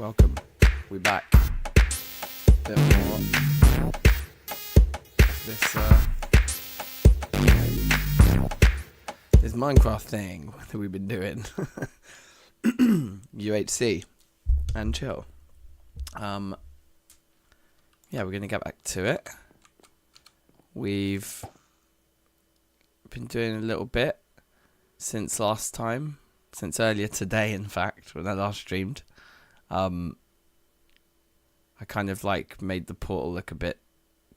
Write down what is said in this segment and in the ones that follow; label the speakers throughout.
Speaker 1: Welcome. We back. Bit more this Minecraft thing that we've been doing. UHC and chill. Yeah, we're gonna get back to it. We've been doing a little bit since last time, since earlier today, in fact, when I last streamed. I kind of like made the portal look a bit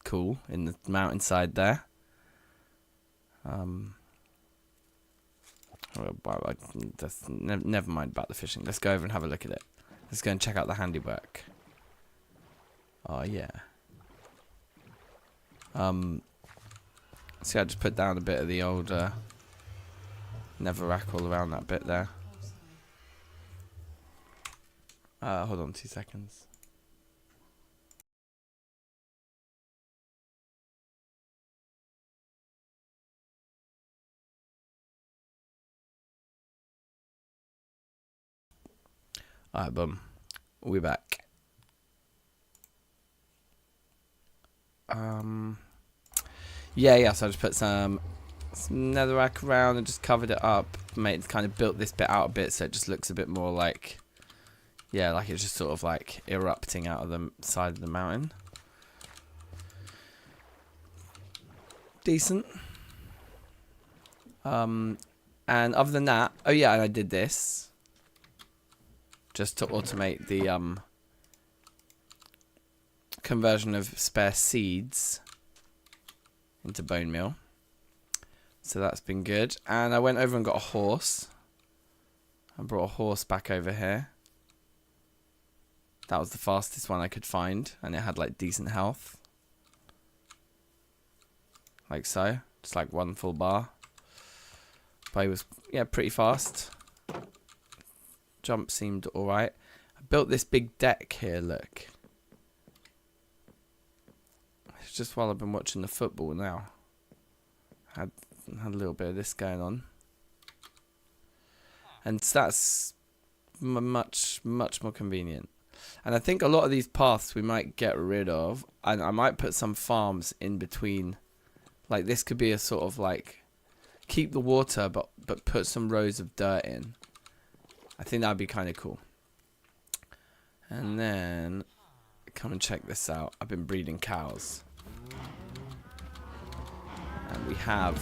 Speaker 1: cool in the mountainside there. Never mind about the fishing. Let's go over and have a look at it. Let's go and check out the handiwork. Oh yeah. See, I just put down a bit of the old netherrack all around that bit there. Hold on 2 seconds. Alright, boom. We're back. Yeah, so I just put some netherrack around and just covered it up. Kind of built this bit out a bit so it just looks a bit more like, yeah, like it's just sort of like erupting out of the side of the mountain. Decent. And other than that, oh yeah, and I did this just to automate the conversion of spare seeds into bone meal. So that's been good. And I went over and got a horse. I brought a horse back over here. That was the fastest one I could find, and it had like decent health. Like so. Just like one full bar. But he was, yeah, pretty fast. Jump seemed alright. I built this big deck here, look. It's just while I've been watching the football now. Had a little bit of this going on. And that's much more convenient. And I think a lot of these paths we might get rid of. And I might put some farms in between. Like this could be a sort of like, keep the water but put some rows of dirt in. I think that'd be kind of cool. And then, come and check this out. I've been breeding cows. And we have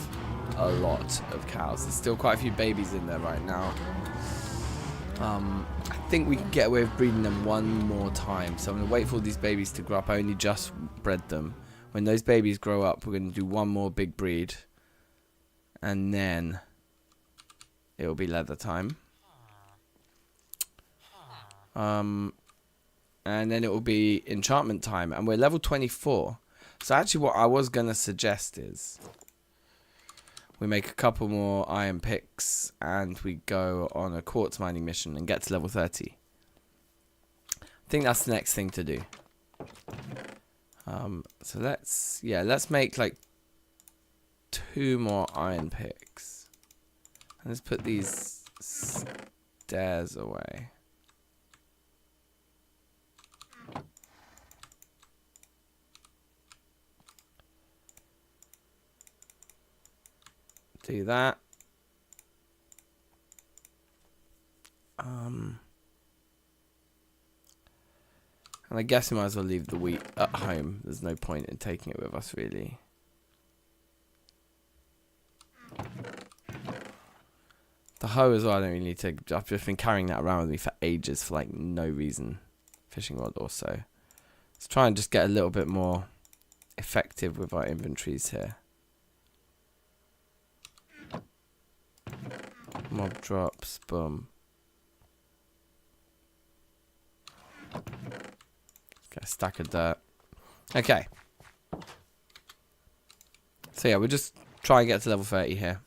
Speaker 1: a lot of cows. There's still quite a few babies in there right now. I think we can get away with breeding them one more time. So I'm going to wait for all these babies to grow up. I only just bred them. When those babies grow up, we're going to do one more big breed. And then it'll be leather time. And then it will be enchantment time. And we're level 24. So actually what I was going to suggest is we make a couple more iron picks and we go on a quartz mining mission and get to level 30. I think that's the next thing to do. So let's make like 2 more iron picks. And let's put these stairs away. Do that. And I guess we might as well leave the wheat at home. There's no point in taking it with us, really. The hoe as well, I don't really need to. I've just been carrying that around with me for ages for like no reason. Fishing rod also. Let's try and just get a little bit more effective with our inventories here. Mob drops, boom. Get a stack of dirt. Okay. So yeah, we'll just try and get to level 30 here.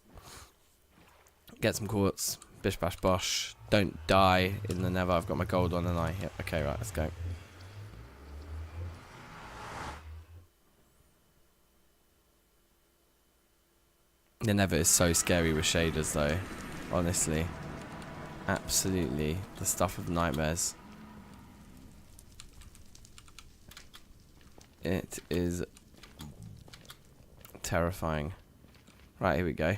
Speaker 1: Get some quartz. Bish bash bosh. Don't die in the nether. I've got my gold on and yep. Okay, right, let's go. The nether is so scary with shaders though. Honestly. Absolutely the stuff of nightmares. It is terrifying. Right, here we go.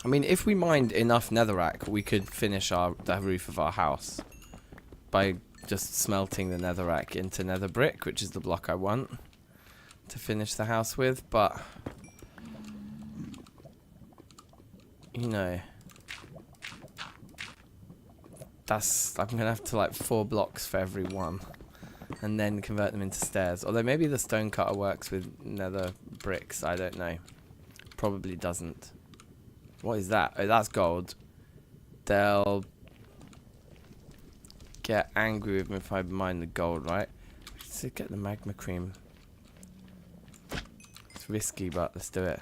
Speaker 1: I mean, if we mined enough netherrack, we could finish the roof of our house by just smelting the netherrack into nether brick, which is the block I want to finish the house with, but you know, I'm gonna have to like 4 blocks for every one and then convert them into stairs. Although maybe the stone cutter works with nether bricks, I don't know. Probably doesn't. What is that? Oh, that's gold. They'll get angry with me if I mine the gold, right? Let's get the magma cream. It's risky, but let's do it.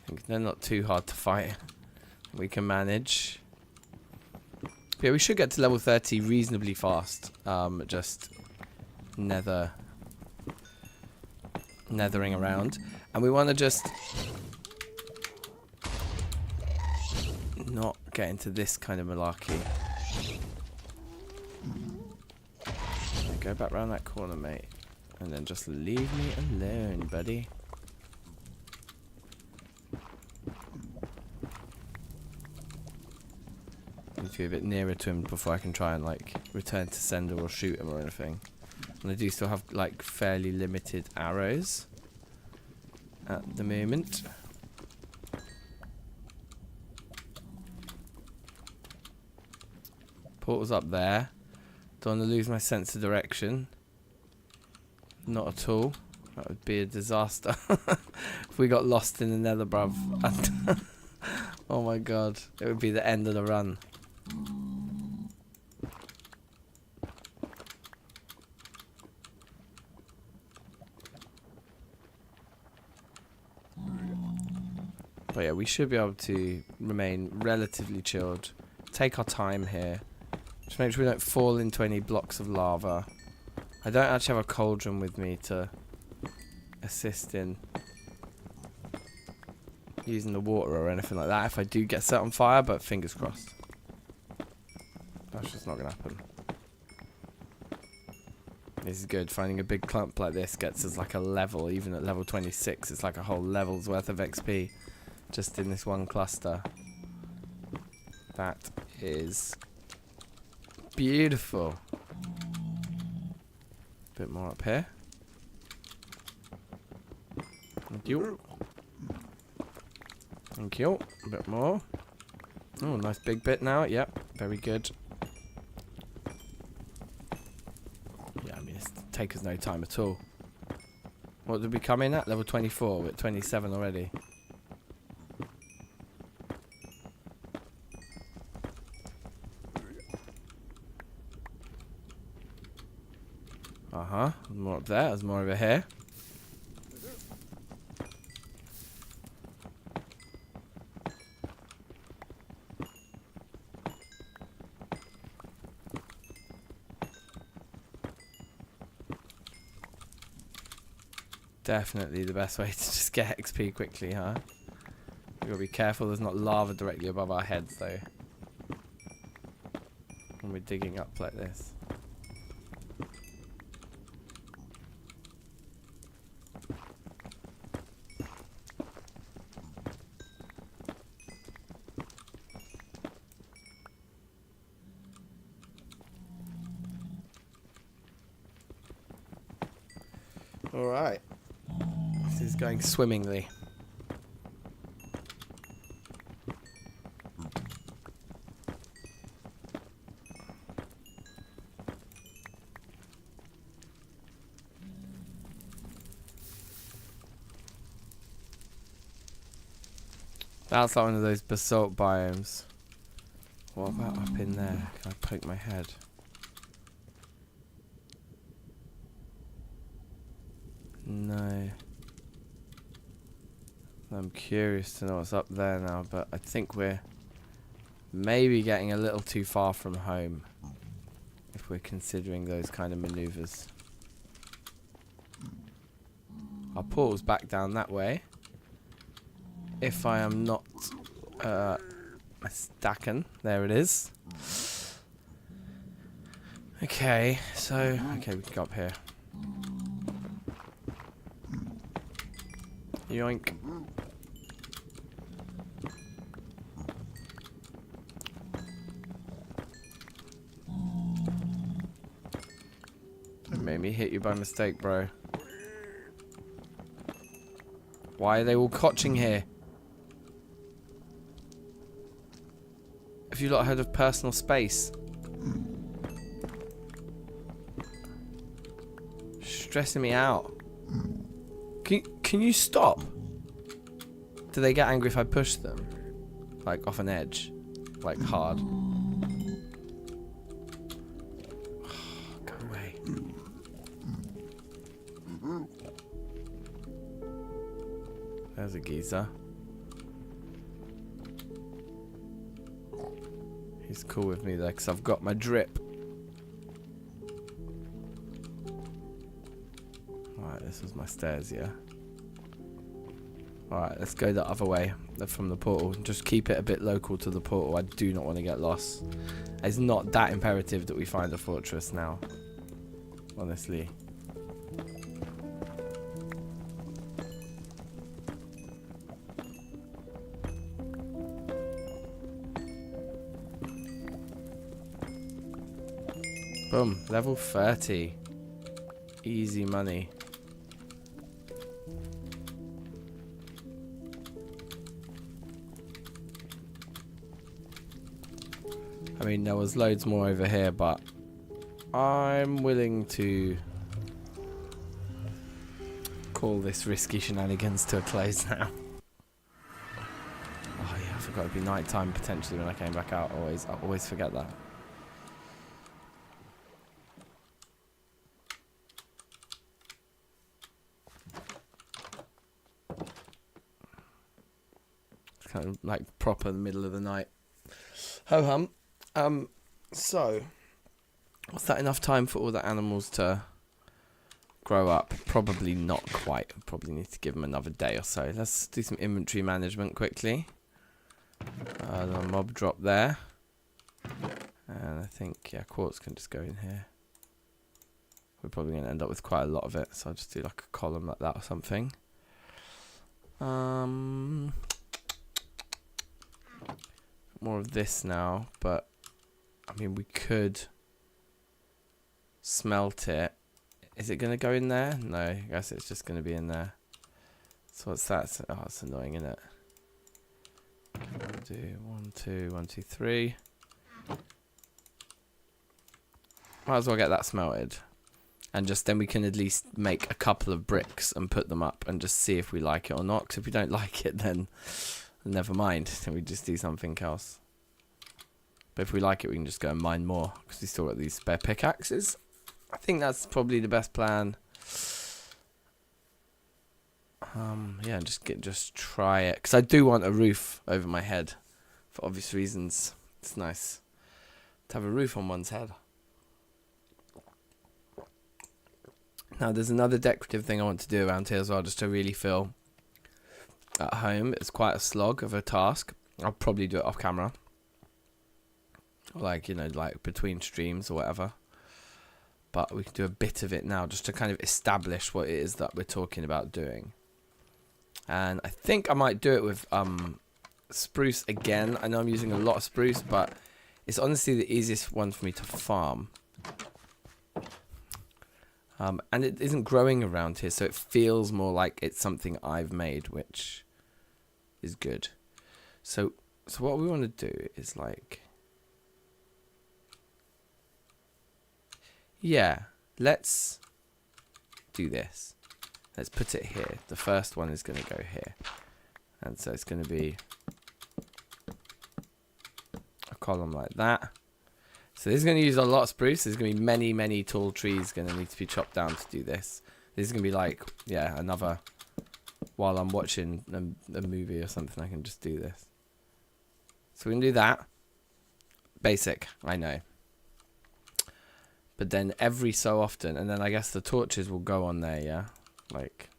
Speaker 1: I think they're not too hard to fight. We can manage. Yeah, we should get to level 30 reasonably fast. Just nethering around, and we want to just not get into this kind of malarkey. Go back round that corner, mate, and then just leave me alone, buddy. Need to be a bit nearer to him before I can try and like return to sender or shoot him or anything. And I do still have like fairly limited arrows at the moment. Portal's up there. Don't want to lose my sense of direction. Not at all. That would be a disaster if we got lost in the nether, bruv. Oh my god. It would be the end of the run. But yeah, we should be able to remain relatively chilled. Take our time here. Just make sure we don't fall into any blocks of lava. I don't actually have a cauldron with me to assist in using the water or anything like that if I do get set on fire, but fingers crossed. That's just not going to happen. This is good. Finding a big clump like this gets us like a level. Even at level 26, it's like a whole level's worth of XP just in this one cluster. That is beautiful. Bit more up here. Thank you. Thank you. A bit more. Oh, nice big bit now. Yep, very good. Yeah, I mean, it's take us no time at all. What did we come in at? Level 24. We're at 27 already. Uh-huh. More up there. There's more over here. Definitely the best way to just get XP quickly, huh? We've got to be careful there's not lava directly above our heads, though. When we're digging up like this. Alright. This is going swimmingly. That's like one of those basalt biomes. What about up in there? Can I poke my head? No. I'm curious to know what's up there now, but I think we're maybe getting a little too far from home if we're considering those kind of maneuvers. Our portal's back down that way. If I am not stacking. There it is. Okay, so... Okay, we can go up here. Yoink. Don't make me hit you by mistake, bro. Why are they all cotching here? Have you lot heard of personal space? Stressing me out. Can you stop? Do they get angry if I push them? Like off an edge? Like hard? Go away. There's a geezer. He's cool with me though, because I've got my drip. Alright, this was my stairs, yeah. Alright, let's go the other way from the portal. Just keep it a bit local to the portal. I do not want to get lost. It's not that imperative that we find a fortress now. Honestly. Boom, level 30. Easy money. I mean, there was loads more over here, but I'm willing to call this risky shenanigans to a close now. Oh yeah, I forgot it'd be night time potentially when I came back out. I always forget that. It's kind of like proper the middle of the night. Ho hum. So, was that enough time for all the animals to grow up? Probably not quite. Probably need to give them another day or so. Let's do some inventory management quickly. The mob drop there. And I think, yeah, quartz can just go in here. We're probably going to end up with quite a lot of it, so I'll just do like a column like that or something. More of this now, but I mean, we could smelt it. Is it going to go in there? No, I guess it's just going to be in there. So what's that? Oh, it's annoying, isn't it? We'll do 1, 2, 1, 2, 3. Might as well get that smelted. And just then we can at least make a couple of bricks and put them up and just see if we like it or not. Because if we don't like it, then never mind. Then we just do something else. But if we like it, we can just go and mine more. Because we still got these spare pickaxes. I think that's probably the best plan. Yeah, just try it. Because I do want a roof over my head. For obvious reasons. It's nice to have a roof on one's head. Now, there's another decorative thing I want to do around here as well, just to really feel at home. It's quite a slog of a task. I'll probably do it off camera. Like, you know, like between streams or whatever. But we can do a bit of it now just to kind of establish what it is that we're talking about doing. And I think I might do it with spruce again. I know I'm using a lot of spruce, but it's honestly the easiest one for me to farm. And it isn't growing around here, so it feels more like it's something I've made, which is good. So what we want to do is like... Yeah, let's do this. Let's put it here. The first one is going to go here. And so it's going to be a column like that. So this is going to use a lot of spruce. There's going to be many, many tall trees going to need to be chopped down to do this. This is going to be like, yeah, another... While I'm watching a movie or something, I can just do this. So we can do that. Basic, I know. But then every so often, and then I guess the torches will go on there, yeah? Like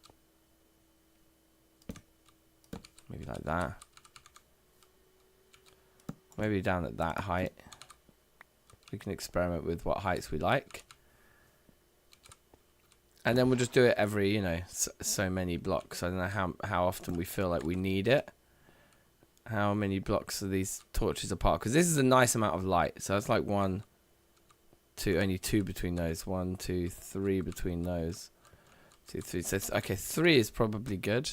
Speaker 1: Maybe like that. Maybe down at that height. We can experiment with what heights we like. And then we'll just do it every, you know, so many blocks. I don't know how often we feel like we need it. How many blocks are these torches apart? Because this is a nice amount of light. So it's like 1, 2, only 2 between those. 1, 2, 3 between those. 2, 3. So okay, 3 is probably good.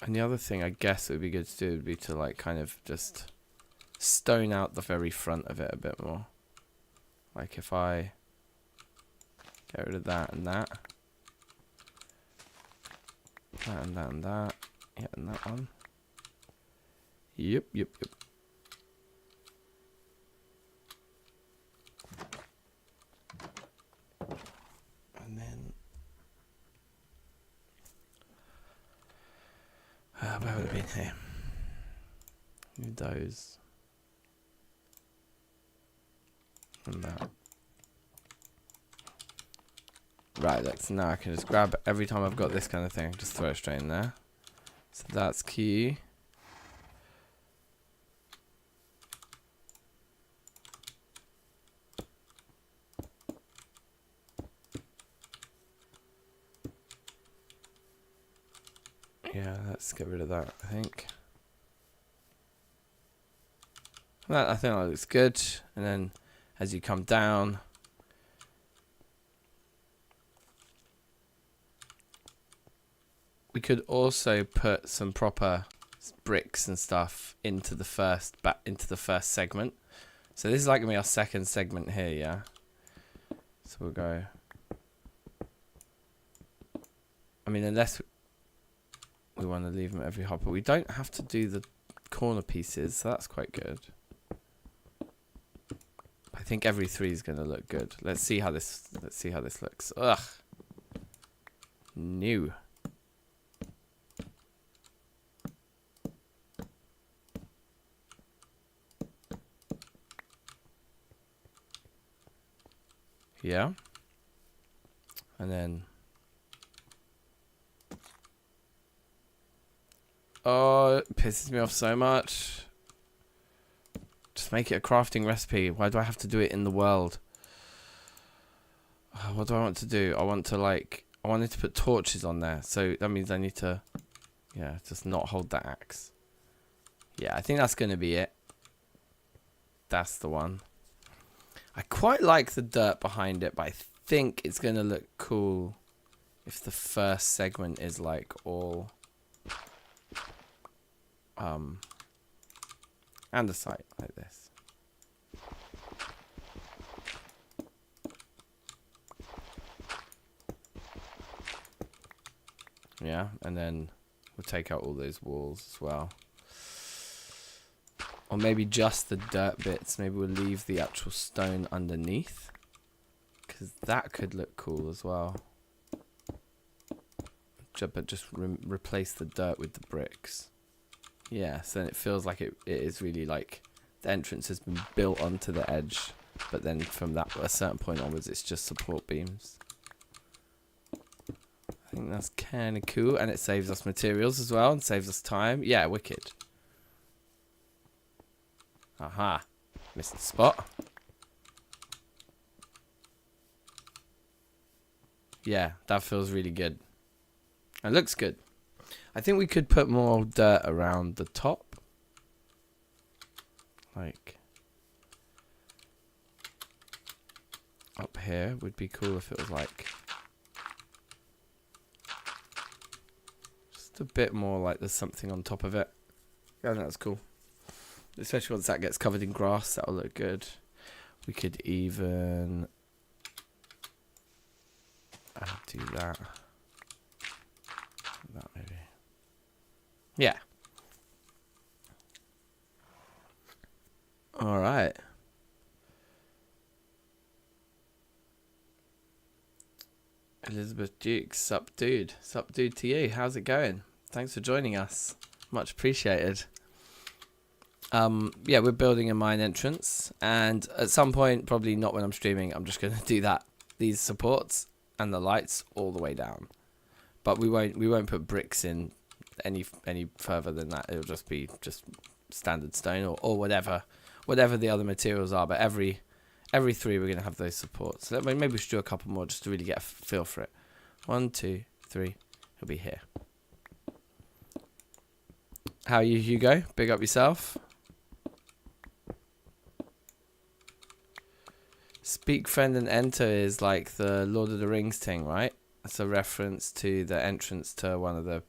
Speaker 1: And the other thing I guess it would be good to do would be to like kind of just stone out the very front of it a bit more. Like if I get rid of that and that. That and that and that. Yeah, and that one. Yep. And then where would it be here? Need those. And that. Right, now I can just grab every time I've got this kind of thing, just throw it straight in there. So that's key. Yeah, let's get rid of that, I think. I think that looks good. And then as you come down, we could also put some proper bricks and stuff into the first segment. So this is like gonna be our second segment here, yeah. So we'll go. I mean, unless we want to leave them at every hopper, we don't have to do the corner pieces, so that's quite good. I think every 3 is gonna look good. Let's see how this looks. Ugh. New. Yeah. And then oh, it pisses me off so much. Just make it a crafting recipe. Why do I have to do it in the world? What do I want to do? I wanted to put torches on there. So that means I need to, yeah, just not hold that axe. Yeah, I think that's going to be it. That's the one. I quite like the dirt behind it, but I think it's going to look cool if the first segment is like all andesite like this. Yeah, and then we'll take out all those walls as well. Or maybe just the dirt bits. Maybe we'll leave the actual stone underneath, because that could look cool as well. But just replace the dirt with the bricks. Yeah, so then it feels like it is really like the entrance has been built onto the edge, but then from that a certain point onwards it's just support beams. I think that's kind of cool, and it saves us materials as well and saves us time. Yeah, wicked. Aha, missed the spot. Yeah, that feels really good. It looks good. I think we could put more dirt around the top. Like up here would be cool if it was like just a bit more like there's something on top of it. Yeah, I think that's cool. Especially once that gets covered in grass, that'll look good. We could even do that. That maybe. Yeah. All right. Elizabeth Duke, sup dude to you. How's it going? Thanks for joining us. Much appreciated. Yeah, we're building a mine entrance, and at some point, probably not when I'm streaming, I'm just going to do these supports, and the lights all the way down. But we won't put bricks in any further than that. It'll just be standard stone or whatever the other materials are. But every 3 we're gonna have those supports. So maybe we should do a couple more just to really get a feel for it. 1, 2, 3. He'll be here. How are you, Hugo? Big up yourself. Speak, friend, and enter is like the Lord of the Rings thing, right? It's a reference to the entrance to one of the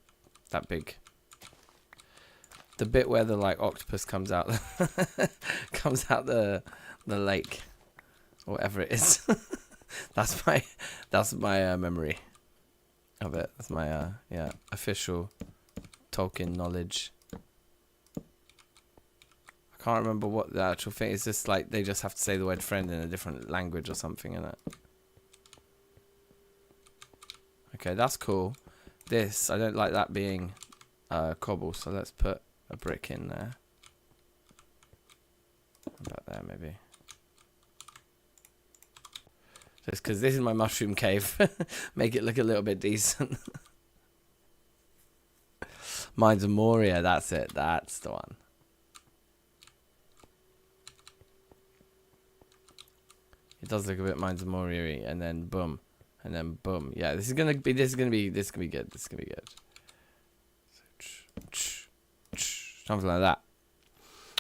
Speaker 1: bit where the like octopus comes out the lake, or whatever it is. that's my memory of it. That's my official Tolkien knowledge. I can't remember what the actual thing is. Just like they just have to say the word friend in a different language or something, isn't it? Okay, that's cool. This, I don't like that being cobble, so let's put a brick in there. About there, maybe. Just because this is my mushroom cave. Make it look a little bit decent. Mines of Moria, that's it. That's the one. It does look a bit Mines of Moria, and then boom. And then boom. Yeah, this is gonna be good. This is gonna be good. Something like that.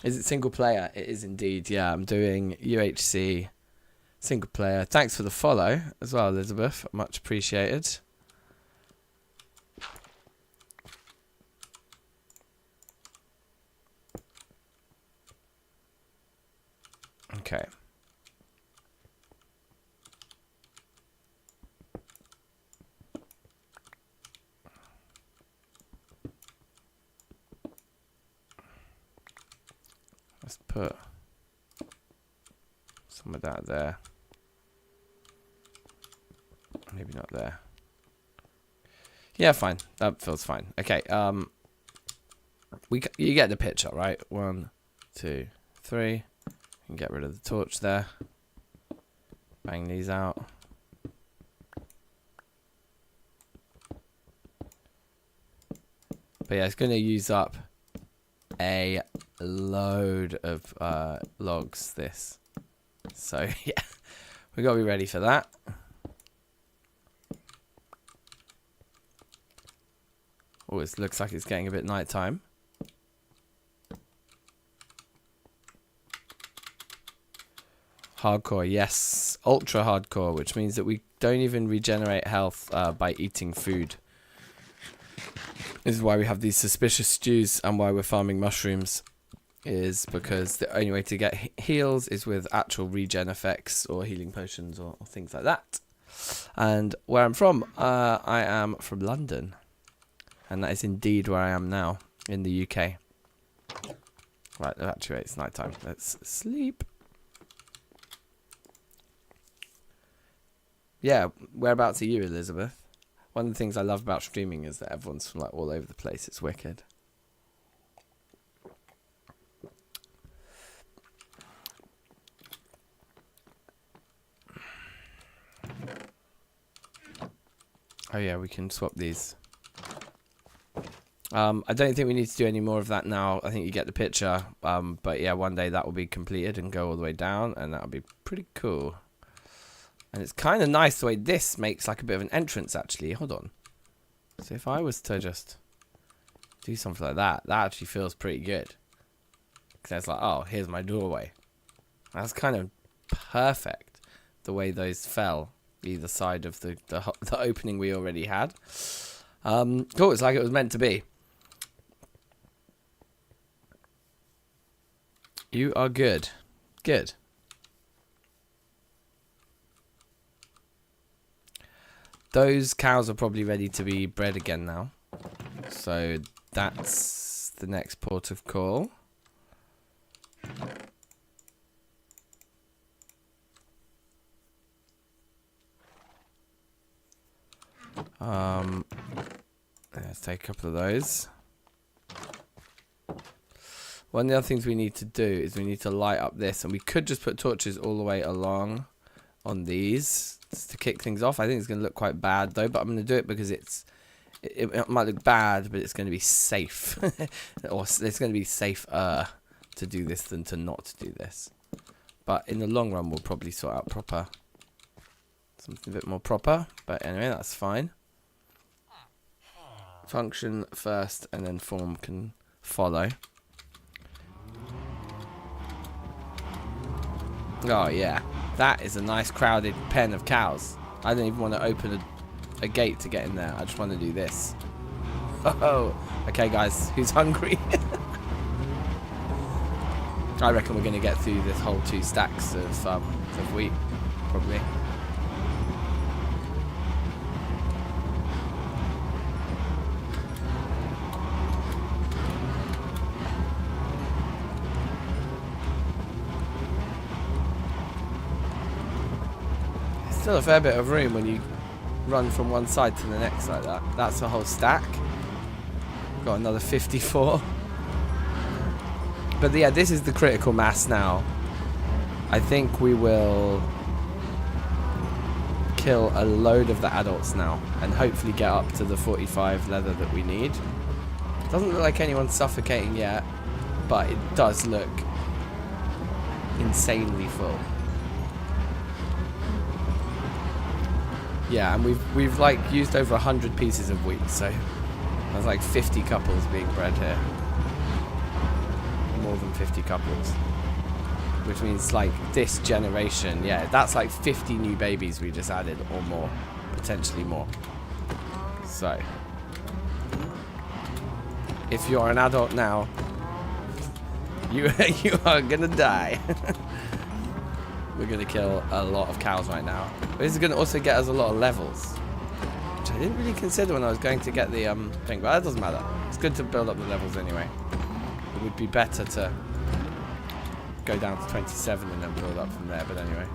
Speaker 1: Is it single player? It is indeed. Yeah, I'm doing UHC single player. Thanks for the follow as well, Elizabeth. Much appreciated. Okay. Let's put some of that there. Maybe not there. Yeah, fine. That feels fine. Okay. You get the picture, right? 1, 2, 3. You can get rid of the torch there. Bang these out. But yeah, it's going to use up a load of logs, this. So yeah, we got to be ready for that. Oh, it looks like it's getting a bit nighttime. Hardcore, yes. Ultra hardcore, which means that we don't even regenerate health by eating food. This is why we have these suspicious stews and why we're farming mushrooms, is because the only way to get heals is with actual regen effects or healing potions or things like that. And where I'm from, I am from London. And that is indeed where I am now, in the UK. Right, actually, it's night time. Let's sleep. Yeah, whereabouts are you, Elizabeth? One of the things I love about streaming is that everyone's from like all over the place. It's wicked. Oh yeah, we can swap these. I don't think we need to do any more of that now. I think you get the picture. But yeah, one day that will be completed and go all the way down, and that'll be pretty cool. And it's kind of nice the way this makes like a bit of an entrance, actually. Hold on. So if I was to just do something like that, that actually feels pretty good. Because it's like, oh, here's my doorway. That's kind of perfect, the way those fell either side of the opening we already had. Cool, it's like it was meant to be. You are good. Good. Those cows are probably ready to be bred again now. So that's the next port of call. Let's take a couple of those. One of the other things we need to do is we need to light up this, and we could just put torches all the way along on these to kick things off. I think it's going to look quite bad though, but I'm going to do it because it might look bad, but it's going to be safe. Or it's going to be safer to do this than to not do this. But in the long run, we'll probably sort out something a bit more proper. But anyway, that's fine. Function first, and then form can follow. Oh yeah, that is a nice crowded pen of cows. I don't even want to open a gate to get in there. I just want to do this. Oh, okay guys, who's hungry? I reckon we're going to get through this whole 2 stacks of wheat, probably. Still a fair bit of room when you run from one side to the next like that. That's a whole stack. Got another 54. But yeah, this is the critical mass now. I think we will kill a load of the adults now and hopefully get up to the 45 leather that we need. Doesn't look like anyone's suffocating yet, but it does look insanely full. Yeah, and we've like used over 100 pieces of wheat, so there's like 50 couples being bred here. More than 50 couples, which means like this generation, yeah, that's like 50 new babies we just added, or more, potentially more. So if you're an adult now, you are gonna die. We're going to kill a lot of cows right now. But this is going to also get us a lot of levels, which I didn't really consider when I was going to get the thing, but that doesn't matter. It's good to build up the levels anyway. It would be better to go down to 27 and then build up from there, but anyway.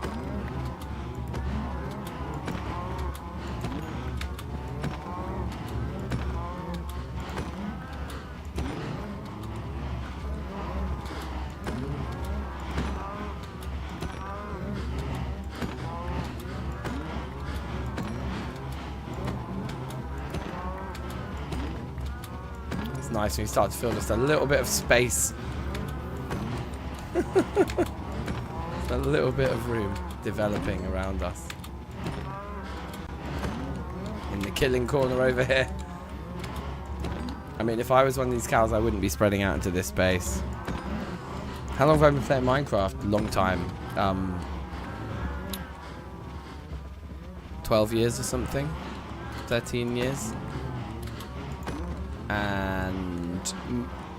Speaker 1: Nice when you start to feel just a little bit of space. A little bit of room developing around us. In the killing corner over here. I mean, if I was one of these cows, I wouldn't be spreading out into this space. How long have I been playing Minecraft? Long time. 12 years or something. 13 years. And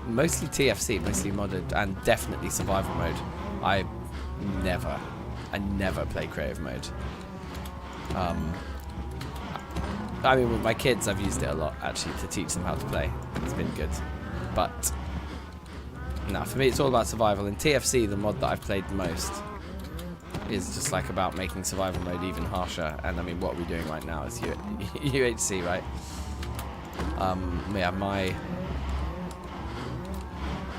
Speaker 1: mostly TFC, mostly modded, and definitely survival mode. I never play creative mode. I mean, with my kids, I've used it a lot actually to teach them how to play. It's been good, but no, for me, it's all about survival. In TFC, the mod that I've played the most is just like about making survival mode even harsher. And I mean, what are we doing right now is UHC, right? Yeah,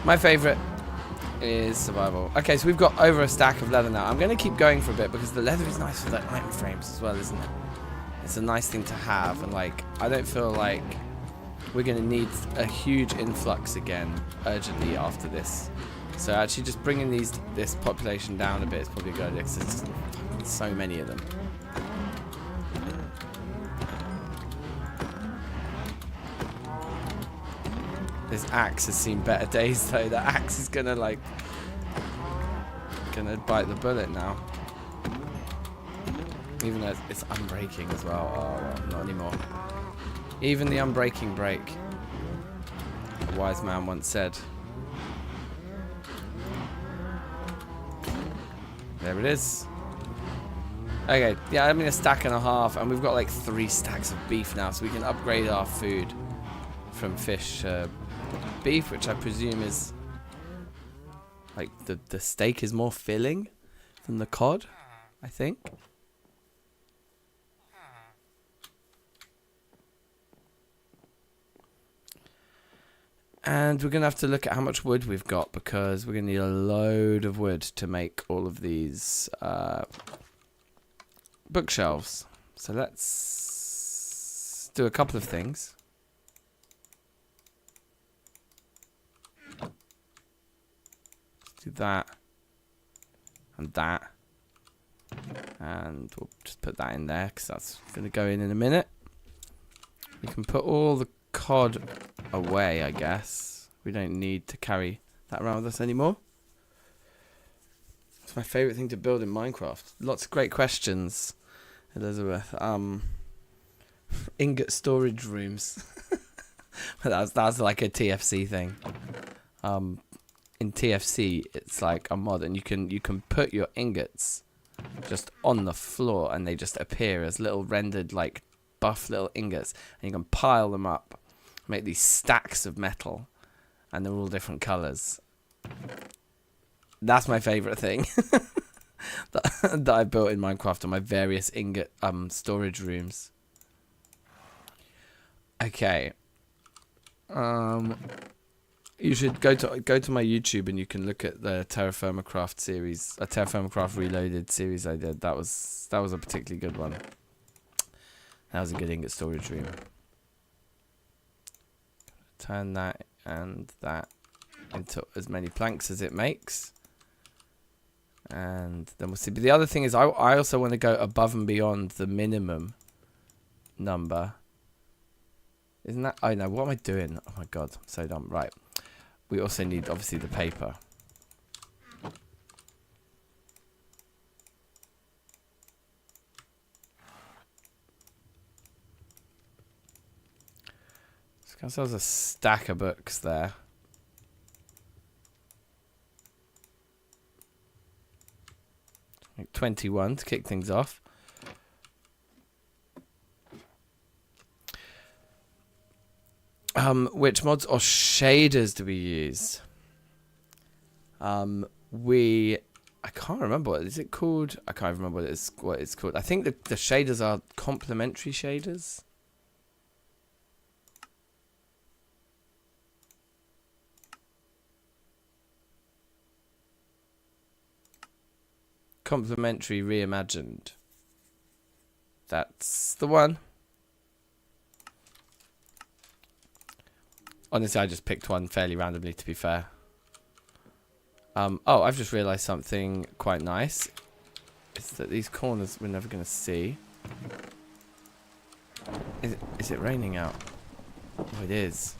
Speaker 1: my favorite is survival. Okay, so we've got over a stack of leather now. I'm going to keep going for a bit because the leather is nice for the item frames as well, isn't it? It's a nice thing to have, and like I don't feel like we're going to need a huge influx again urgently after this. So actually just bringing this population down a bit is probably a good idea because there's so many of them. This axe has seen better days though. The axe is gonna bite the bullet now. Even though it's unbreaking as well. Oh, well, not anymore. Even the unbreaking break. A wise man once said. There it is. Okay, yeah, I mean a stack and a half, and we've got like 3 stacks of beef now, so we can upgrade our food from fish beef, which I presume is like the steak is more filling than the cod, I think. And we're gonna have to look at how much wood we've got because we're gonna need a load of wood to make all of these bookshelves. So let's do a couple of things. Let's do that and that, and we'll just put that in there because that's going to go in a minute. We can put all the cod away, I guess. We don't need to carry that around with us anymore. It's my favourite thing to build in Minecraft. Lots of great questions, Elizabeth. Ingot storage rooms. that's like a TFC thing. In TFC, it's like a mod, and you can put your ingots just on the floor, and they just appear as little rendered, like, buff little ingots, and you can pile them up, make these stacks of metal, and they're all different colours. That's my favourite thing that I built in Minecraft on my various ingot storage rooms. Okay. You should go to my YouTube and you can look at the Terraformacraft series, a Terraformacraft Reloaded series I did. That was a particularly good one. That was a good ingot storage room. Turn that and that into as many planks as it makes. And then we'll see. But the other thing is I also want to go above and beyond the minimum number. Isn't that... Oh no, what am I doing? Oh my god, I'm so dumb. Right. We also need, obviously, the paper. Let's get ourselves a stack of books there. Like 21 to kick things off. Which mods or shaders do we use? I can't remember what is it called. I can't remember what it's called. I think the shaders are complementary shaders. Complementary reimagined. That's the one. Honestly, I just picked one fairly randomly, to be fair. Oh, I've just realised something quite nice. It's that these corners we're never going to see. Is it raining out? Oh, it is.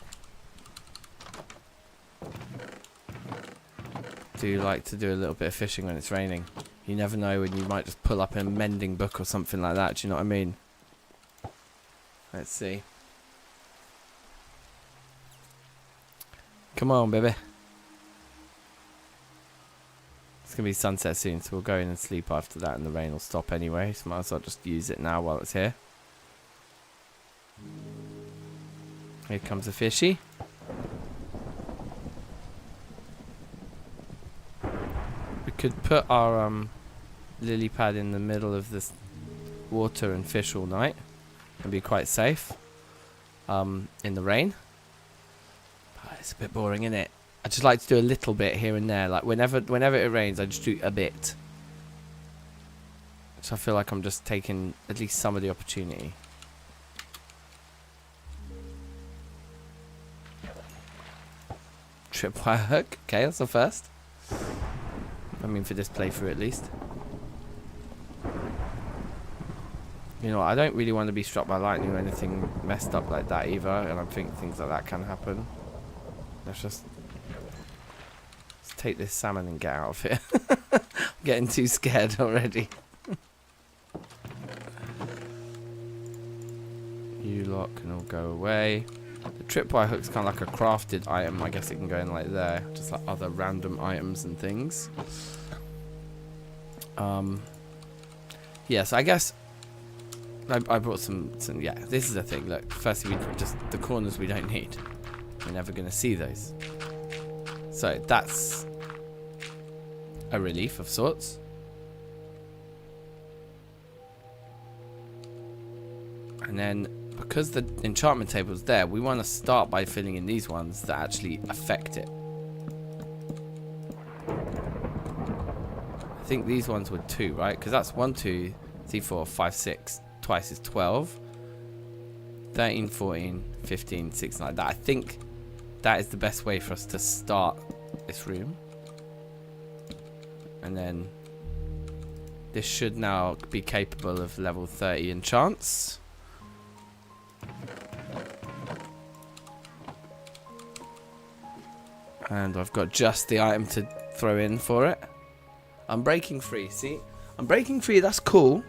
Speaker 1: Do you like to do a little bit of fishing when it's raining? You never know when you might just pull up a mending book or something like that. Do you know what I mean? Let's see. Come on, baby. It's going to be sunset soon, so we'll go in and sleep after that, and the rain will stop anyway, so might as well just use it now while it's here. Here comes a fishy. We could put our lily pad in the middle of this water and fish all night and be quite safe in the rain. It's a bit boring, isn't it? I just like to do a little bit here and there. Like whenever it rains, I just do a bit. So I feel like I'm just taking at least some of the opportunity. Tripwire hook. Okay, that's the first. I mean, for this playthrough at least. You know, I don't really want to be struck by lightning or anything messed up like that either. And I think things like that can happen. Let's take this salmon and get out of here. I'm getting too scared already. You lot can all go away. The tripwire hook's kind of like a crafted item. I guess it can go in like there. Just like other random items and things. Yeah, so I guess I brought some, yeah, this is the thing. Look, firstly, just the corners we don't need. We're never going to see those. So that's a relief of sorts. And then because the enchantment table's there, we want to start by filling in these ones that actually affect it. I think these ones were 2, right? Because that's 1, 2, 3, 4, 5, 6. Twice is 12. 13, 14, 15, 16, like that. I think that is the best way for us to start this room. And then this should now be capable of level 30 enchants. And I've got just the item to throw in for it. Unbreaking free, see? Unbreaking free, that's cool.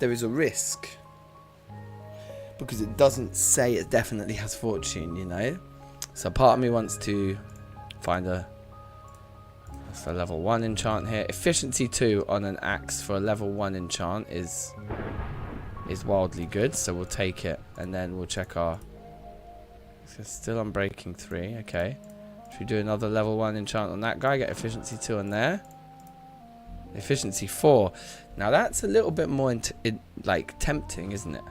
Speaker 1: There is a risk. Because it doesn't say it definitely has fortune, you know? So part of me wants to find a level 1 enchant here. Efficiency 2 on an axe for a level 1 enchant is wildly good. So we'll take it. And then we'll check our... So still Unbreaking 3, okay. Should we do another level 1 enchant on that guy? Get efficiency 2 on there. Efficiency 4. Now that's a little bit more like tempting, isn't it?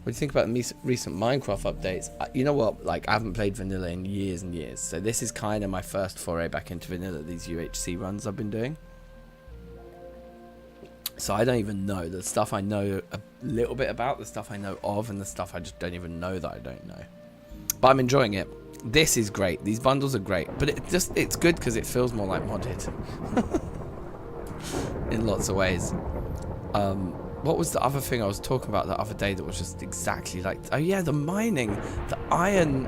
Speaker 1: What do you think about the recent Minecraft updates? You know what? Like, I haven't played vanilla in years and years. So this is kind of my first foray back into vanilla, these UHC runs I've been doing. So I don't even know. The stuff I know a little bit about, the stuff I know of, and the stuff I just don't even know that I don't know. But I'm enjoying it. This is great. These bundles are great. But it's good because it feels more like modded. In lots of ways. What was the other thing I was talking about the other day that was just exactly like... Oh, yeah, the mining. The iron...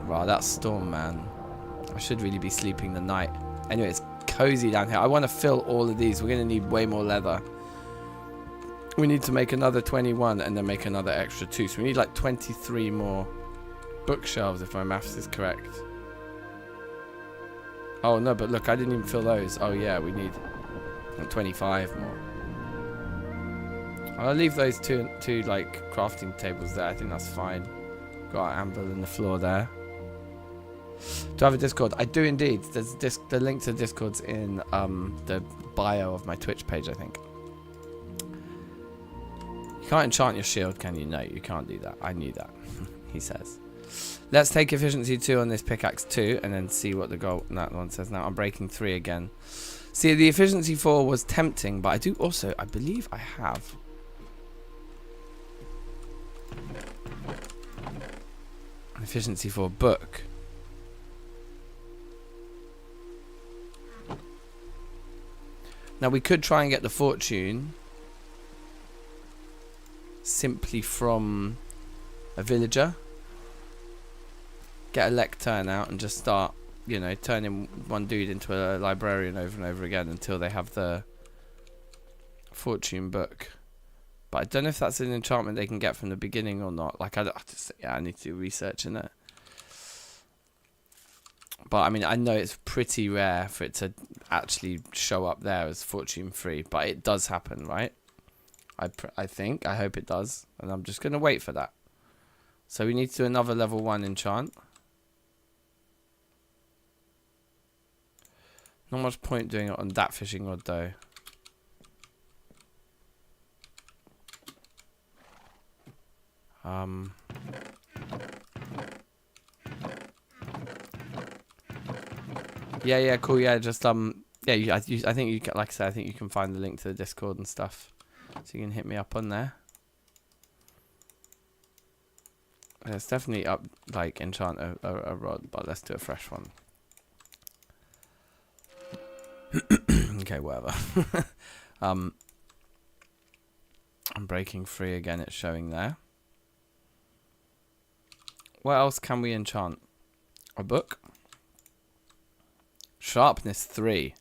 Speaker 1: Wow, that's storm, man. I should really be sleeping the night. Anyway, it's cozy down here. I want to fill all of these. We're going to need way more leather. We need to make another 21 and then make another extra 2. So we need like 23 more bookshelves if my maths is correct. Oh, no, but look, I didn't even fill those. Oh, yeah, we need like 25 more. I'll leave those two like crafting tables there. I think that's fine. Got our anvil in the floor there. Do I have a Discord? I do indeed. There's the link to Discord's in the bio of my Twitch page, I think. You can't enchant your shield, can you? No, you can't do that. I knew that. He says. Let's take efficiency 2 on this pickaxe 2 and then see what the goal that one says now. I'm breaking 3 again. See, the efficiency 4 was tempting, but I do also, I believe I have. Efficiency 4 book. Now we could try and get the fortune simply from a villager. Get a lectern out and just start, you know, turning one dude into a librarian over and over again until they have the fortune book. But I don't know if that's an enchantment they can get from the beginning or not. Like, I need to do research in it. But, I mean, I know it's pretty rare for it to actually show up there as fortune free. But it does happen, right? I think. I hope it does. And I'm just going to wait for that. So we need to do another level 1 enchant. Not much point doing it on that fishing rod, though. Yeah, cool. Yeah, just yeah. I think you can, like I said, I think you can find the link to the Discord and stuff, so you can hit me up on there. It's definitely up, like enchant a rod, but let's do a fresh one. Okay, whatever. I'm breaking free again. It's showing there. What else can we enchant? A book. Sharpness 3.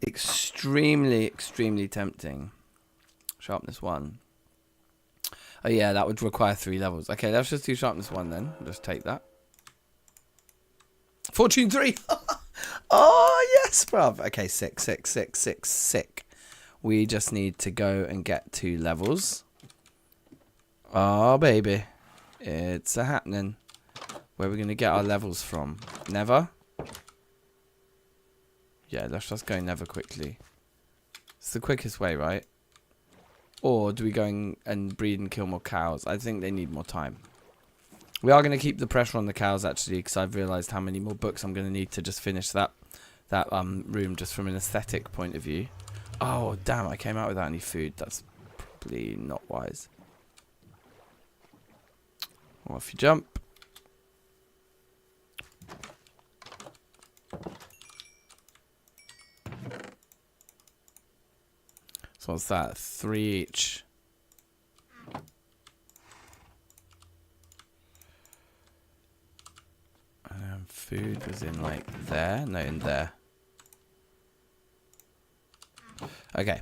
Speaker 1: Extremely tempting. Sharpness 1. Oh yeah, that would require 3 levels. Okay, let's just do sharpness 1 then. Just take that. Fortune 3. Oh yes, bruv. Okay, sick. We just need to go and get 2 levels. Oh baby, it's a happening. Where are we gonna get our levels from? Never. Yeah, let's just go never quickly. It's the quickest way, right? Or do we go and breed and kill more cows? I think they need more time. We are going to keep the pressure on the cows, actually, because I've realised how many more books I'm going to need to just finish that room just from an aesthetic point of view. Oh, damn, I came out without any food. That's probably not wise. Off you jump. So what's that? 3 each. Food was in like there? No, in there. Okay.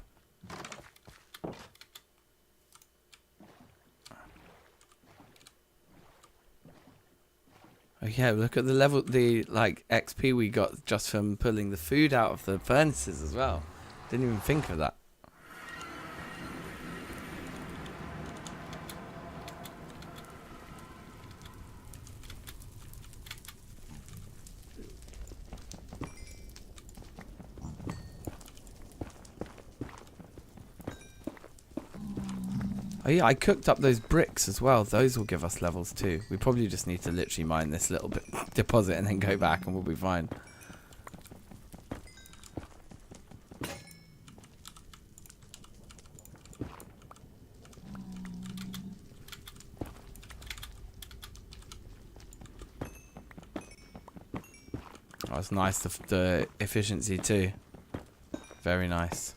Speaker 1: Oh yeah, look at the level, the like XP we got just from pulling the food out of the furnaces as well. Didn't even think of that. Oh yeah, I cooked up those bricks as well. Those will give us levels too. We probably just need to literally mine this little bit deposit and then go back and we'll be fine. Oh, it's nice, the efficiency too. Very nice.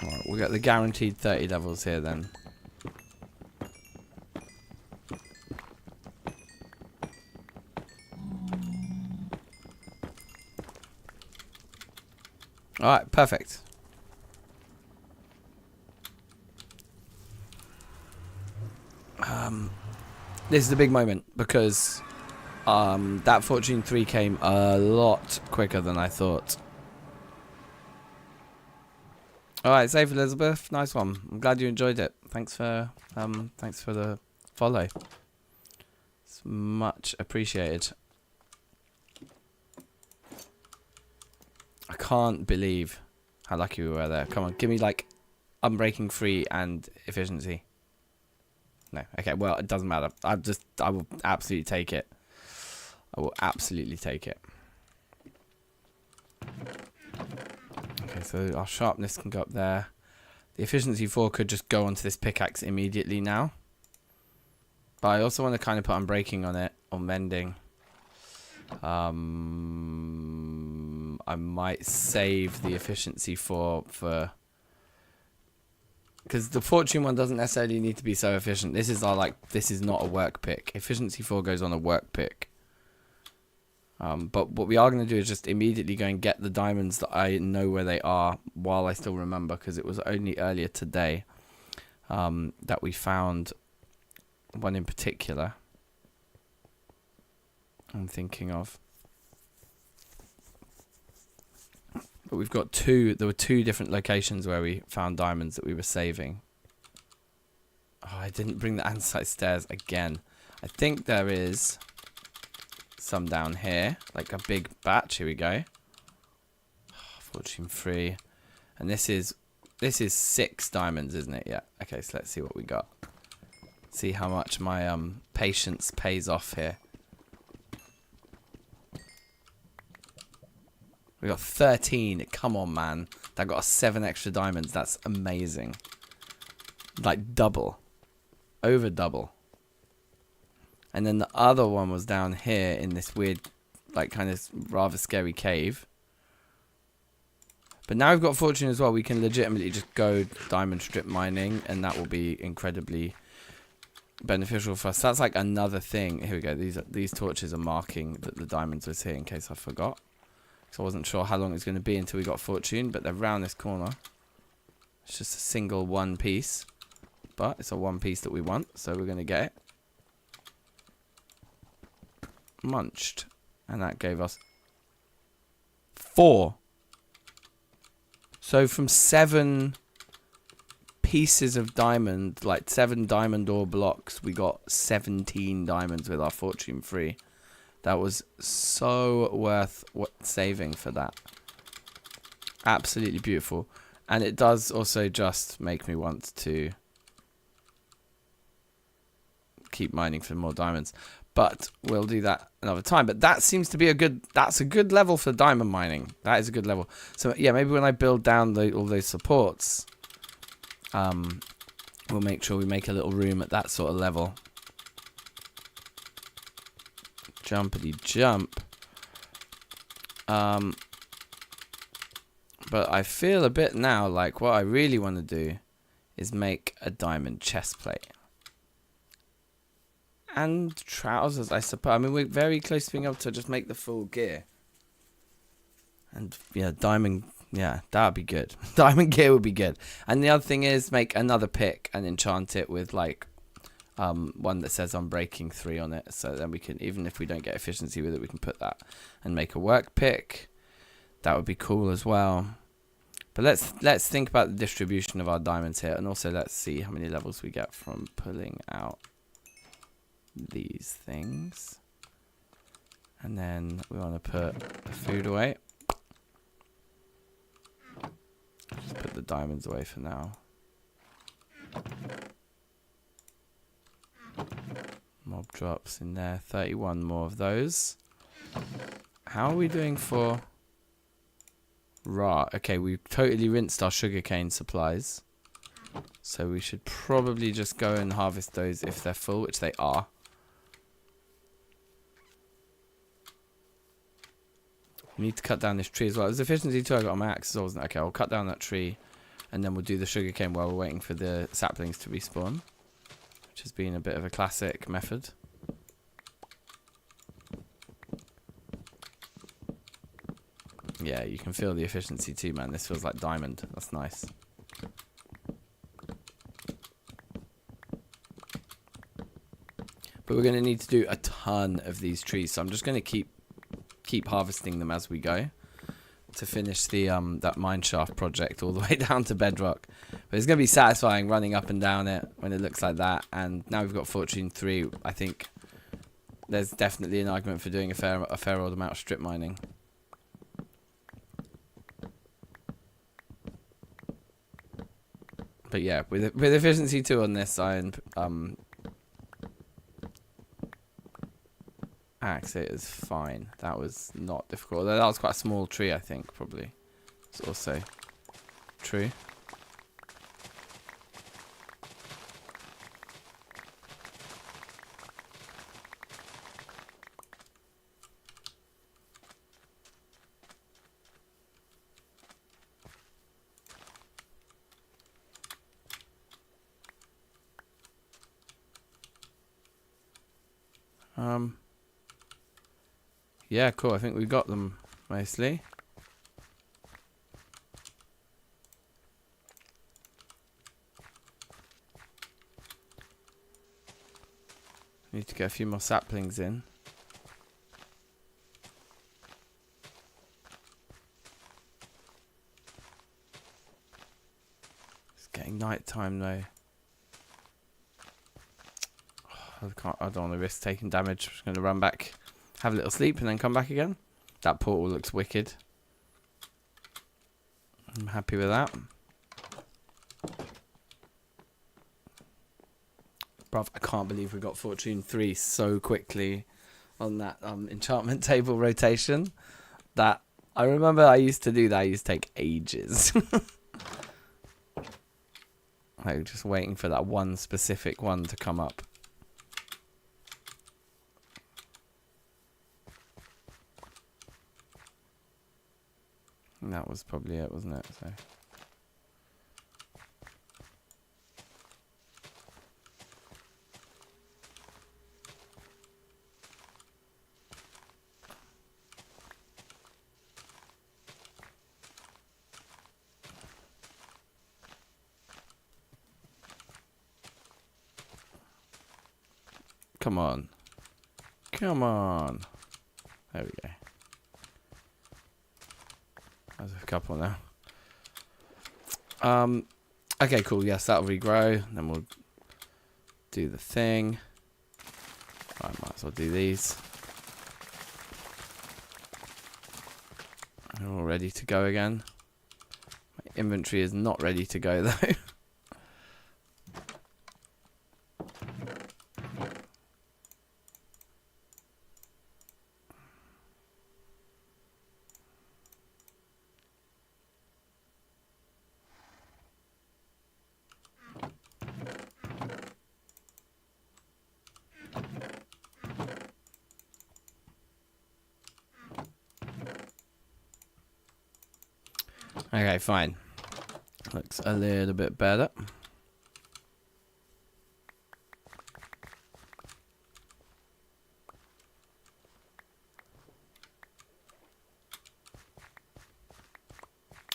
Speaker 1: Alright, we'll get the guaranteed 30 levels here then. Alright, perfect. This is a big moment because that Fortune 3 came a lot quicker than I thought. Alright, save Elizabeth. Nice one. I'm glad you enjoyed it. Thanks for the follow. It's much appreciated. I can't believe how lucky we were there. Come on, give me like unbreaking 3 and efficiency. No, okay, well it doesn't matter. I will absolutely take it. I will absolutely take it. Okay, so our sharpness can go up there. The efficiency 4 could just go onto this pickaxe immediately now. But I also want to kind of put unbreaking on it, or mending. I might save the efficiency 4 for... Because the fortune one doesn't necessarily need to be so efficient. This is this is not a work pick. Efficiency 4 goes on a work pick. But what we are going to do is just immediately go and get the diamonds that I know where they are while I still remember, because it was only earlier today that we found one in particular I'm thinking of. But we've got there were 2 different locations where we found diamonds that we were saving. Oh, I didn't bring the andesite stairs again. I think there is some down here, like a big batch. Here we go. Fortune 3. And this is 6 diamonds, isn't it? Yeah. Okay, so let's see what we got. See how much my patience pays off here. We got 13. Come on, man. That got us 7 extra diamonds. That's amazing. Like double. Over double. And then the other one was down here in this weird, like kind of rather scary cave. But now we've got fortune as well. We can legitimately just go diamond strip mining, and that will be incredibly beneficial for us. That's like another thing. Here we go. These torches are marking that the diamonds was here in case I forgot. So I wasn't sure how long it was going to be until we got fortune, but they're around this corner. It's just a single 1 piece, but it's a 1 piece that we want, so we're going to get it. Munched, and that gave us 4. So from 7 pieces of diamond, like 7 diamond ore blocks, we got 17 diamonds with our fortune 3. That was so worth saving for that. Absolutely beautiful. And it does also just make me want to keep mining for more diamonds. But we'll do that another time. But that seems to be that's a good level for diamond mining. That is a good level. So yeah, maybe when I build down all those supports, we'll make sure we make a little room at that sort of level. Jumpity jump. But I feel a bit now like what I really want to do is make a diamond chest plate. And trousers, I suppose. I mean, we're very close to being able to just make the full gear. And yeah, diamond, yeah, that would be good. Diamond gear would be good. And the other thing is make another pick and enchant it with like one that says Unbreaking 3 on it. So then we can, even if we don't get efficiency with it, we can put that and make a work pick. That would be cool as well. But let's think about the distribution of our diamonds here. And also let's see how many levels we get from pulling out these things. And then we want to put the food away. Just put the diamonds away for now. Mob drops in there. 31 more of those. How are we doing for raw? Okay, we've totally rinsed our sugarcane supplies. So we should probably just go and harvest those if they're full, which they are. We need to cut down this tree as well. There's efficiency 2 I got on my axe, wasn't it? Okay, I'll cut down that tree and then we'll do the sugarcane while we're waiting for the saplings to respawn, which has been a bit of a classic method. Yeah, you can feel the efficiency too, man. This feels like diamond. That's nice. But we're going to need to do a ton of these trees, so I'm just going to keep harvesting them as we go to finish the that mineshaft project all the way down to bedrock. But it's going to be satisfying running up and down it when it looks like that. And now we've got Fortune 3. I think there's definitely an argument for doing a fair old amount of strip mining. But yeah, with efficiency 2 on this iron axe, it is fine. That was not difficult. That was quite a small tree, I think, probably. It's also true. Yeah, cool. I think we got them mostly. Need to get a few more saplings in. It's getting night time though. I don't want to risk taking damage. I'm just going to run back, have a little sleep, and then come back again. That portal looks wicked. I'm happy with that. Bruv, I can't believe we got Fortune 3 so quickly on that enchantment table rotation. That I remember I used to do that. I used to take ages. Like just waiting for that one specific one to come up. And that was probably it, wasn't it? So. Come on. Come on. There we go. There's a couple now. Okay, cool. Yes, that'll regrow. Then we'll do the thing. I might as well do these. All ready to go again. My inventory is not ready to go though. Okay, fine. Looks a little bit better.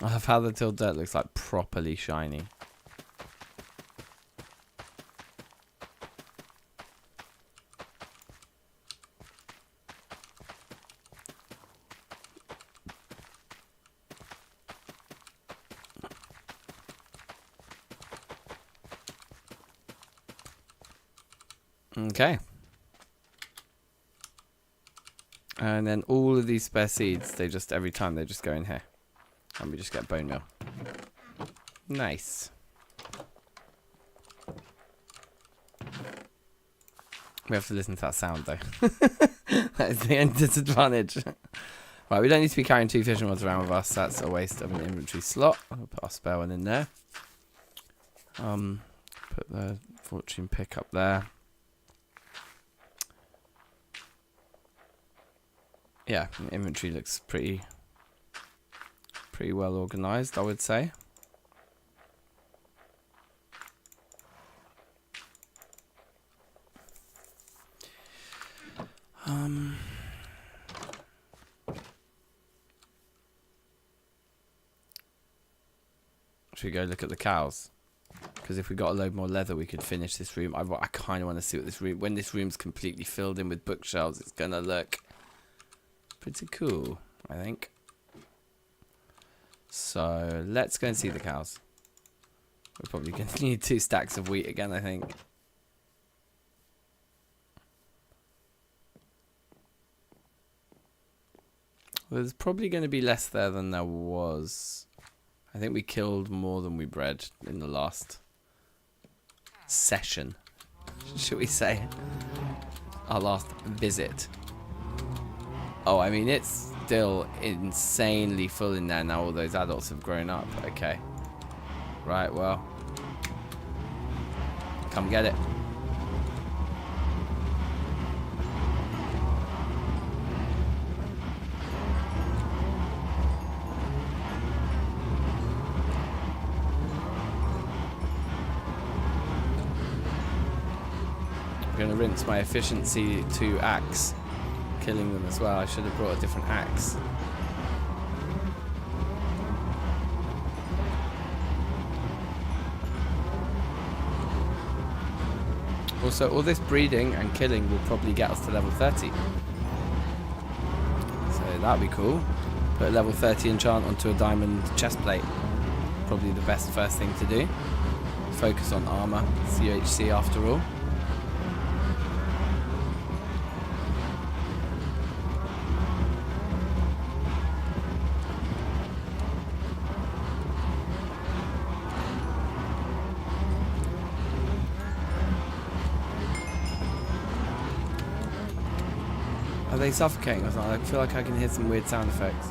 Speaker 1: I love how the till dirt looks like properly shiny. Okay. And then all of these spare seeds, they just, every time they just go in here. And we just get bone meal. Nice. We have to listen to that sound though. That is the end disadvantage. Right, we don't need to be carrying 2 fishing rods around with us. That's a waste of an inventory slot. I'll put our spare one in there. Put the fortune pick up there. Yeah, inventory looks pretty well organized, I would say. Should we go look at the cows? Because if we got a load more leather, we could finish this room. I kind of want to see what this room... When this room's completely filled in with bookshelves, it's going to look pretty cool, I think. So, let's go and see the cows. We're probably going to need 2 stacks of wheat again, I think. Well, there's probably going to be less there than there was. I think we killed more than we bred in the last session, should we say. Our last visit. Oh, I mean, it's still insanely full in there now. All those adults have grown up. Okay. Right, well. Come get it. I'm going to rinse my efficiency to axe. Killing them as well. I should have brought a different axe. Also, all this breeding and killing will probably get us to level 30. So that'd be cool. Put a level 30 enchant onto a diamond chest plate. Probably the best first thing to do. Focus on armor. It's UHC after all. Are they suffocating or something? I feel like I can hear some weird sound effects.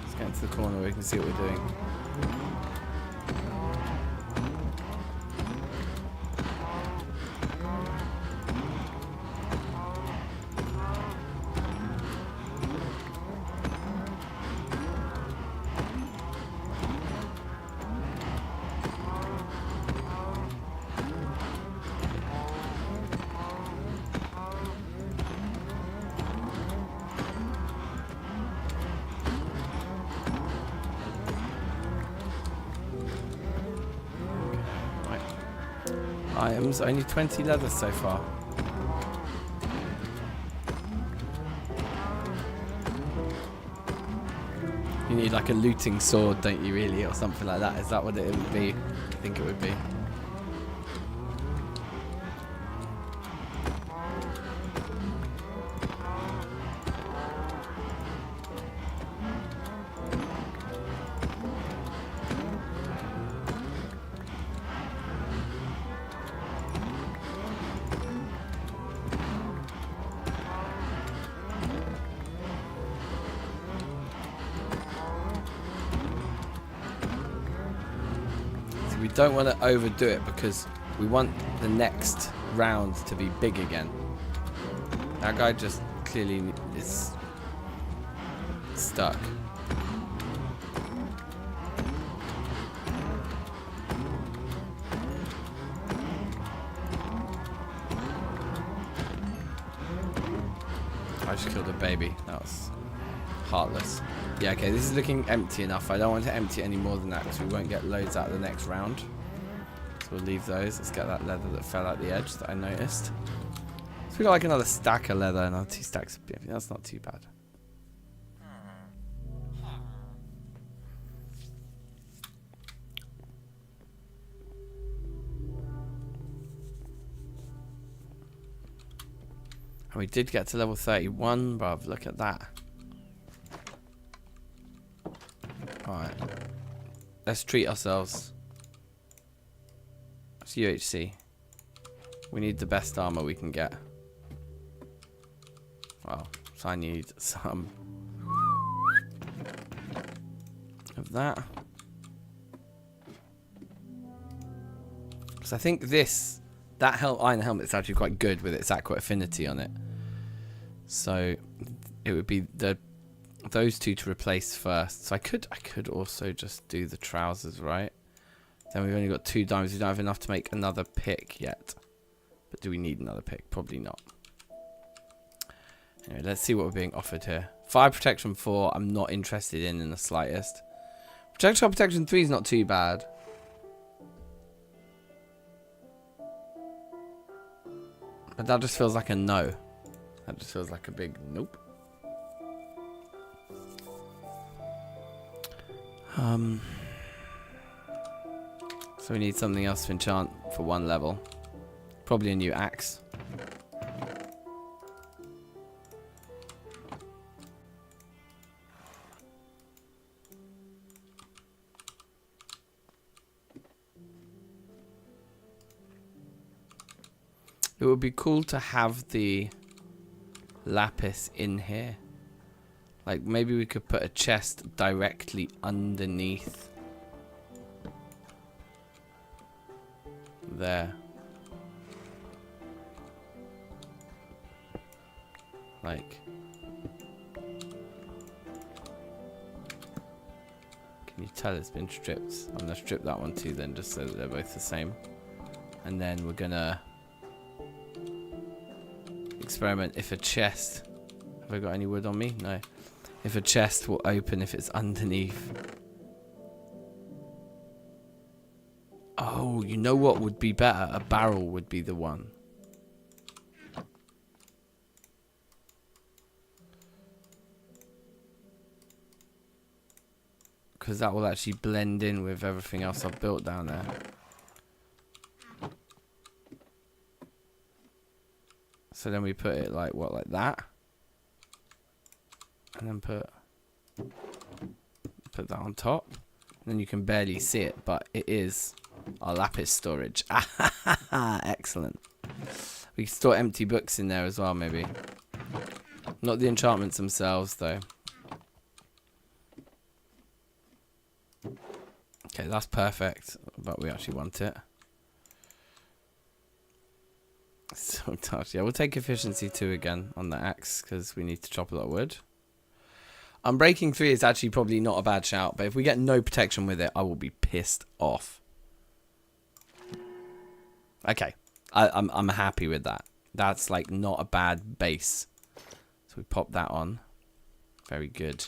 Speaker 1: Let's get into the corner where we can see what we're doing. Items, only 20 leather so far. You need like a looting sword, don't you really, or something like that? Is that what it would be? I think it would be. we don't want to overdo it because we want the next round to be big again. That guy just clearly is stuck. I just killed a baby. That was heartless. Yeah, okay, this is looking empty enough. I don't want to empty it any more than that because we won't get loads out of the next round. So we'll leave those. Let's get that leather that fell out the edge that I noticed. So we got like another stack of leather and another 2 stacks of beef. That's not too bad. And we did get to level 31, bruv. Look at that. Alright. Let's treat ourselves. It's UHC. We need the best armor we can get. Well, so I need some of that. Because I think that iron helmet is actually quite good with its aqua affinity on it. So it would be those 2 to replace first. So I could also just do the trousers, right? Then we've only got 2 diamonds. We don't have enough to make another pick yet. But do we need another pick? Probably not. Anyway, let's see what we're being offered here. Fire protection 4, I'm not interested in the slightest. Projectile protection 3 is not too bad. But that just feels like a no. That just feels like a big nope. So we need something else to enchant for 1 level. Probably a new axe. It would be cool to have the lapis in here. Like maybe we could put a chest directly underneath there. Like, can you tell it's been stripped? I'm gonna strip that one too then, just so that they're both the same. And then we're gonna experiment if a chest, have I got any wood on me? No. If a chest will open if it's underneath. Oh, you know what would be better? A barrel would be the one. Because that will actually blend in with everything else I've built down there. So then we put it like, what, like that? And then put that on top. And then you can barely see it, but it is our lapis storage. Excellent. We can store empty books in there as well, maybe. Not the enchantments themselves, though. Okay, that's perfect, but we actually want it. So tough. Yeah, we'll take efficiency 2 again on the axe because we need to chop a lot of wood. Unbreaking 3 is actually probably not a bad shout, but if we get no protection with it, I will be pissed off. Okay, I'm happy with that. That's like not a bad base. So we pop that on. Very good.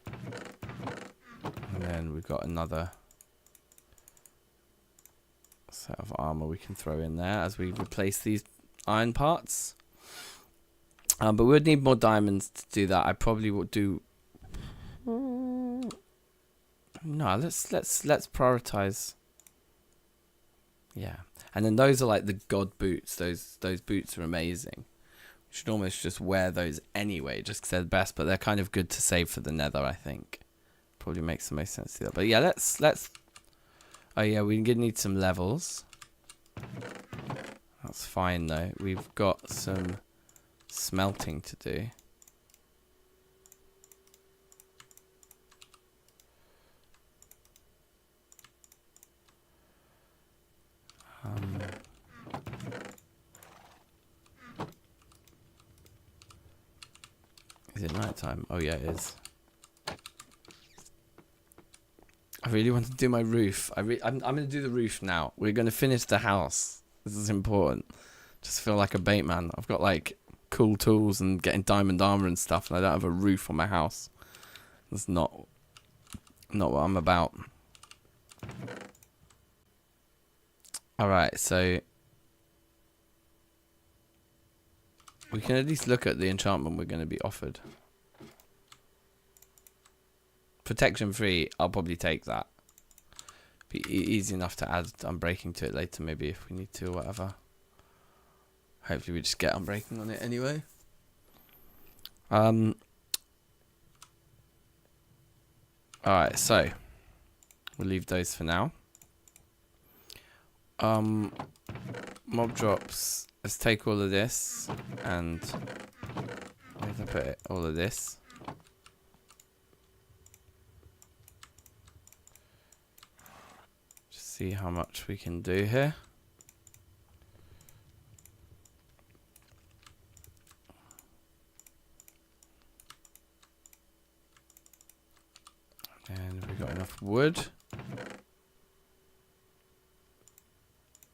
Speaker 1: And then we've got another set of armor we can throw in there as we replace these iron parts. But we would need more diamonds to do that. I probably would do. No, let's prioritize. Yeah, and then those are like the god boots. Those boots are amazing. We should almost just wear those anyway, just because they're the best. But they're kind of good to save for the nether, I think. Probably makes the most sense to do that. But yeah, let's. Oh yeah, we need some levels. That's fine though. We've got some smelting to do. Is it night time? Oh yeah, it is. I really want to do my roof. I'm going to do the roof now. We're going to finish the house. This is important. Just feel like a bait man. I've got like cool tools and getting diamond armor and stuff, and I don't have a roof on my house. That's not what I'm about. Alright, so we can at least look at the enchantment we're going to be offered. Protection free, I'll probably take that. Be easy enough to add unbreaking to it later, maybe if we need to or whatever. Hopefully we just get unbreaking on it anyway. Alright, so we'll leave those for now. Mob drops. Let's take all of this and where did I put it? All of this. Just see how much we can do here. And have we got enough wood?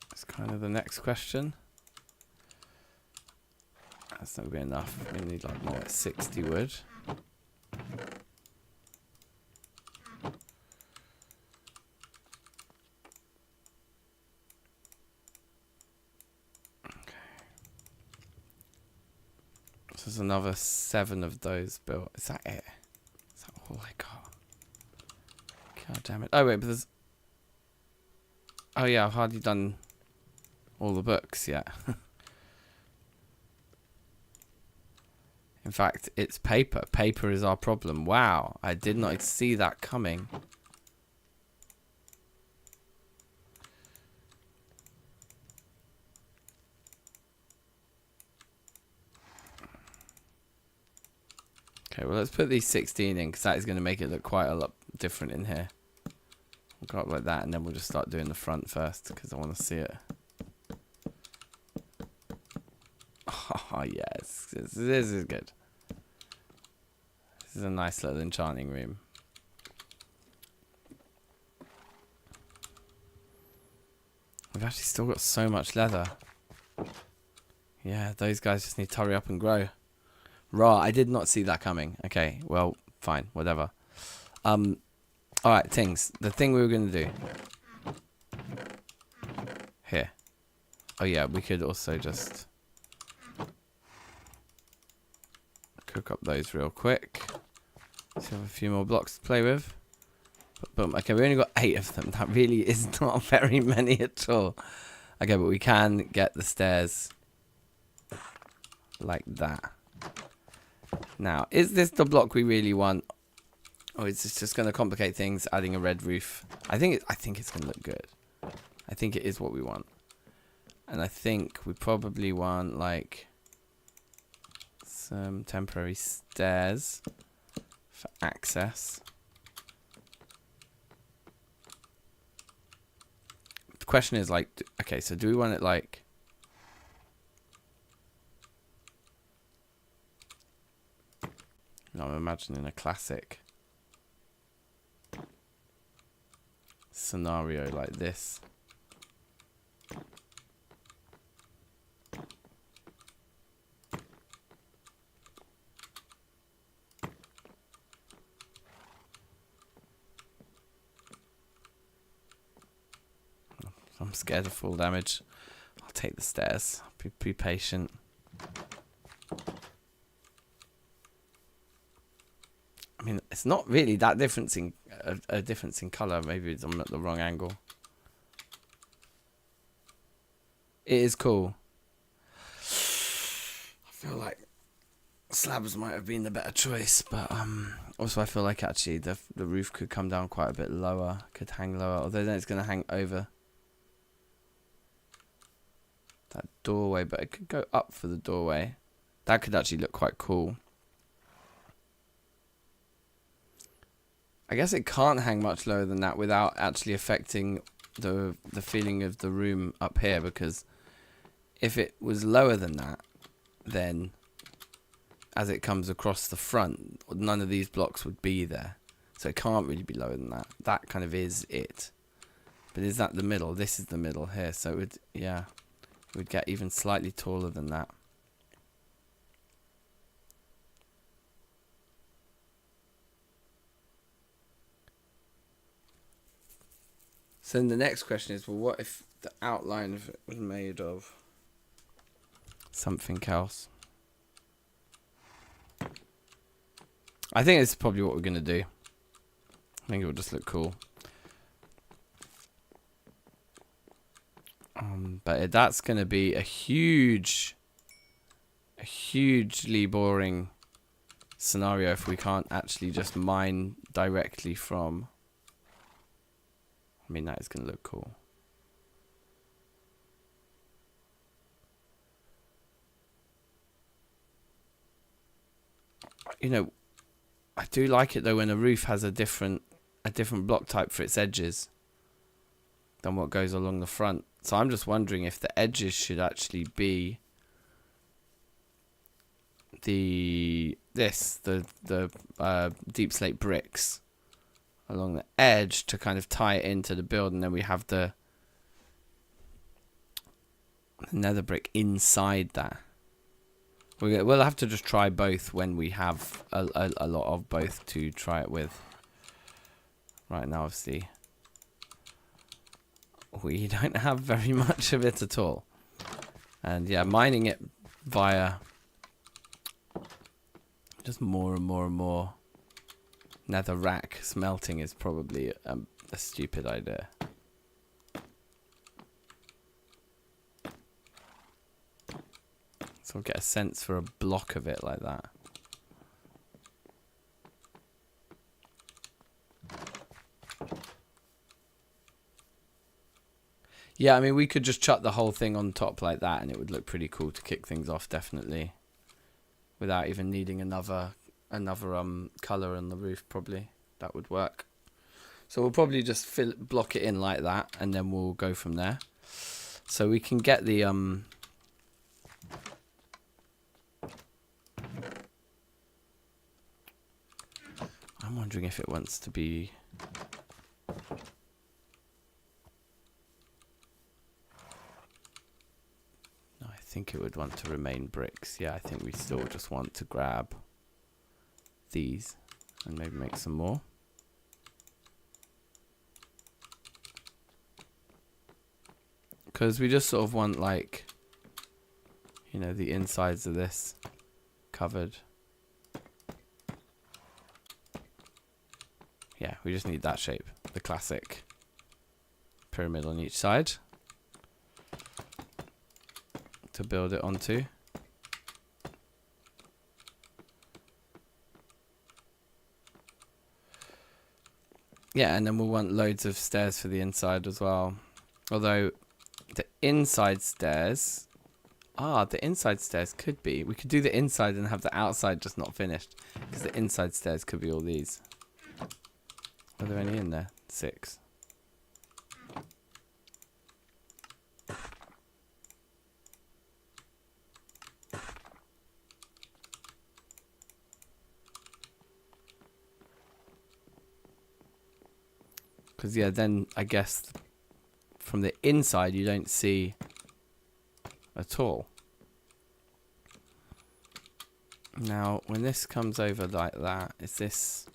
Speaker 1: That's kind of the next question. That's not going to be enough. We need like more like 60 wood. Okay. So there's another 7 of those built. Is that it? Is that all I got? God damn it. Oh wait, but there's... Oh yeah, I've hardly done all the books yet. In fact, it's paper. Paper is our problem. Wow, I did not see that coming. Okay, well let's put these 16 in because that is going to make it look quite a lot different in here. We'll go up like that and then we'll just start doing the front first because I want to see it. Oh yes, this is good. This is a nice little enchanting room. We've actually still got so much leather. Yeah, those guys just need to hurry up and grow. Raw, I did not see that coming. Okay, well, fine, whatever. Alright, things. The thing we were going to do. Here. Oh yeah, we could also just cook up those real quick. Let's have a few more blocks to play with. Boom. Okay, we only got 8 of them. That really is not very many at all. Okay, but we can get the stairs like that. Now, is this the block we really want? Or is this just going to complicate things, adding a red roof? I think it's going to look good. I think it is what we want. And I think we probably want, like, some temporary stairs for access. The question is, like, okay, so do we want it, like... No, I'm imagining a classic scenario like this. I'm scared of full damage. I'll take the stairs. Be patient. I mean, it's not really that difference in a difference in color. Maybe I'm at the wrong angle. It is cool. I feel like slabs might have been the better choice, but also I feel like actually the roof could come down quite a bit lower, could hang lower. Although then it's going to hang over that doorway, but it could go up for the doorway. That could actually look quite cool. I guess it can't hang much lower than that without actually affecting the feeling of the room up here, because if it was lower than that, then as it comes across the front, none of these blocks would be there. So it can't really be lower than that. That kind of is it. But is that the middle? This is the middle here. So it would, yeah, it would get even slightly taller than that. So then the next question is, well, what if the outline of it was made of something else? I think it's probably what we're going to do. I think it will just look cool. But that's going to be a hugely boring scenario if we can't actually just mine directly from... I mean, that is going to look cool. You know, I do like it though when a roof has a different block type for its edges than what goes along the front. So I'm just wondering if the edges should actually be the deep slate bricks along the edge to kind of tie it into the build, and then we have the nether brick inside that. We'll have to just try both when we have a lot of both to try it with. Right now, obviously, we don't have very much of it at all. And yeah, mining it via just more and more and more nether rack smelting is probably a stupid idea. So we'll get a sense for a block of it like that. Yeah, I mean, we could just chuck the whole thing on top like that and it would look pretty cool to kick things off, definitely. Without even needing another colour on the roof, probably. That would work. So we'll probably just block it in like that and then we'll go from there. So we can get the... I'm wondering if it wants to be... No, I think it would want to remain bricks. Yeah, I think we still just want to grab these and maybe make some more. Because we just sort of want, like, you know, the insides of this covered. Yeah, we just need that shape. The classic pyramid on each side to build it onto. Yeah, and then we'll want loads of stairs for the inside as well. Although the inside stairs... the inside stairs could be... We could do the inside and have the outside just not finished. Because the inside stairs could be all these. Are there any in there? 6. Because, yeah, then I guess from the inside you don't see at all. Now, when this comes over like that, is this...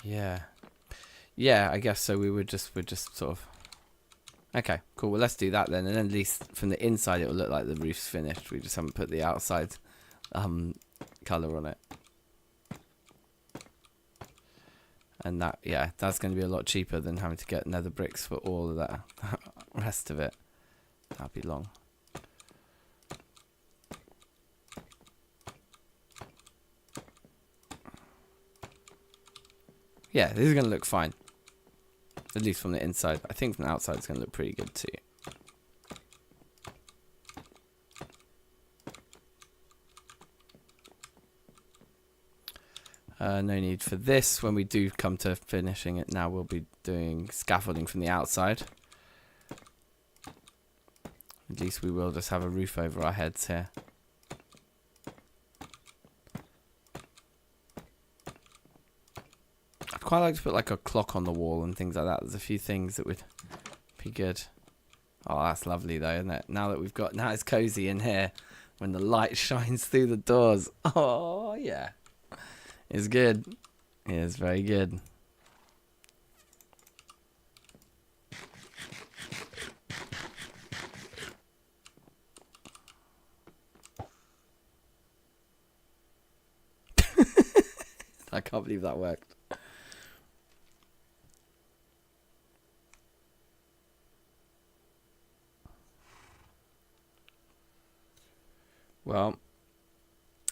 Speaker 1: Yeah. Yeah, I guess so. We'd just sort of... Okay, cool. Well, let's do that then. And then at least from the inside it will look like the roof's finished. We just haven't put the outside colour on it. And that, yeah, that's going to be a lot cheaper than having to get nether bricks for all of that rest of it. That'd be long. Yeah, this is going to look fine. At least from the inside. I think from the outside it's going to look pretty good too. No need for this. When we do come to finishing it now, we'll be doing scaffolding from the outside. At least we will just have a roof over our heads here. quite like to put like a clock on the wall and things like that. There's a few things that would be good. Oh, that's lovely though, isn't it? Now it's cozy in here when the light shines through the doors. Oh, yeah. It's good. It is very good. I can't believe that worked. Well,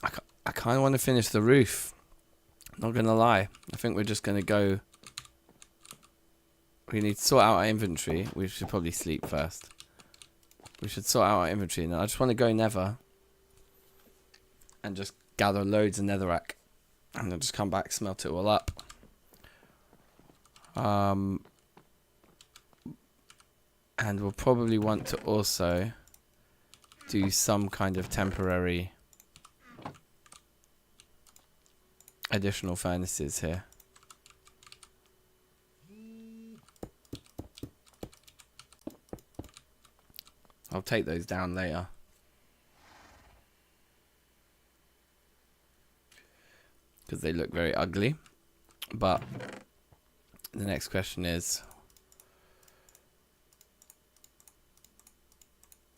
Speaker 1: I kind of want to finish the roof. Not going to lie. I think we're just going to go... We need to sort out our inventory. We should probably sleep first. We should sort out our inventory. And I just want to go nether. And just gather loads of netherrack. And then just come back, smelt it all up. And we'll probably want to also do some kind of temporary additional furnaces here. I'll take those down later. Because they look very ugly. But the next question is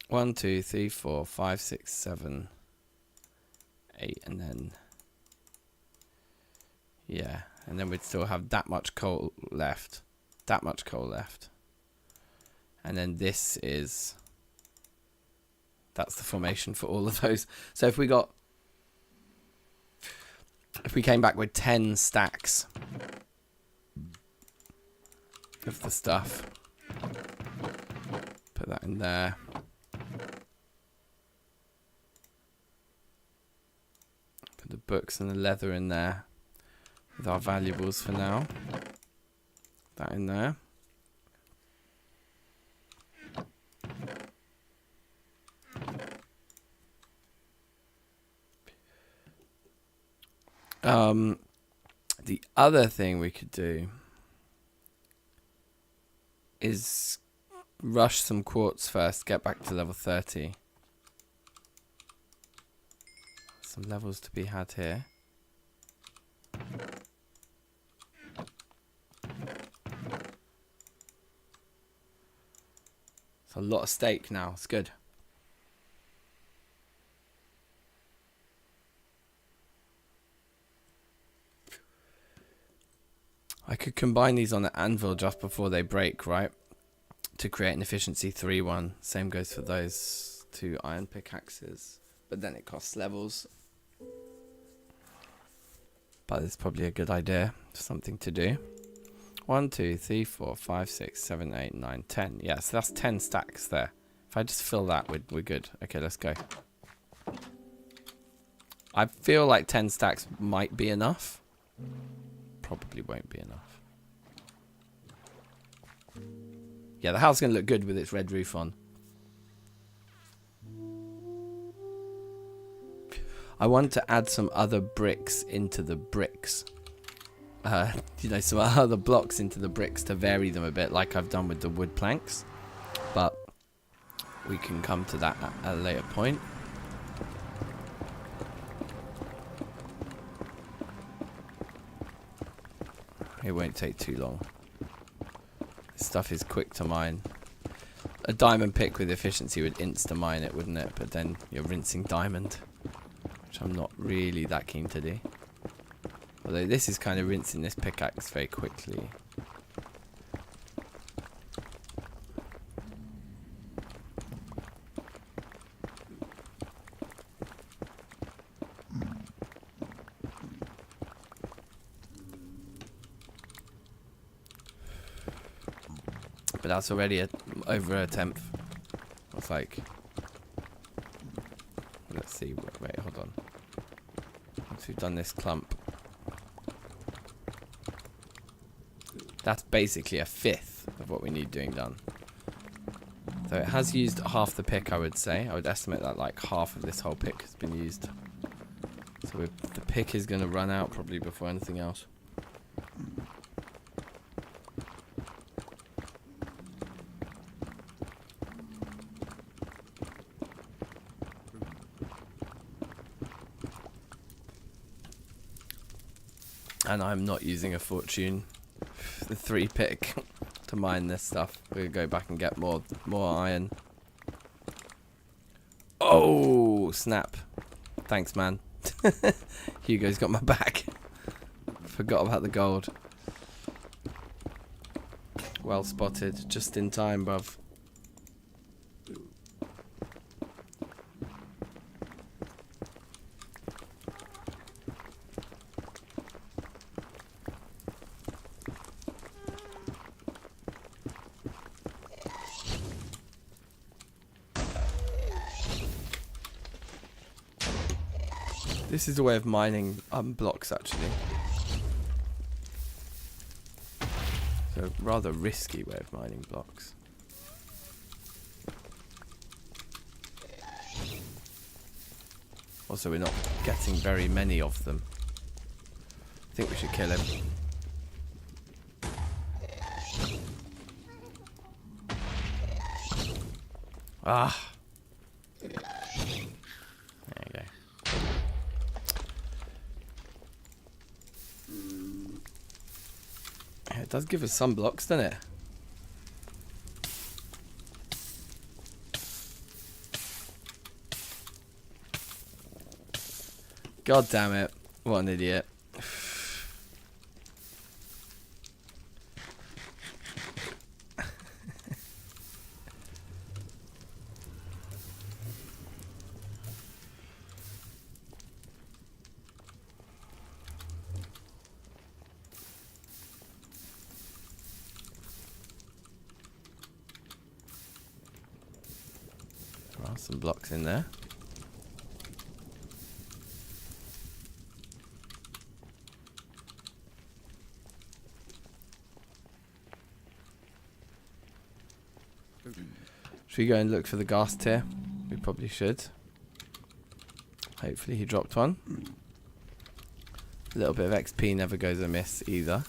Speaker 1: 1, 2, 3, 4, 5, 6, 7, 8, and then yeah, and then we'd still have that much coal left. That much coal left. And then this is... That's the formation for all of those. So if we came back with 10 stacks of the stuff, put that in there. Put the books and the leather in there with our valuables for now. That in there. The other thing we could do is rush some quartz first, get back to level 30. Some levels to be had here. It's a lot of steak now, it's good. I could combine these on the anvil just before they break, right? To create an efficiency 3 one. Same goes for those 2 iron pickaxes. But then it costs levels. But it's probably a good idea. Something to do. 1, 2, 3, 4, 5, 6, 7, 8, 9, 10. Yeah, so that's 10 stacks there. If I just fill that, we're good. Okay, let's go. I feel like 10 stacks might be enough. Probably won't be enough. Yeah, the house is going to look good with its red roof on. I want to add some other bricks into the bricks. You know, some other blocks into the bricks to vary them a bit, like I've done with the wood planks. But we can come to that at a later point. It won't take too long. This stuff is quick to mine. A diamond pick with efficiency would insta-mine it, wouldn't it? But then you're rinsing diamond, which I'm not really that keen to do. Although this is kind of rinsing this pickaxe very quickly. But that's already over a tenth. It's like, let's see. Wait, hold on. Once we've done this clump, that's basically a fifth of what we need doing done. So it has used half the pick, I would say. I would estimate that like half of this whole pick has been used. So the pick is going to run out probably before anything else. And I'm not using a fortune, the 3 pick, to mine this stuff. We'll go back and get more iron. Oh, snap. Thanks, man. Hugo's got my back. Forgot about the gold. Well spotted. Just in time, bruv. This is a way of mining blocks, actually. So, rather risky way of mining blocks. Also, we're not getting very many of them. I think we should kill him. Ah! There you go. It does give us some blocks, doesn't it? God damn it. What an idiot. There are some blocks in there. Should we go and look for the gas tier? We probably should. Hopefully he dropped one. A little bit of XP never goes amiss either.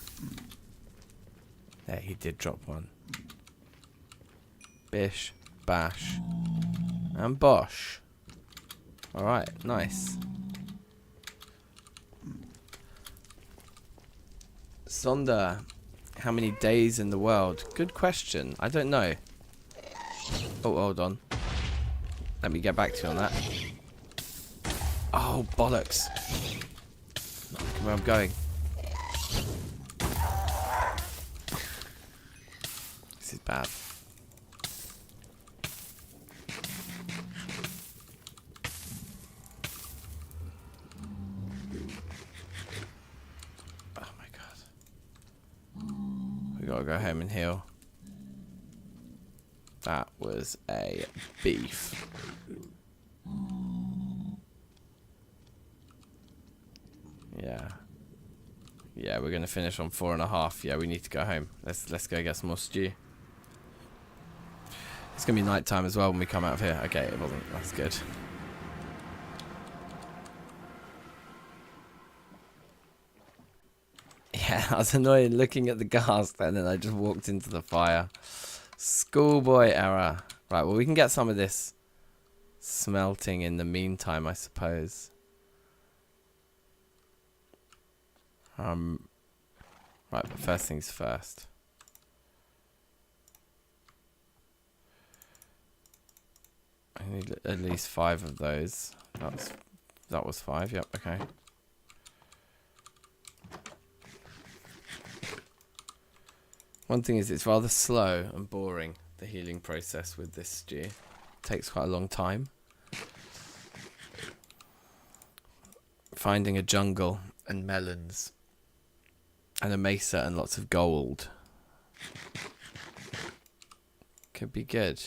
Speaker 1: There, he did drop one. Bish, bash, and bosh. Alright, nice. Sonder, how many days in the world? Good question. I don't know. Oh, hold on. Let me get back to you on that. Oh, bollocks. Not looking where I'm going. This is bad. Oh my god. We gotta go home and heal. That was a beef. Yeah. Yeah, we're gonna finish on 4.5. Yeah, we need to go home. Let's go get some more stew. It's gonna be night time as well when we come out of here. Okay, it wasn't. That's good. Yeah, I was annoyed looking at the gas and then I just walked into the fire. Schoolboy error. Right, well we can get some of this smelting in the meantime, I suppose. Right, but first things first. I need at least 5 of those. That was 5, yep, okay. One thing is it's rather slow and boring, the healing process with this stew. It takes quite a long time. Finding a jungle and melons and a mesa and lots of gold could be good.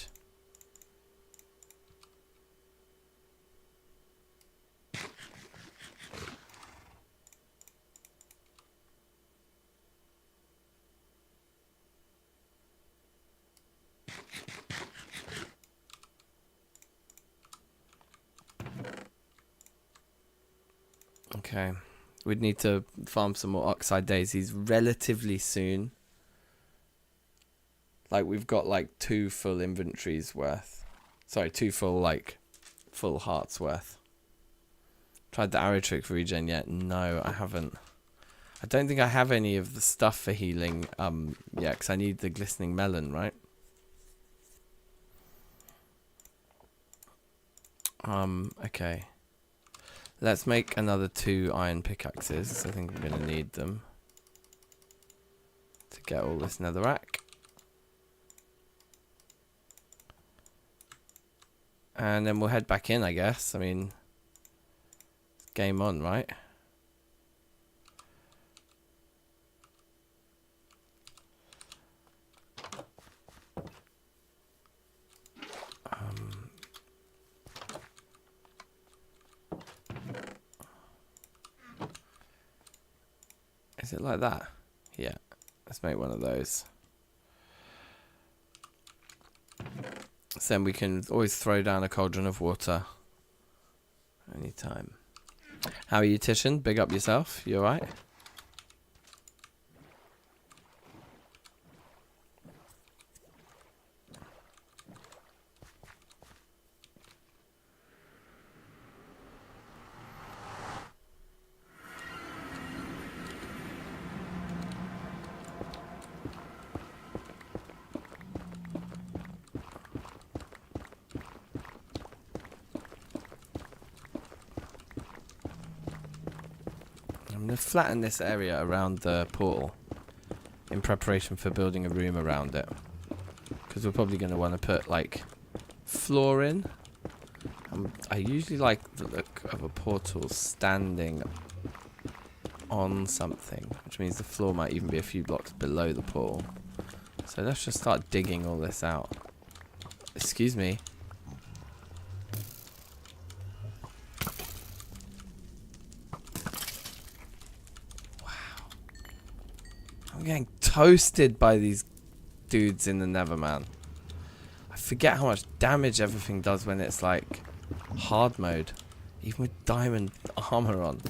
Speaker 1: Okay, we'd need to farm some more oxide daisies relatively soon. Like we've got like 2 full inventories worth. Sorry, 2 full like full hearts worth. Tried the arrow trick for regen yet? No, I haven't. I don't think I have any of the stuff for healing. Yeah, because I need the glistening melon, right? Okay. Let's make another 2 iron pickaxes. I think I'm going to need them to get all this netherrack. And then we'll head back in, I guess. I mean, game on, right? Is it like that? Yeah. Let's make one of those. So then we can always throw down a cauldron of water anytime. How are you, Titian? Big up yourself. You alright? I'm going to flatten this area around the portal in preparation for building a room around it. Because we're probably going to want to put, like, floor in. I usually like the look of a portal standing on something, which means the floor might even be a few blocks below the portal. So let's just start digging all this out. Excuse me. I'm getting toasted by these dudes in the Nether, man. I forget how much damage everything does when it's like hard mode, even with diamond armor on.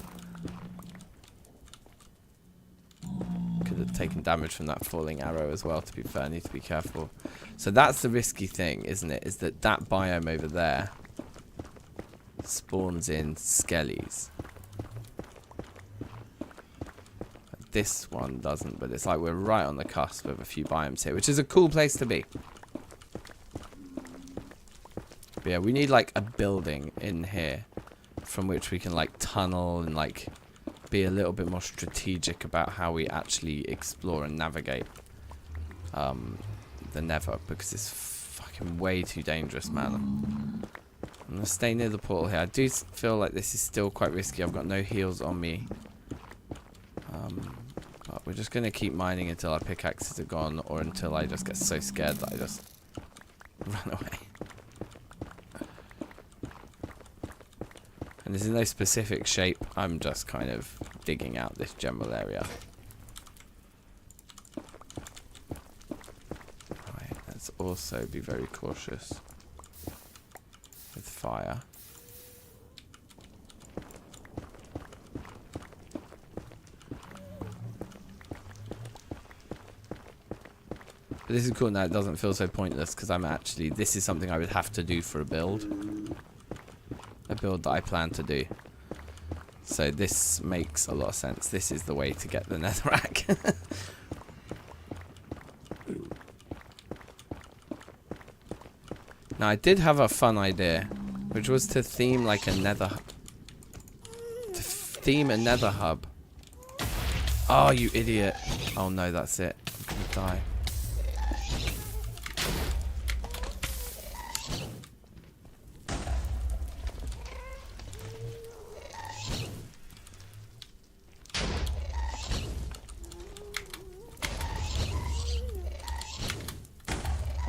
Speaker 1: Could have taken damage from that falling arrow as well, to be fair. I need to be careful. So that's the risky thing, isn't it? Is that biome over there spawns in skellies. This one doesn't, but it's like we're right on the cusp of a few biomes here, which is a cool place to be. But yeah, we need like a building in here from which we can like tunnel and like be a little bit more strategic about how we actually explore and navigate the Nether, because it's fucking way too dangerous, man. I'm gonna stay near the portal here. I do feel like this is still quite risky. I've got no heals on me. But we're just going to keep mining until our pickaxes are gone, or until I just get so scared that I just run away. And there's no specific shape. I'm just kind of digging out this general area. Right, let's also be very cautious with fire. But this is cool now, it doesn't feel so pointless, because I'm actually, this is something I would have to do for a build. A build that I plan to do. So this makes a lot of sense. This is the way to get the netherrack. Now I did have a fun idea, which was to theme like a nether... To theme a nether hub. Oh, you idiot. Oh no, that's it. I'm gonna die.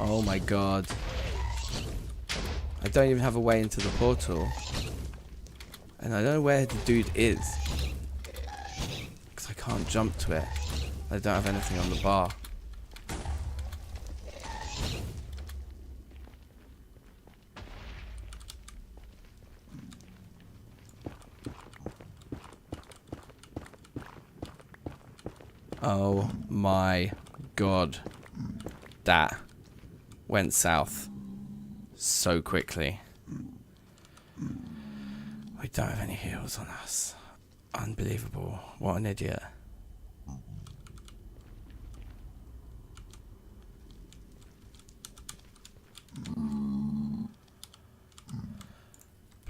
Speaker 1: Oh my god. I don't even have a way into the portal. And I don't know where the dude is. Because I can't jump to it. I don't have anything on the bar. Oh my god. That went south so quickly. We don't have any heals on us. Unbelievable. What an idiot.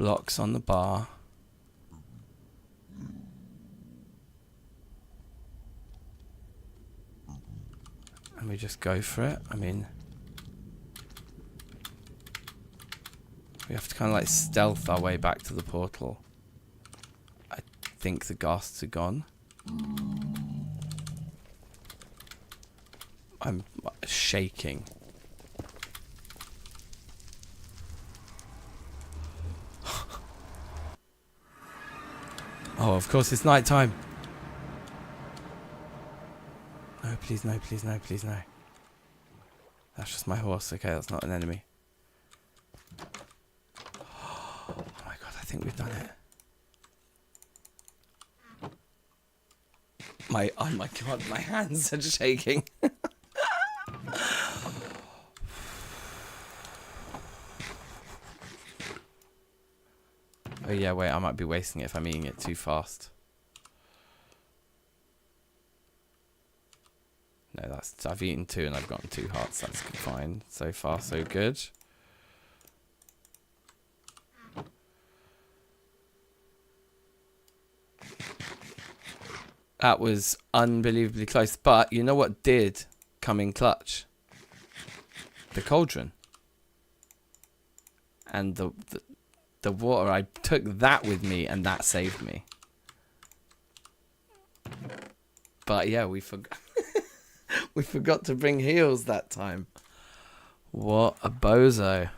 Speaker 1: Blocks on the bar. And we just go for it. I mean, we have to kind of like stealth our way back to the portal. I think the ghasts are gone. I'm shaking. Oh, of course it's night time. No, please, no, please, no, please, no. That's just my horse. Okay, that's not an enemy. Oh my god, I think we've done it. Oh my god, my hands are just shaking. Oh yeah, wait, I might be wasting it if I'm eating it too fast. No, I've eaten 2 and I've gotten 2 hearts. That's fine. So far, so good. That was unbelievably close. But you know what did come in clutch? The cauldron. And the water. I took that with me and that saved me. But yeah, we forgot. We forgot to bring heals that time. What a bozo.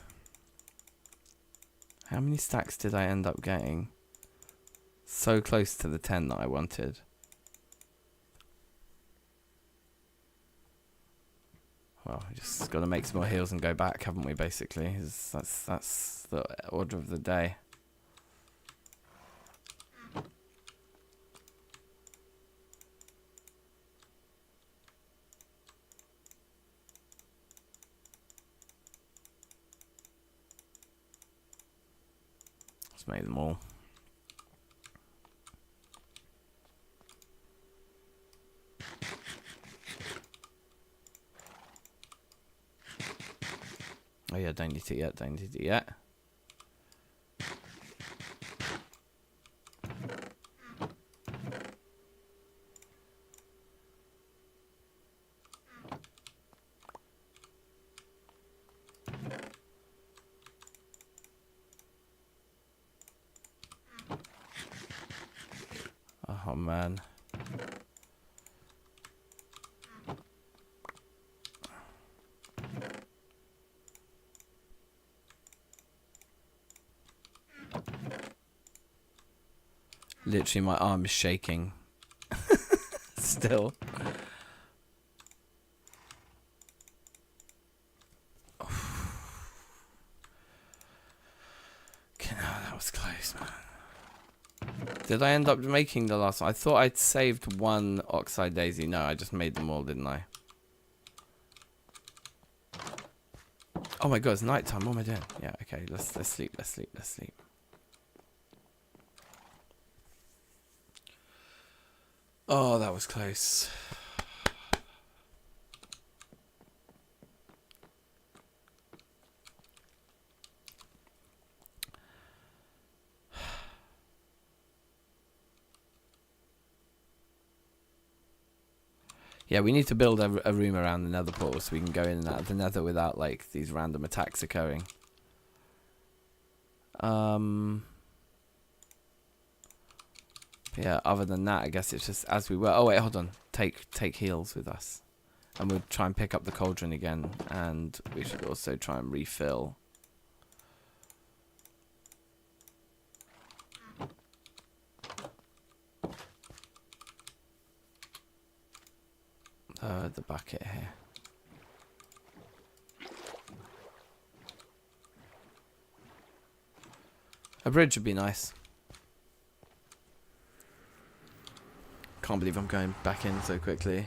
Speaker 1: How many stacks did I end up getting? So close to the 10 that I wanted. Well, we just got to make some more heals and go back, haven't we, basically? That's the order of the day. Let's make them all. Oh yeah, don't need it yet, don't need it yet. Oh man. Literally, my arm is shaking. Still. Okay, now that was close, man. Did I end up making the last one? I thought I'd saved 1 oxide daisy. No, I just made them all, didn't I? Oh my god, it's night time. What am I doing? Yeah, okay, let's sleep, let's sleep, let's sleep. Oh, that was close. Yeah, we need to build a room around the nether portal so we can go in and out of the nether without, like, these random attacks occurring. Yeah, other than that, I guess it's just as we were. Oh, wait, hold on. Take heals with us. And we'll try and pick up the cauldron again. And we should also try and refill. The bucket here. A bridge would be nice. Can't believe I'm going back in so quickly.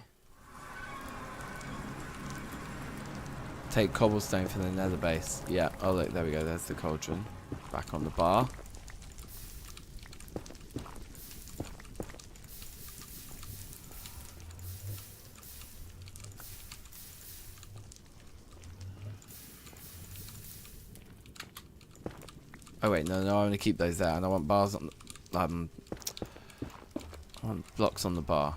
Speaker 1: Take cobblestone for the nether base. Yeah, oh look, there we go, there's the cauldron. Back on the bar. Oh wait, no, I want to keep those there, and I want bars on. I want blocks on the bar.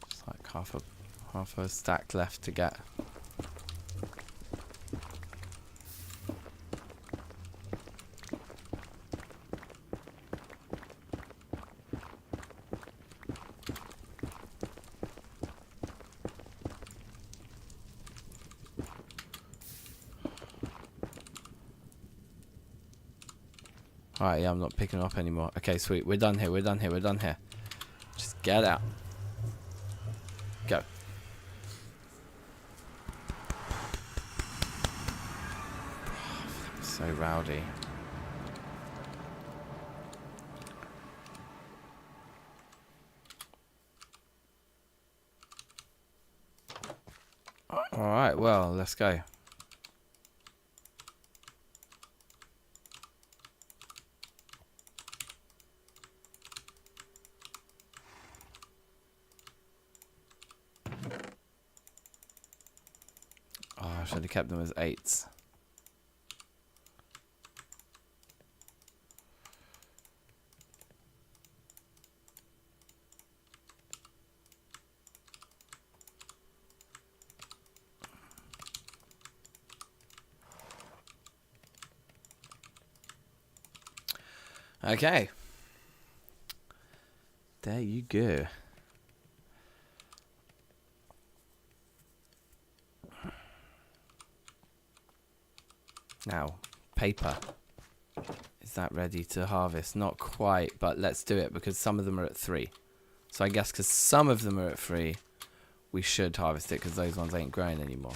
Speaker 1: It's like half a stack left to get. Alright, yeah, I'm not picking up anymore. Okay, sweet. We're done here. We're done here. We're done here. Just get out. Go. So rowdy. Alright, well, let's go. Oh, I should have kept them as 8s. Okay. There you go. Now, paper. Is that ready to harvest? Not quite, but let's do it because some of them are at 3. So I guess because some of them are at 3, we should harvest it because those ones ain't growing anymore.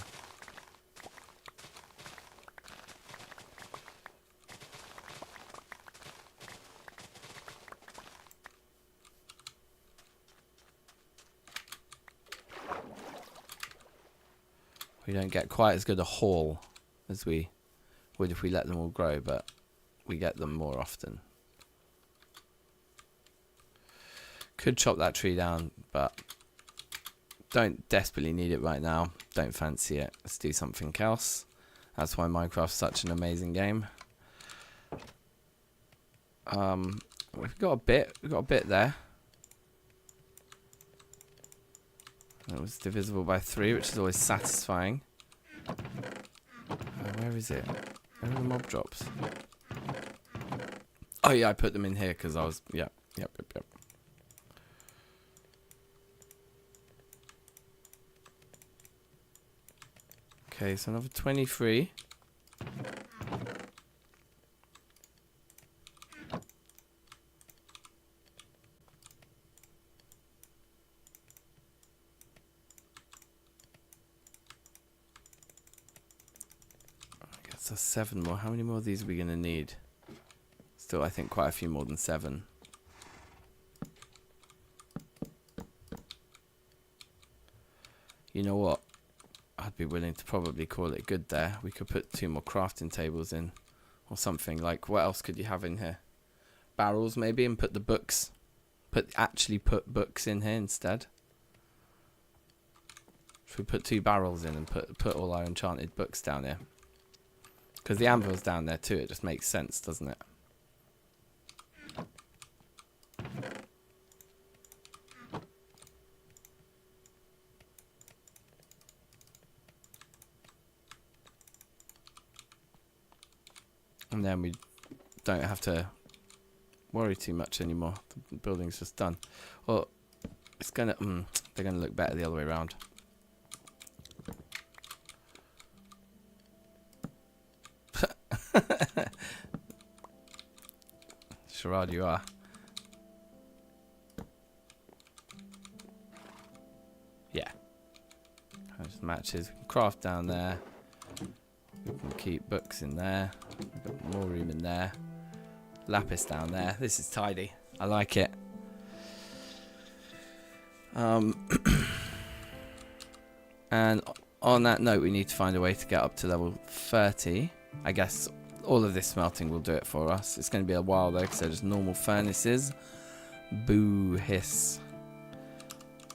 Speaker 1: We don't get quite as good a haul as we would if we let them all grow, but we get them more often. Could chop that tree down, but don't desperately need it right now. Don't fancy it. Let's do something else. That's why Minecraft's such an amazing game. We've got a bit there. That was divisible by 3, which is always satisfying. Where is it? Where are the mob drops? Oh yeah, I put them in here because I was... Yep. Okay, so another 23. So 7 more. How many more of these are we going to need? Still, I think quite a few more than 7. You know what? I'd be willing to probably call it good there. We could put 2 more crafting tables in. Or something. Like, what else could you have in here? Barrels, maybe, and put the books. Actually put books in here instead. Should we put 2 barrels in and put all our enchanted books down here? Because the anvil's down there too, it just makes sense, doesn't it? And then we don't have to worry too much anymore. The building's just done. Well, it's gonna they're gonna look better the other way around. Sherrod, you are. Yeah. Just matches. We can craft down there. We can keep books in there. We've got more room in there. Lapis down there. This is tidy. I like it. And on that note, we need to find a way to get up to level 30. I guess all of this smelting will do it for us. It's going to be a while though, because they're just normal furnaces. Boo hiss.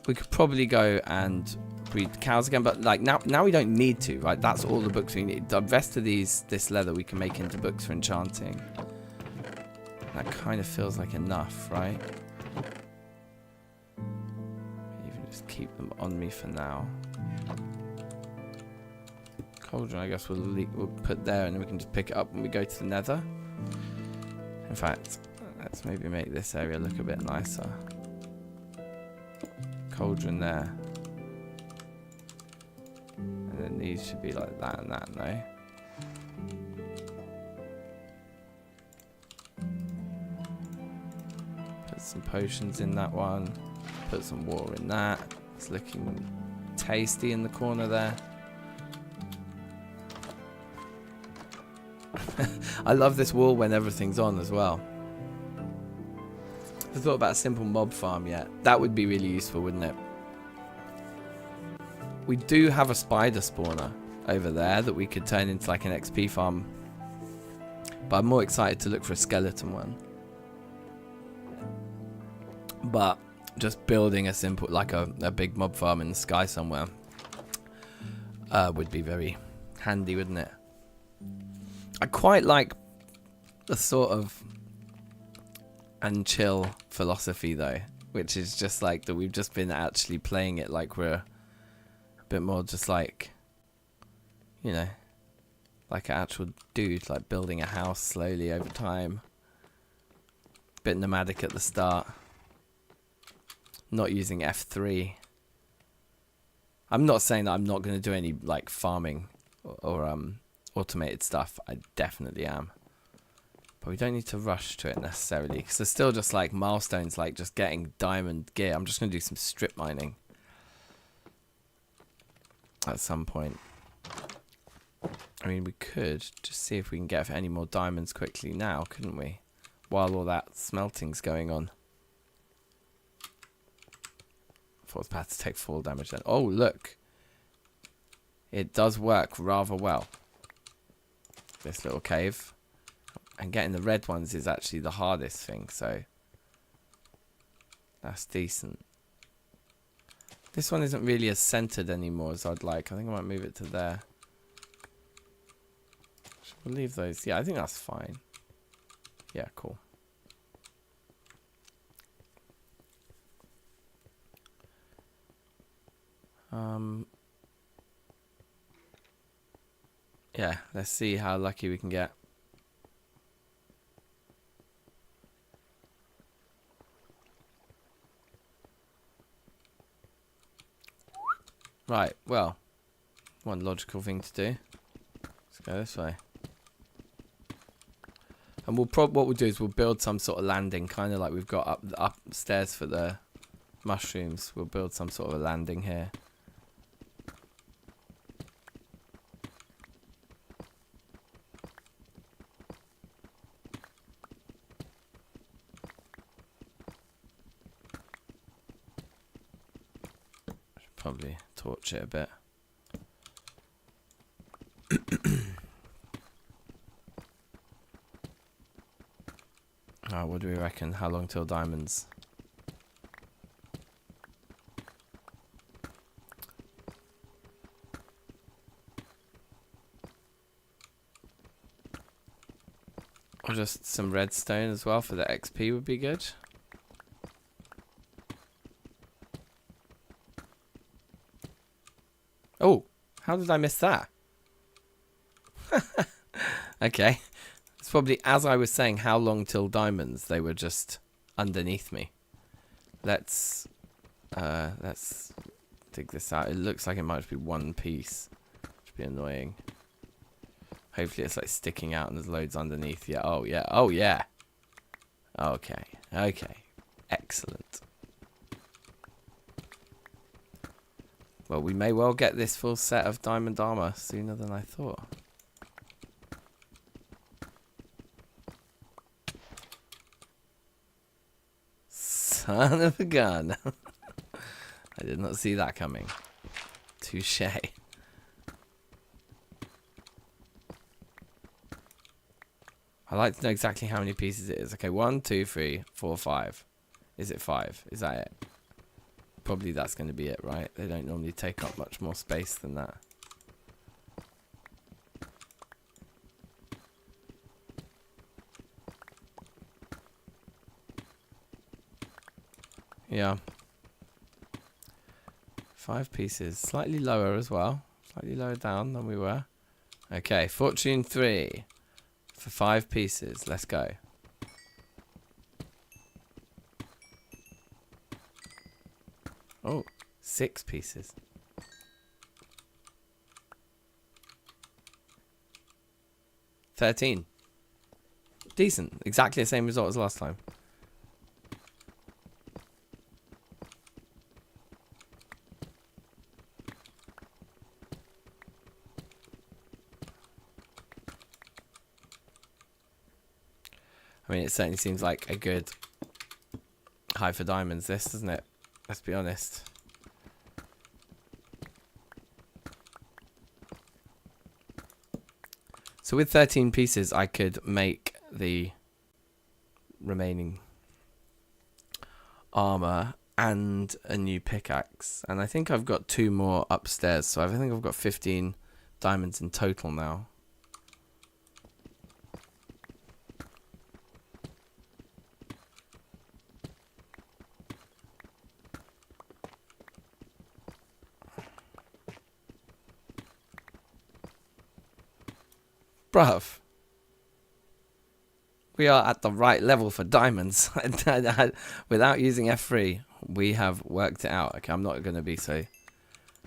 Speaker 1: We could probably go and breed cows again, but like now we don't need to, right? That's all the books we need. The rest of this leather we can make into books for enchanting. That kind of feels like enough, right? Even just keep them on me for now. Cauldron, I guess we'll put there, and then we can just pick it up when we go to the nether. In fact, let's maybe make this area look a bit nicer. Cauldron there. And then these should be like that and that, no? Put some potions in that one. Put some water in that. It's looking tasty in the corner there. I love this wall when everything's on as well. I haven't thought about a simple mob farm yet. That would be really useful, wouldn't it? We do have a spider spawner over there that we could turn into like an XP farm. But I'm more excited to look for a skeleton one. But just building a simple, like a big mob farm in the sky somewhere would be very handy, wouldn't it? I quite like the sort of and chill philosophy though, which is just like that we've just been actually playing it like we're a bit more just like, you know, like an actual dude, like building a house slowly over time. Bit nomadic at the start. Not using F3. I'm not saying that I'm not going to do any like farming or automated stuff. I definitely am. But we don't need to rush to it necessarily, because there's still just like milestones like just getting diamond gear. I'm just going to do some strip mining at some point. I mean, we could just see if we can get any more diamonds quickly now, couldn't we? While all that smelting's going on. I thought I was about to take fall damage then. Oh, look. It does work rather well. This little cave. And getting the red ones is actually the hardest thing, so that's decent. This one isn't really as centered anymore as I'd like. I think I might move it to there. Should we leave those? Yeah, I think that's fine. Yeah, cool. Yeah, let's see how lucky we can get. Right, well, one logical thing to do. Let's go this way. And what we'll do is we'll build some sort of landing, kind of like we've got upstairs for the mushrooms. We'll build some sort of a landing here. Probably torch it a bit. Oh, what do we reckon? How long till diamonds? Or just some redstone as well for the XP would be good. Oh, how did I miss that? Okay. It's probably, as I was saying, how long till diamonds, they were just underneath me. Let's dig this out. It looks like it might be one piece. Which would be annoying. Hopefully it's like sticking out and there's loads underneath. Yeah, oh yeah, oh yeah. Okay, okay. Excellent. Well, we may well get this full set of diamond armor sooner than I thought. Son of a gun. I did not see that coming. Touche. I like to know exactly how many pieces it is. Okay, 1, 2, 3, 4, 5. Is it 5? Is that it? Probably that's going to be it, right? They don't normally take up much more space than that. Yeah. 5 pieces. Slightly lower as well. Slightly lower down than we were. Okay, fortune 3 for 5 pieces. Let's go. Oh, 6 pieces. $13. Decent. Exactly the same result as last time. I mean, it certainly seems like a good high for diamonds, this, doesn't it? Let's be honest. So with 13 pieces, I could make the remaining armor and a new pickaxe. And I think I've got 2 more upstairs. So I think I've got 15 diamonds in total now. Bruv, we are at the right level for diamonds. Without using F3, we have worked it out. Okay, I'm not going to be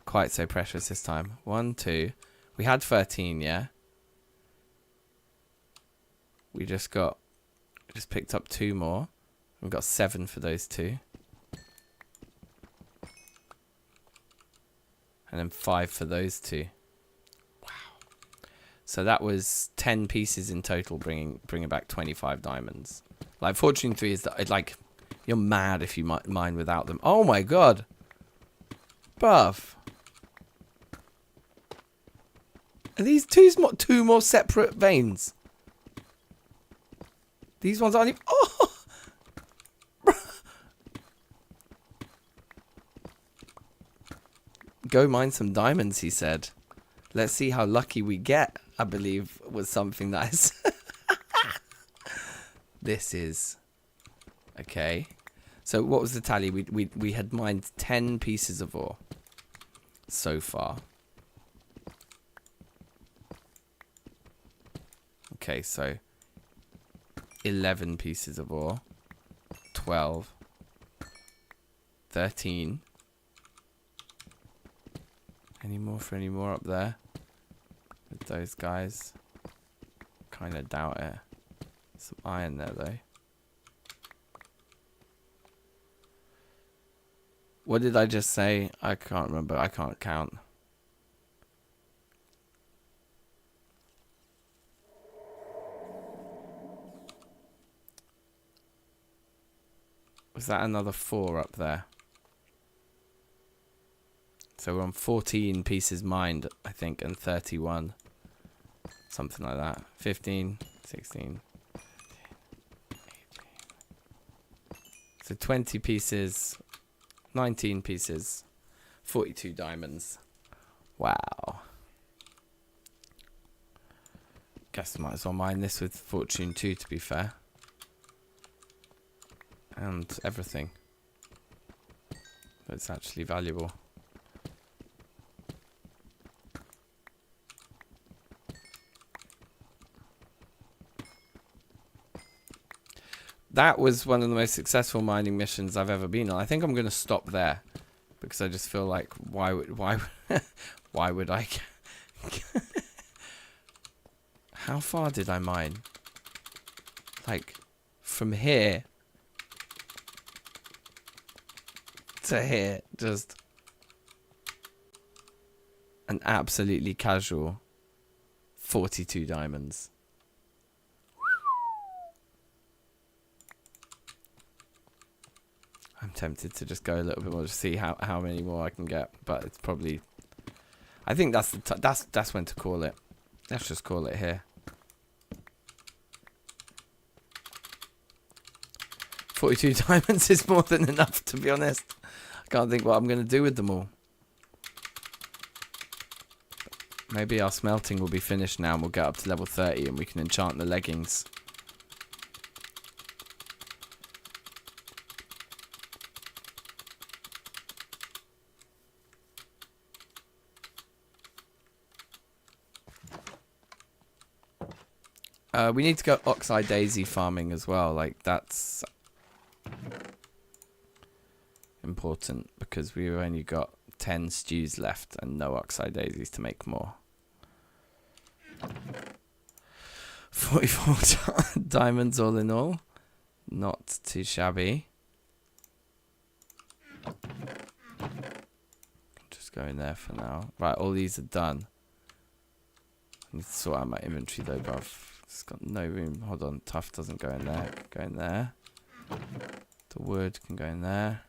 Speaker 1: quite so precious this time. 1, 2. We had 13, yeah? We just picked up 2 more. We've got 7 for those 2. And then 5 for those 2. So that was 10 pieces in total, bringing back 25 diamonds. Like, fortune 3 is like, you're mad if you mine without them. Oh my god, bruv. Are these two more separate veins? These ones aren't even. Oh, go mine some diamonds, he said. Let's see how lucky we get, I believe, was something that I said. This is... Okay. So what was the tally? We had mined 10 pieces of ore so far. Okay, so 11 pieces of ore. 12. 13. Any more up there? With those guys. Kind of doubt it. Some iron there though. What did I just say? I can't remember. I can't count. Was that another 4 up there? So we're on 14 pieces mined, I think, and 31. Something like that. 15, 16, 18. So 20 pieces, 19 pieces, 42 diamonds. Wow. Guess I might as well mine this with fortune 2, to be fair. And everything. That's actually valuable. That was one of the most successful mining missions I've ever been on. I think I'm going to stop there because I just feel like why would I? How far did I mine? Like from here to here, just an absolutely casual 42 diamonds. I'm tempted to just go a little bit more to see how many more I can get, but it's probably. I think that's when to call it. Let's just call it here. 42 diamonds is more than enough, to be honest. I can't think what I'm going to do with them all. Maybe our smelting will be finished now and we'll get up to level 30 and we can enchant the leggings. We need to go oxeye daisy farming as well. Like, that's important because we've only got 10 stews left and no oxeye daisies to make more. 44 diamonds all in all. Not too shabby. Just go in there for now. Right, all these are done. I need to sort out my inventory though, but I've just got no room. Hold on, tough doesn't go in there. Go in there. The wood can go in there.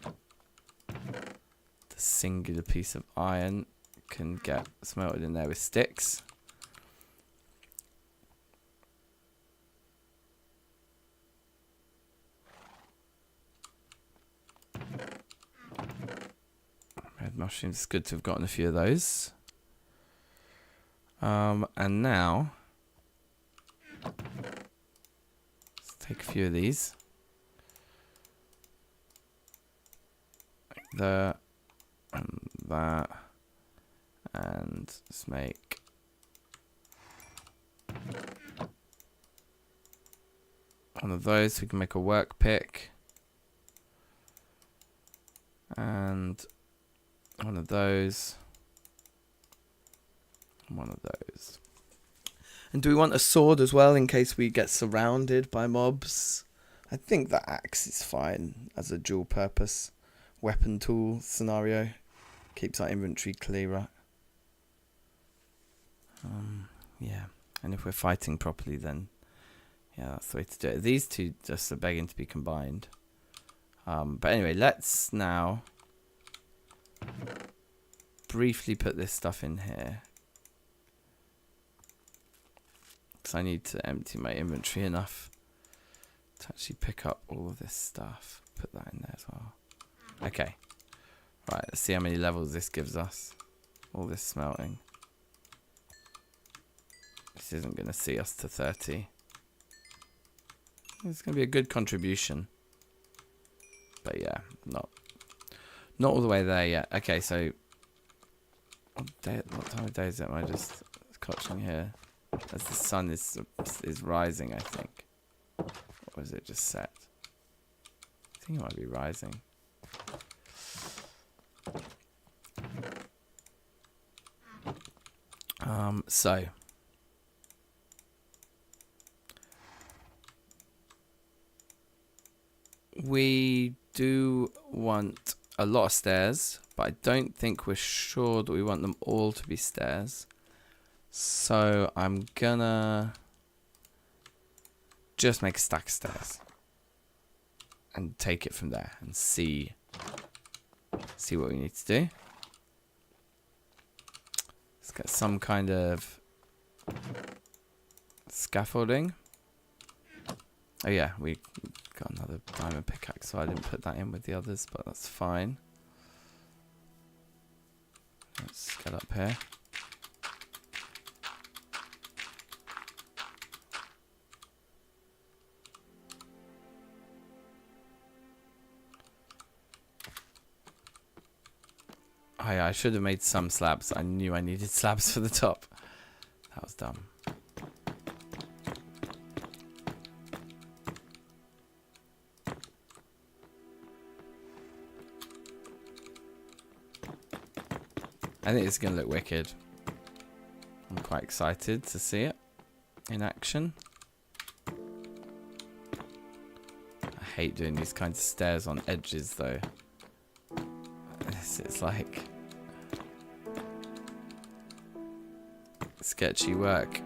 Speaker 1: The singular piece of iron can get smelted in there with sticks. Red mushrooms, it's good to have gotten a few of those. And now, let's take a few of these. Like that, and that, and let's make one of those so we can make a work pick. And one of those. One of those. And do we want a sword as well in case we get surrounded by mobs? I think the axe is fine as a dual purpose weapon tool scenario. Keeps our inventory clearer. Yeah. And if we're fighting properly, then yeah, that's the way to do it. These two just are begging to be combined. But anyway, let's now briefly put this stuff in here. Because I need to empty my inventory enough to actually pick up all of this stuff. Put that in there as well. Okay. Right, let's see how many levels this gives us. All this smelting. This isn't going to see us to 30. It's going to be a good contribution. But yeah, not all the way there yet. Okay, so what time of day is it? Am I just clutching here? As the sun is rising, I think. Or is it just set? I think it might be rising. So we do want a lot of stairs, but I don't think we're sure that we want them all to be stairs. So I'm gonna just make a stack of stairs and take it from there and see what we need to do. Let's get some kind of scaffolding. Oh yeah, we got another diamond pickaxe, so I didn't put that in with the others, but that's fine. Let's get up here. Oh yeah, I should have made some slabs. I knew I needed slabs for the top. That was dumb. I think it's going to look wicked. I'm quite excited to see it in action. I hate doing these kinds of stairs on edges though. It's like sketchy work.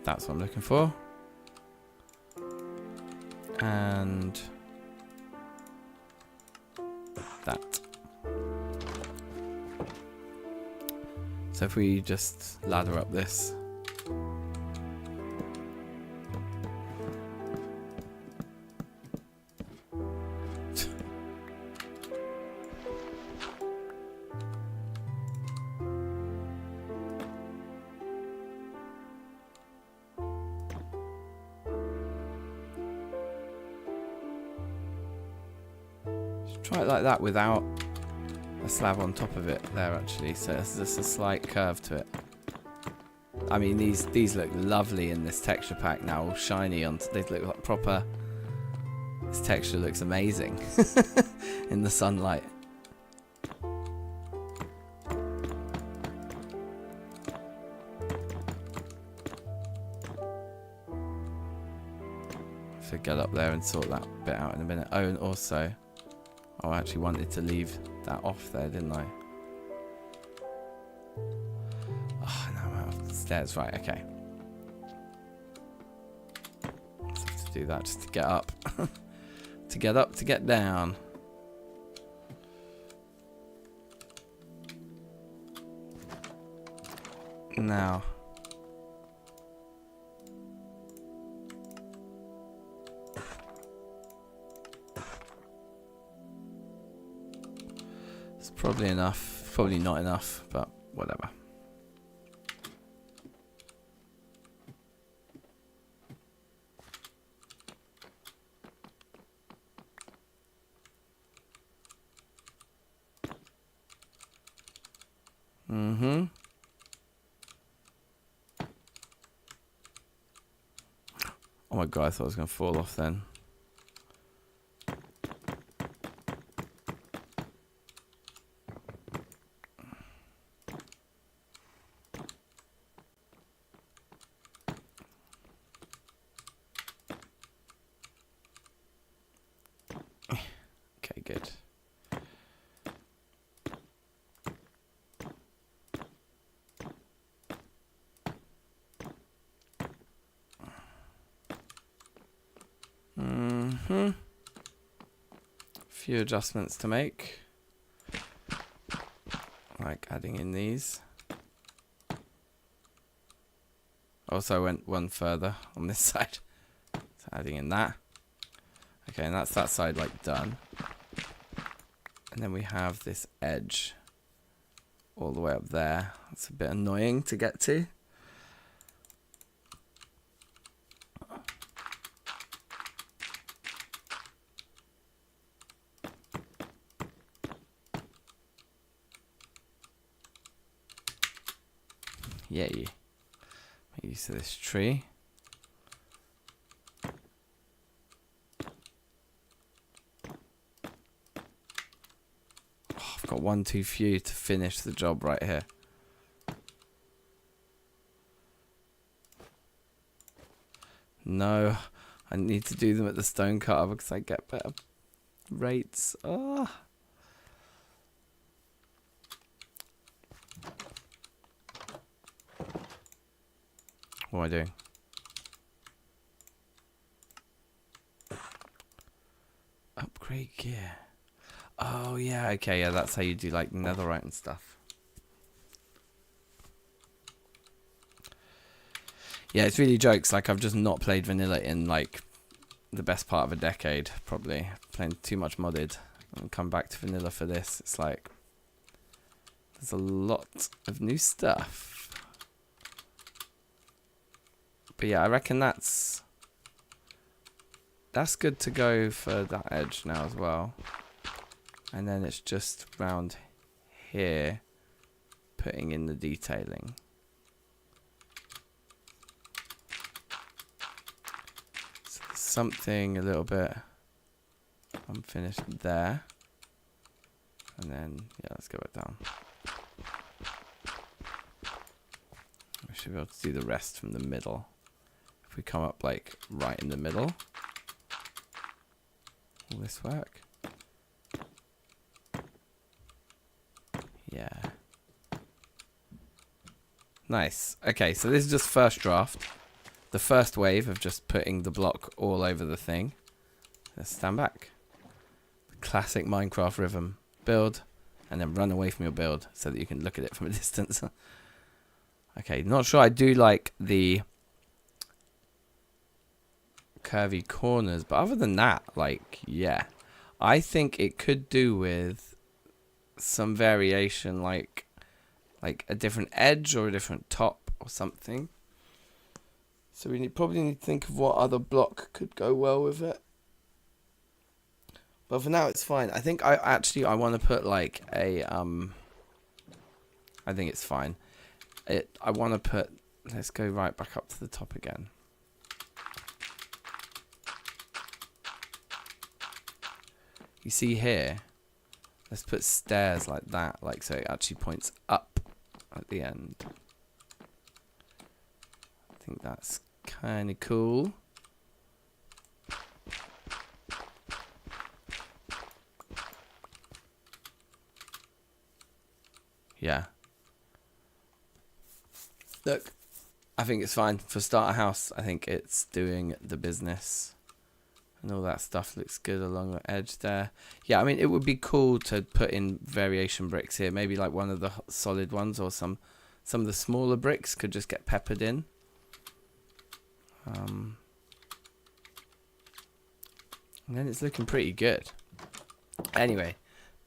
Speaker 1: That's what I'm looking for. And that. So if we just ladder up this. Try it like that without a slab on top of it there actually, so there's just a slight curve to it. I mean these look lovely in this texture pack now, all shiny on, they look like proper, this texture looks amazing in the sunlight. So get up there and sort that bit out in a minute. Oh, and also I actually wanted to leave that off there, didn't I? Oh, no, I'm out of the stairs. Right, okay. Just have to do that just to get up. To get up, to get down. Now. It's probably enough, probably not enough, but whatever. Mm-hmm. Oh my god, I thought I was going to fall off then. Okay, good. Few adjustments to make, like adding in these. Also, I went one further on this side, so adding in that. Okay, and that's that side like done. And then we have this edge all the way up there. That's a bit annoying to get to. Yay. Make use of this tree. Oh, I've got one too few to finish the job right here. No, I need to do them at the stone cutter because I get better rates. Oh. What am I doing? Upgrade gear. Oh yeah, okay, yeah, that's how you do like netherite and stuff. Yeah, it's really jokes. Like I've just not played vanilla in like the best part of a decade, probably. Playing too much modded. And come back to vanilla for this. It's like there's a lot of new stuff. But yeah, I reckon that's good to go for that edge now as well. And then it's just round here putting in the detailing. So there's something a little bit unfinished there. And then, yeah, let's go back down. We should be able to do the rest from the middle. If we come up like right in the middle, will this work? Yeah. Nice. Okay, so this is just first draft. the first wave of just putting the block all over the thing. Let's stand back. Classic Minecraft rhythm. Build, and then run away from your build so that you can look at it from a distance. Okay, not sure I do like the curvy corners, but other than that, like, yeah. I think it could do with some variation, like a different edge or a different top or something. So we probably need to think of what other block could go well with it. But for now, it's fine. I think I want to put like a I think it's fine. I want to put. Let's go right back up to the top again. You see here. Let's put stairs like that, like so it actually points up at the end. I think that's kind of cool. Yeah. Look, I think it's fine. For starter house, I think it's doing the business. And all that stuff looks good along the edge there. Yeah, I mean, it would be cool to put in variation bricks here. Maybe like one of the solid ones, or some of the smaller bricks could just get peppered in. And then it's looking pretty good. Anyway,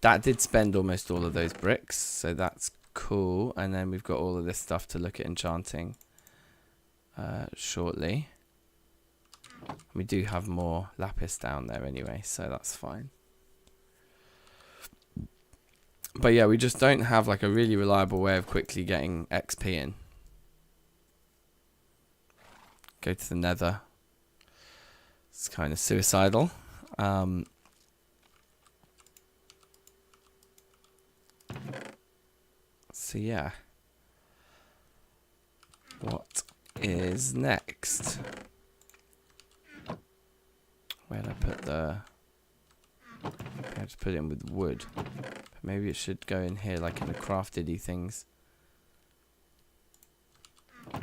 Speaker 1: that did spend almost all of those bricks, so that's cool. And then we've got all of this stuff to look at enchanting shortly. We do have more lapis down there anyway, so that's fine. But yeah, we just don't have like a really reliable way of quickly getting XP in. Go to the nether. It's kind of suicidal. So yeah. What is next? Where did I put the... I have to put it in with wood. But maybe it should go in here like in the crafted-y things.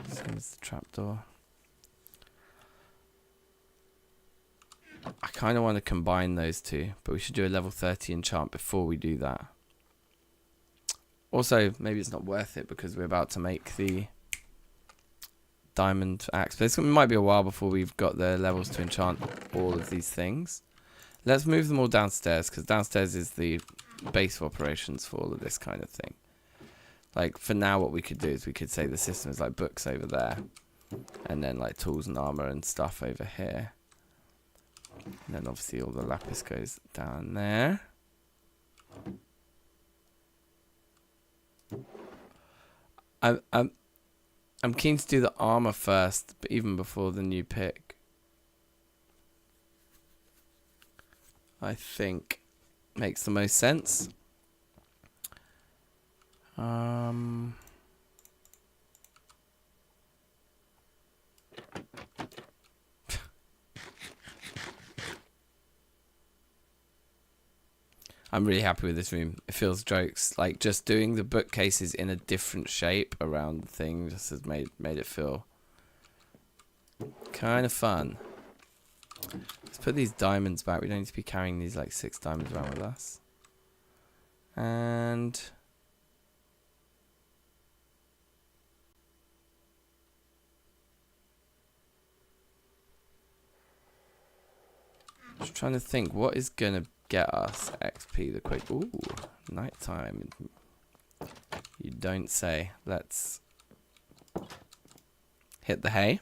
Speaker 1: Same as the trapdoor. I kind of want to combine those two, but we should do a level 30 enchant before we do that. Also, maybe it's not worth it because we're about to make the diamond axe. But it might be a while before we've got the levels to enchant all of these things. Let's move them all downstairs, because downstairs is the base of operations for all of this kind of thing. Like, for now, what we could do is we could say the system is like books over there, and then like tools and armor and stuff over here. And then obviously all the lapis goes down there. I'm keen to do the armor first, but even before the new pick. I think makes the most sense. I'm really happy with this room. It feels jokes. Like, just doing the bookcases in a different shape around the thing just has made it feel kind of fun. Let's put these diamonds back. We don't need to be carrying these like 6 diamonds around with us. And just trying to think what is gonna get us XP the quick. Ooh, nighttime. You don't say. Let's hit the hay.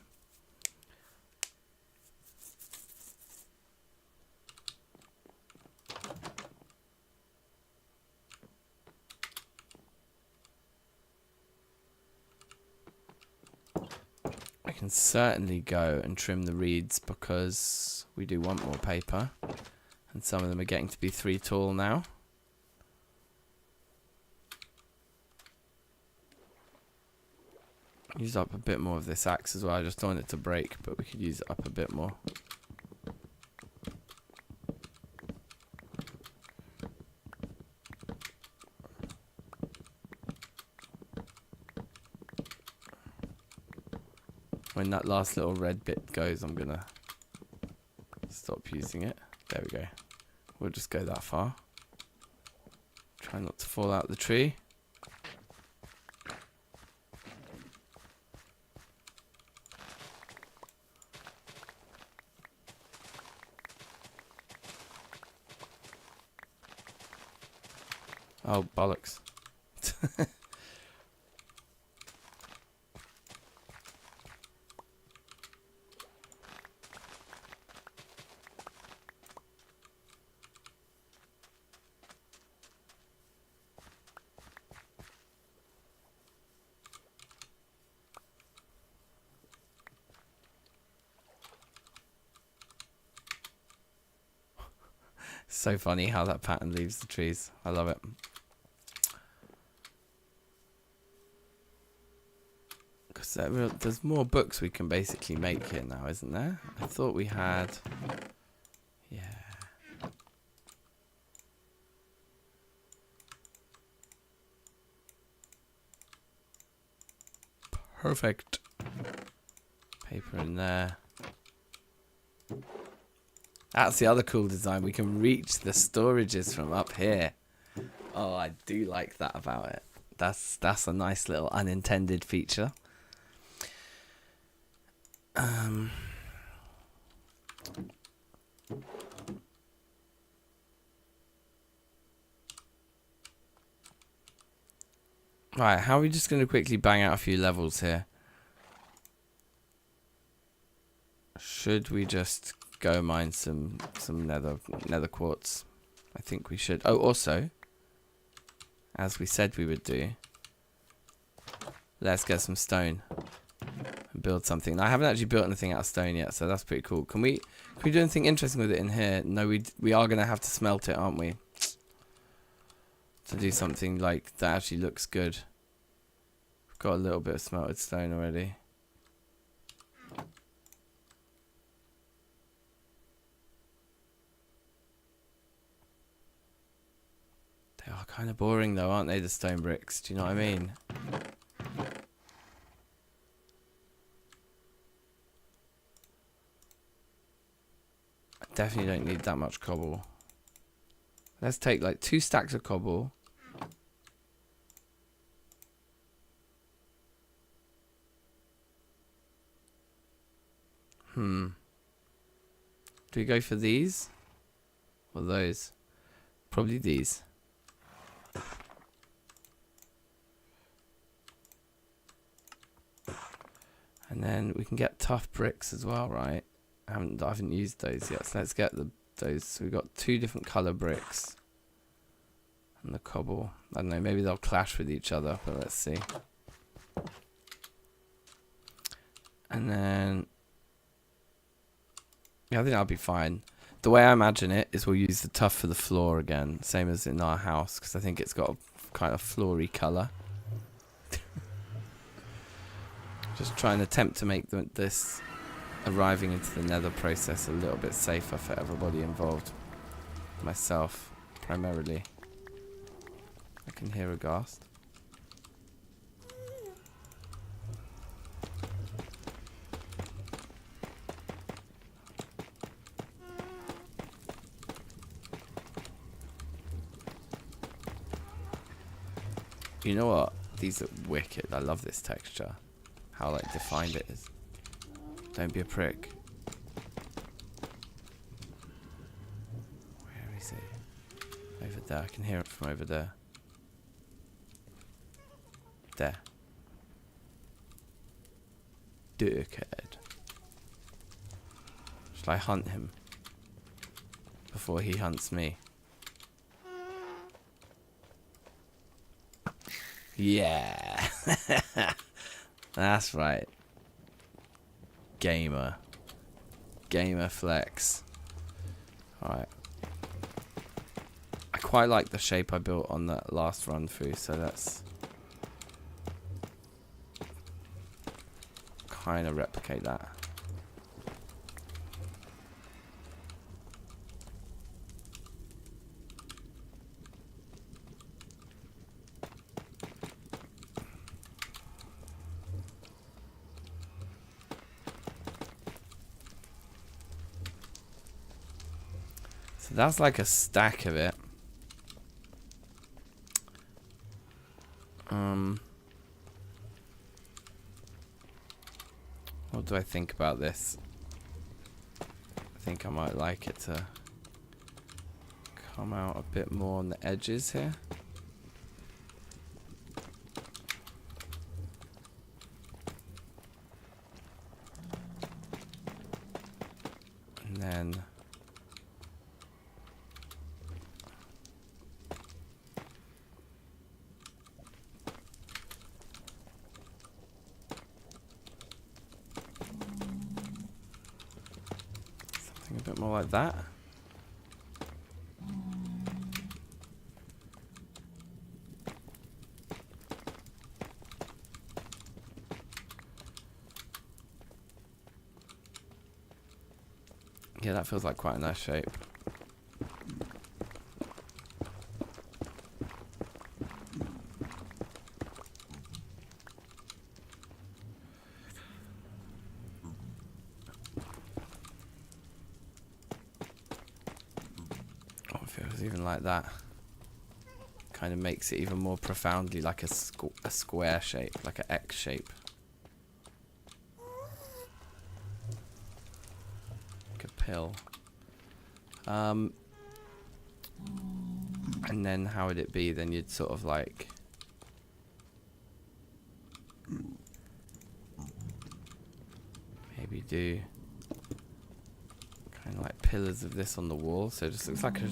Speaker 1: I can certainly go and trim the reeds because we do want more paper. And some of them are getting to be 3 tall now. Use up a bit more of this axe as well. I just don't want it to break, but we could use it up a bit more. When that last little red bit goes, I'm gonna stop using it. There we go. We'll just go that far. Try not to fall out the tree. Oh, bollocks. So funny how that pattern leaves the trees. I love it. Because there's more books we can basically make here now, isn't there? I thought we had... Yeah. Perfect. Paper in there. That's the other cool design. We can reach the storages from up here. Oh, I do like that about it. That's a nice little unintended feature. Right, how are we just going to quickly bang out a few levels here? Should we just go mine some nether quartz? I think we should. Oh, also, as we said we would do, let's get some stone and build something. Now, I haven't actually built anything out of stone yet, so that's pretty cool. Can we do anything interesting with it in here? No, we are going to have to smelt it, aren't we? To do something like that actually looks good. We've got a little bit of smelted stone already. They are kind of boring though, aren't they, the stone bricks? Do you know what I mean? I definitely don't need that much cobble. Let's take like 2 stacks of cobble. Do we go for these? Or those? Probably these. And then we can get tough bricks as well, right? I haven't used those yet, so let's get those. So we've got 2 different colour bricks. And the cobble. I don't know, maybe they'll clash with each other, but let's see. And then... yeah, I think that'll be fine. The way I imagine it is we'll use the tough for the floor again, same as in our house, because I think it's got a kind of floory colour. Just try and attempt to make this arriving into the nether process a little bit safer for everybody involved. Myself, primarily. I can hear a ghast. You know what? These look wicked. I love this texture. How like defined it is. Don't be a prick. Where is it? Over there. I can hear it from over there. There. Dickhead. Shall I hunt him before he hunts me? Yeah. That's right. Gamer flex. Alright. I quite like the shape I built on that last run through, so let's kind of replicate that. So that's like a stack of it. What do I think about this? I think I might like it to come out a bit more on the edges here. And then something a bit more like that. Yeah, that feels like quite a nice shape. Oh, it feels even like that. Kind of makes it even more profoundly like a square shape, like an X shape. Like a pill. And then how would it be? Then you'd sort of like maybe do kind of like pillars of this on the wall, so it just looks like a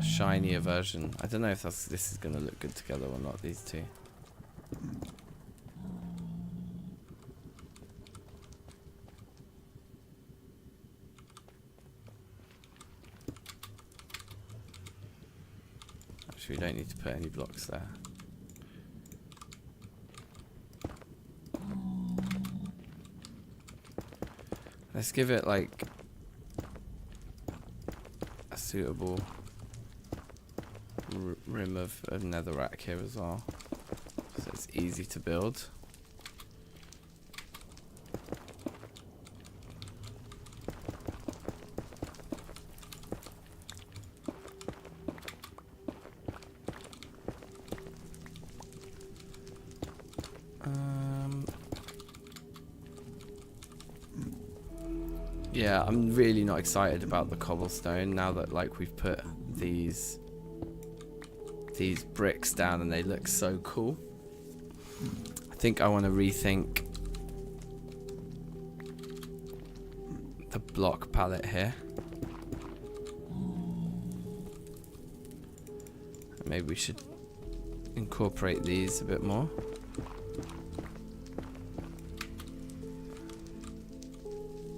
Speaker 1: shinier version. I don't know if this is going to look good together or not, these two. Actually, we don't need to put any blocks there. Let's give it like a suitable rim of netherrack here as well, so it's easy to build. Yeah, I'm really not excited about the cobblestone now that like we've put these bricks down and they look so cool. I think I want to rethink the block palette here. Maybe we should incorporate these a bit more.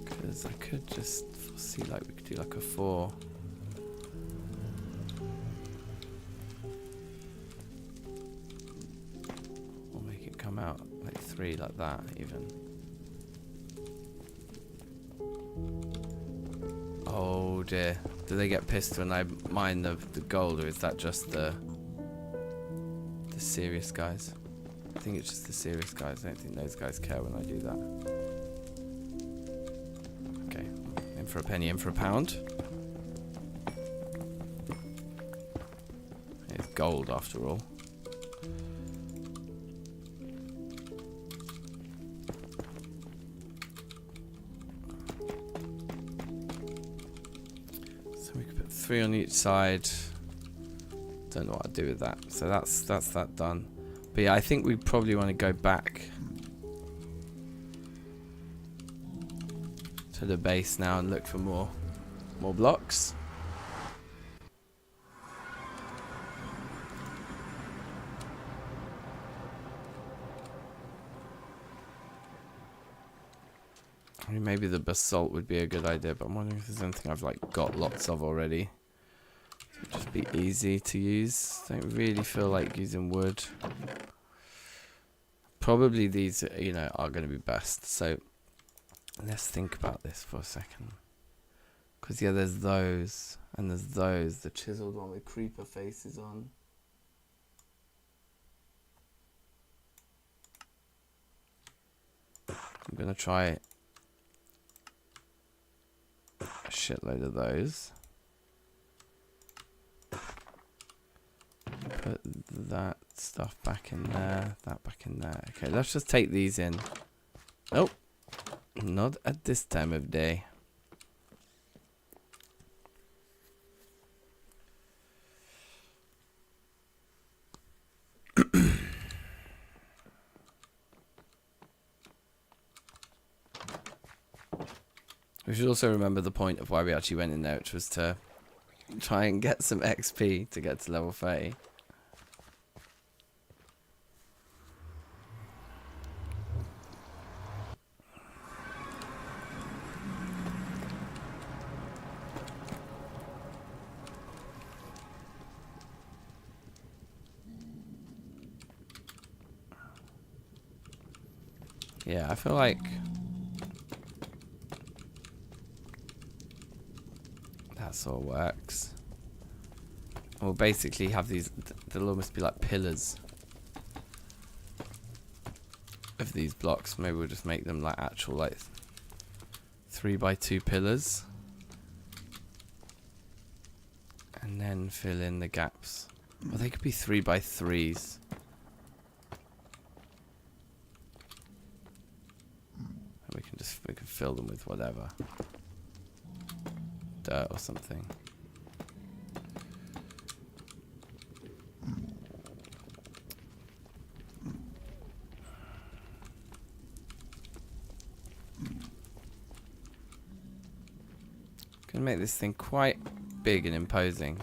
Speaker 1: Because I could just foresee like we could do like a 4. Or make it come out like 3 like that even. Oh dear. Do they get pissed when I mine the gold, or is that just the serious guys? I think it's just the serious guys. I don't think those guys care when I do that. Okay, in for a penny, in for a pound. It's gold after all. So we could put 3 on each side. Don't know what I'd do with that. So that's that done. But yeah, I think we probably want to go back to the base now and look for more blocks. I mean, maybe the basalt would be a good idea, but I'm wondering if there's anything I've like got lots of already. It'd just be easy to use. Don't really feel like using wood. Probably these, you know, are going to be best. So let's think about this for a second. Because yeah, there's those, and there's those. The chiseled one with creeper faces on. I'm going to try a shitload of those. put that stuff back in there, that back in there. Okay, let's just take these in. Oh, not at this time of day. We should also remember the point of why we actually went in there, which was to try and get some XP to get to level 30. Yeah, I feel like that sort of works. We'll basically have these, they'll almost be like pillars of these blocks. Maybe we'll just make them like actual like 3x2 pillars. And then fill in the gaps. Well, they could be 3x3s. We can fill them with whatever. Dirt or something. Gonna make this thing quite big and imposing.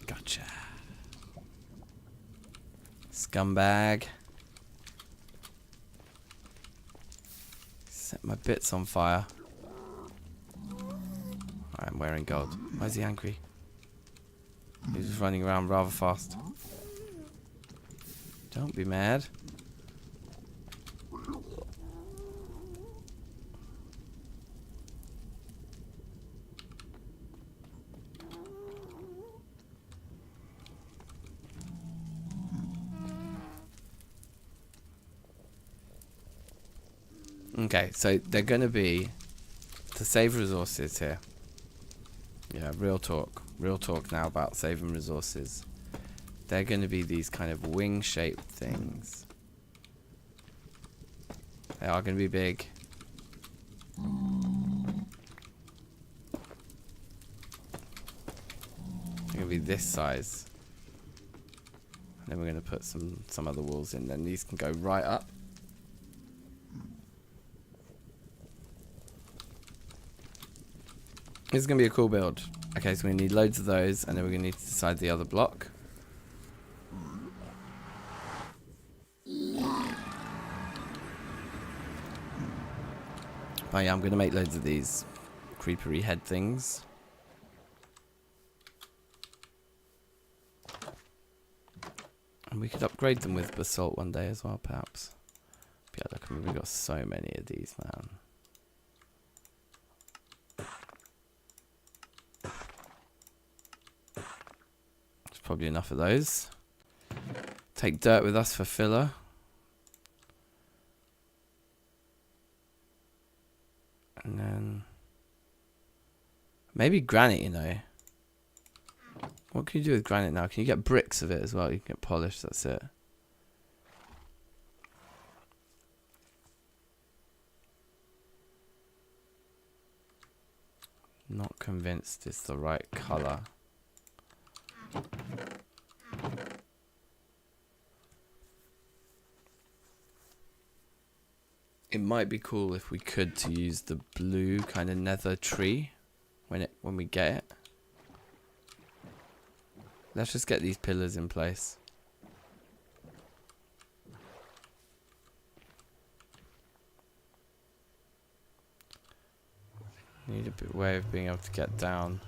Speaker 1: Gotcha. Scumbag. Set my bits on fire. I'm wearing gold. Why is he angry? He's just running around rather fast. Don't be mad. Okay, so they're going to be, to save resources here. Yeah, real talk now about saving resources. They're going to be these kind of wing-shaped things. They are going to be big. They're going to be this size. And then we're going to put some other walls in. Then these can go right up. This is going to be a cool build. Okay, so we need loads of those, and then we're going to need to decide the other block. Oh yeah, I'm going to make loads of these creepery head things. And we could upgrade them with basalt one day as well, perhaps. But yeah, look, I mean, we've got so many of these, man. Probably enough of those. Take dirt with us for filler. And then maybe granite, you know. What can you do with granite now? Can you get bricks of it as well? You can get polished, that's it. Not convinced it's the right colour. It might be cool if we could to use the blue kind of nether tree when we get it. Let's just get these pillars in place. Need a bit way of being able to get down.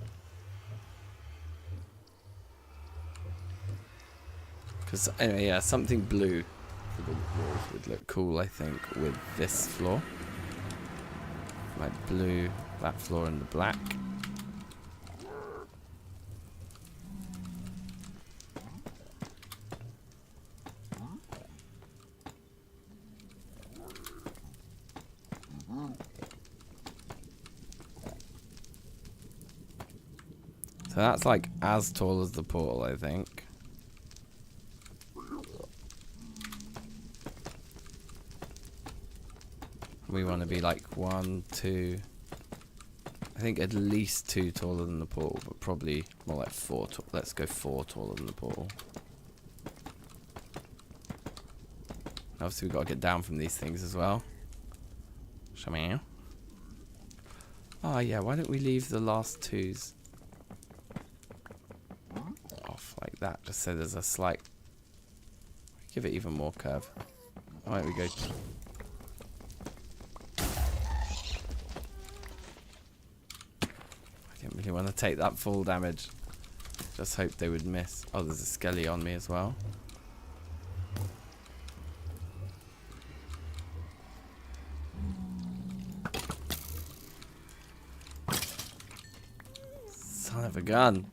Speaker 1: Because anyway, yeah, something blue for the walls would look cool, I think, with this floor. Like blue, that floor, and the black. So that's like as tall as the portal, I think. We want to be like 1, 2. I think at least 2 taller than the portal, but probably more like 4. Let's go 4 taller than the portal. Obviously, we've got to get down from these things as well. Shall oh, yeah, why don't we leave the last 2s off like that, just so there's a slight... Give it even more curve. Why don't we go... I didn't really want to take that full damage. Just hoped they would miss. Oh, there's a skelly on me as well. Son of a gun.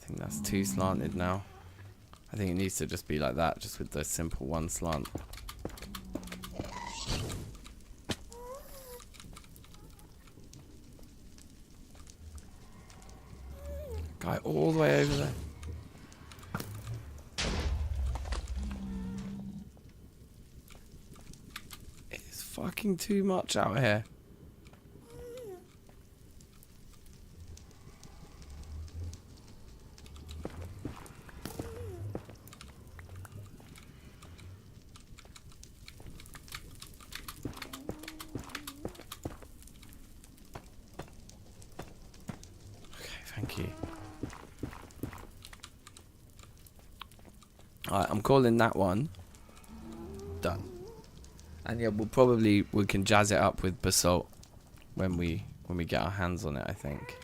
Speaker 1: I think that's too slanted now. I think it needs to just be like that, just with the simple 1 slant. Guy all the way over there. It's fucking too much out here. Thank you. Alright, I'm calling that one done. And yeah, we can jazz it up with basalt when we get our hands on it, I think.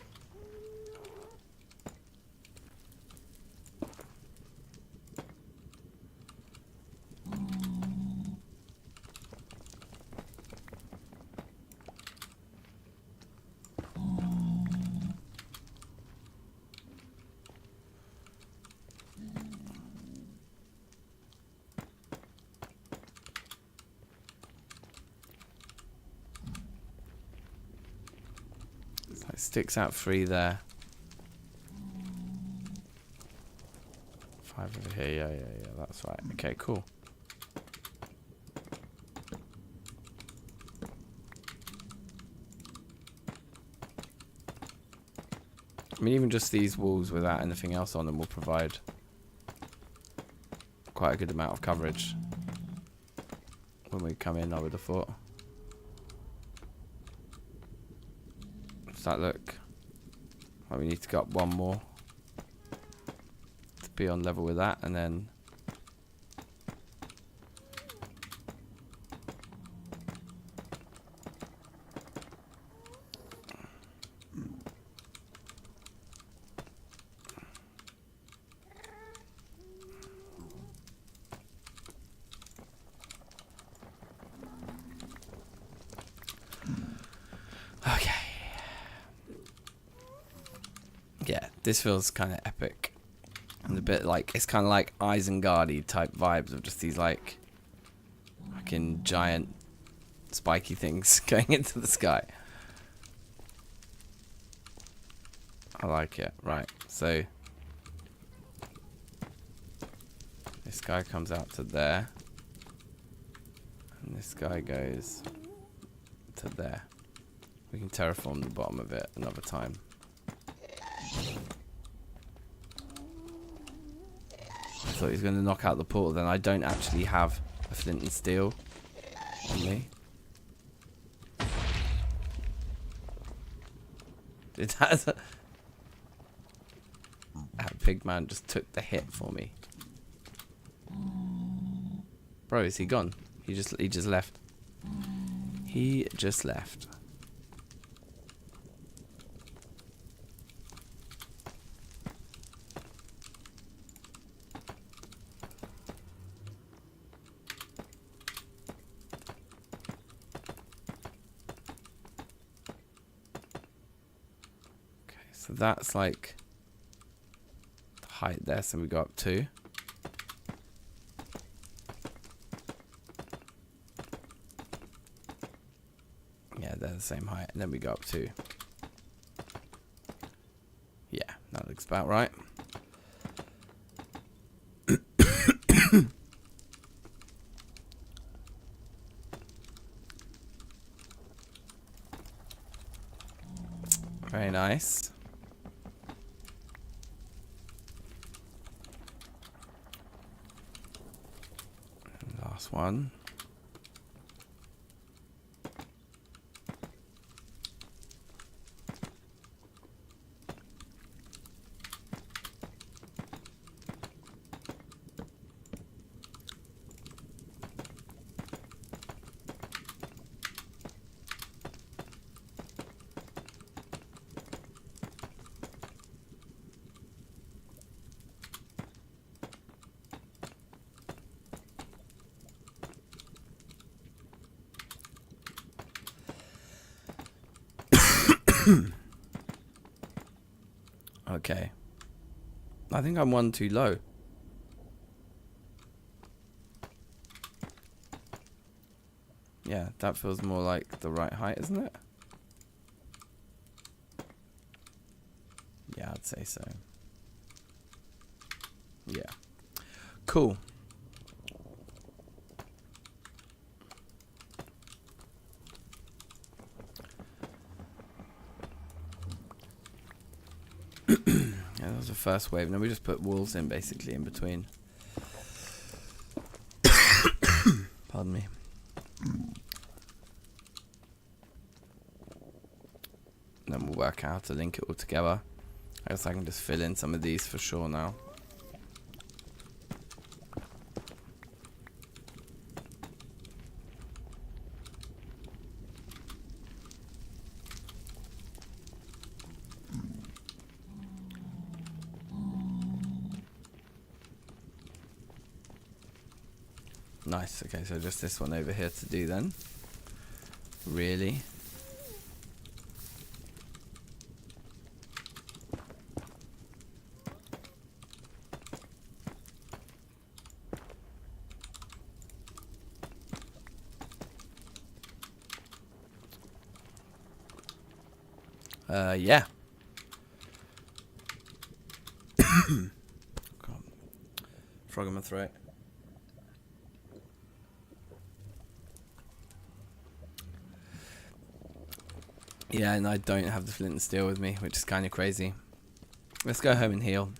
Speaker 1: It sticks out 3 there. 5 over here. Yeah, that's right. Okay, cool. I mean, even just these walls without anything else on them will provide quite a good amount of coverage when we come in, I would have thought. Does that look like we need to go up 1 more to be on level with that, and then okay. Yeah, this feels kind of epic. And a bit like, it's kind of like Isengard-y type vibes of just these like fucking giant spiky things going into the sky. I like it. Right, so this guy comes out to there. And this guy goes to there. We can terraform the bottom of it another time. I thought he was going to knock out the portal, then I don't actually have a flint and steel on me. Did that pig man just took the hit for me. Bro, is he gone? He just left. He just left. So that's like the height there, so we go up 2. Yeah, they're the same height, and then we go up 2. Yeah, that looks about right. Very nice. Last one. Okay. I think I'm one too low. Yeah, that feels more like the right height, isn't it? Yeah, I'd say so. Yeah. Cool. Yeah, that was the first wave. Now we just put walls in, basically, in between. Pardon me. Then we'll work out how to link it all together. I guess I can just fill in some of these for sure now. Nice. Okay, so just this one over here to do then. Really? Yeah. Frog in my throat. Yeah, and I don't have the flint and steel with me, which is kind of crazy. Let's go home and heal.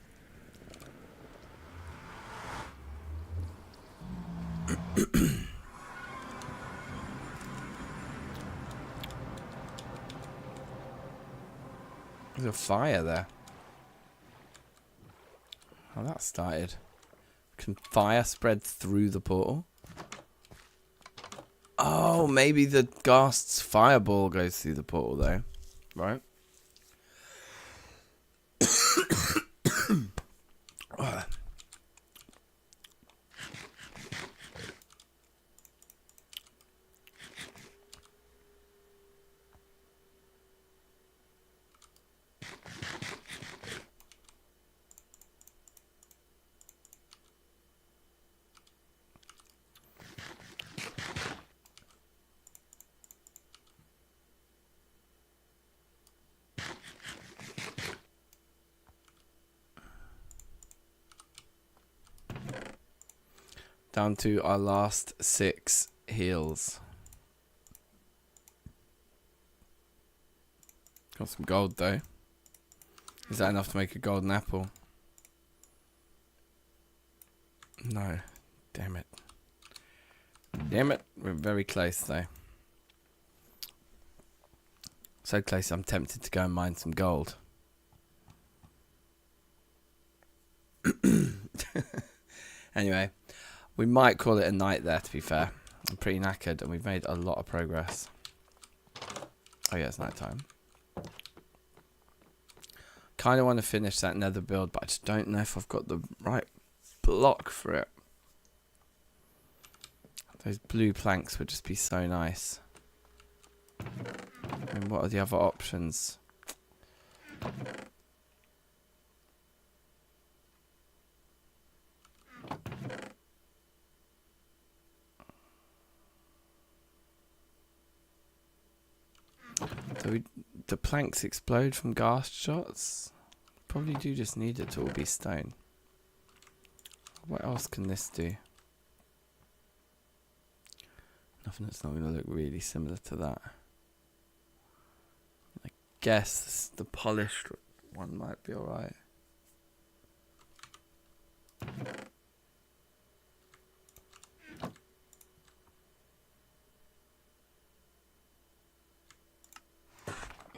Speaker 1: There's a fire there. How that started. Can fire spread through the portal? Oh, maybe the ghast's fireball goes through the portal though. Right? Down to our last 6 heals. Got some gold though. Is that enough to make a golden apple? No. Damn it. Damn it. We're very close though. So close I'm tempted to go and mine some gold. Anyway, we might call it a night there, to be fair. I'm pretty knackered and we've made a lot of progress. Oh yeah, it's night time. Kind of want to finish that nether build, but I just don't know if I've got the right block for it. Those blue planks would just be so nice. I mean, what are the other options? Do the planks explode from gas shots? Probably do just need it to all be stone. What else can this do? Nothing that's not going to look really similar to that. I guess the polished one might be alright.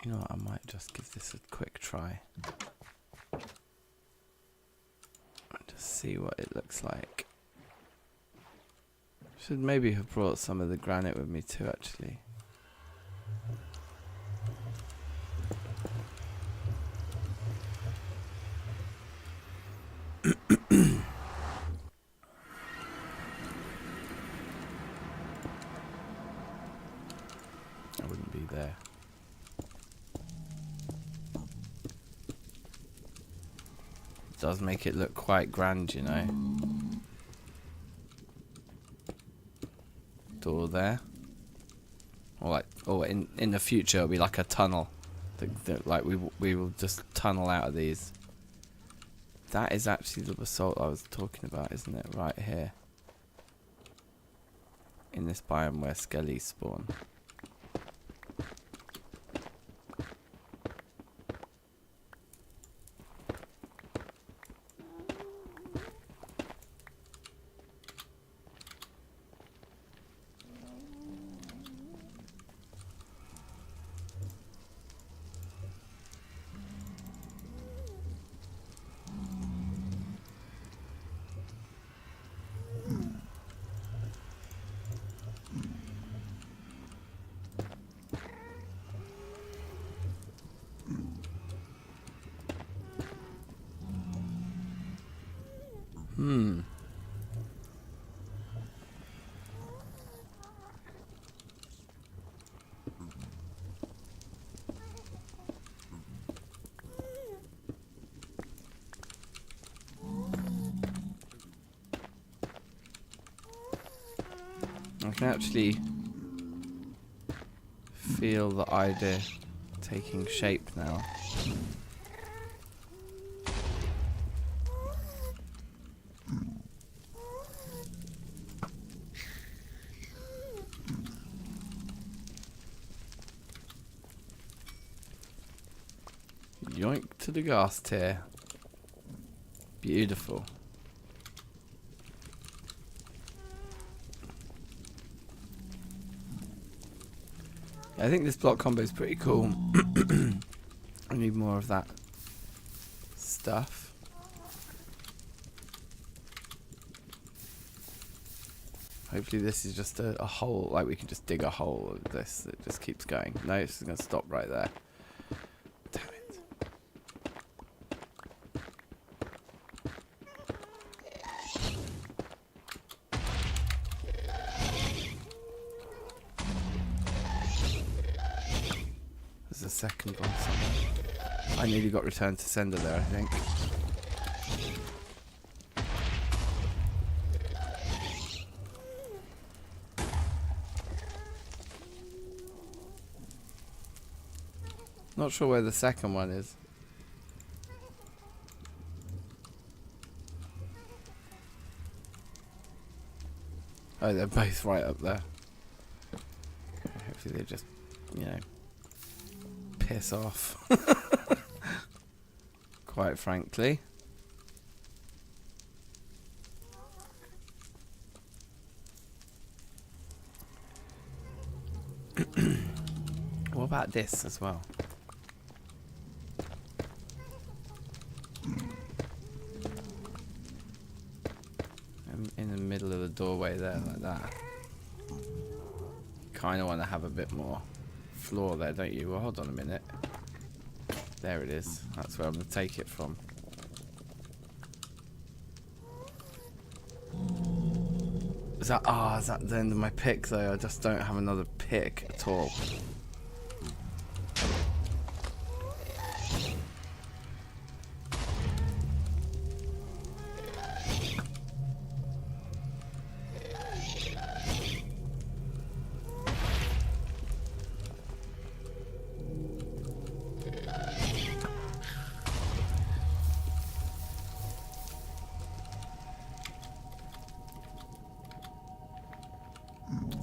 Speaker 1: You know what, I might just give this a quick try. And just see what it looks like. Should maybe have brought some of the granite with me too, actually. I wouldn't be there. It does make it look quite grand, you know. Door there, or like, or in the future it'll be like a tunnel. Like we will just tunnel out of these. That is actually the basalt I was talking about, isn't it? Right here, in this biome where skellies spawn. I can actually feel the idea taking shape now. Yoink to the gas tier. Beautiful. I think this block combo is pretty cool. I need more of that stuff. Hopefully this is just a hole, like we can just dig a hole of this that just keeps going. No, it's just going to stop right there. Damn it. There's a second one somewhere. I nearly got returned to sender there, I think. Not sure where the second one is. Oh, they're both right up there. Hopefully they just, you know, piss off. Quite frankly. What about this as well? them in the middle of the doorway there, like that. Kind of want to have a bit more floor there, don't you? Well, hold on a minute. There it is. That's where I'm going to take it from. Is that the end of my pick though? I just don't have another pick at all.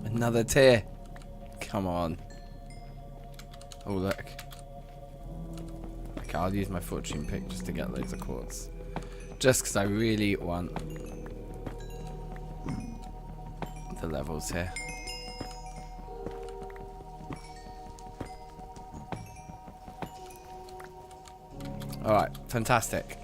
Speaker 1: Another tier. Come on. Oh, look. Okay, I'll use my fortune pick just to get loads of quartz. Just because I really want the levels here. Alright, fantastic.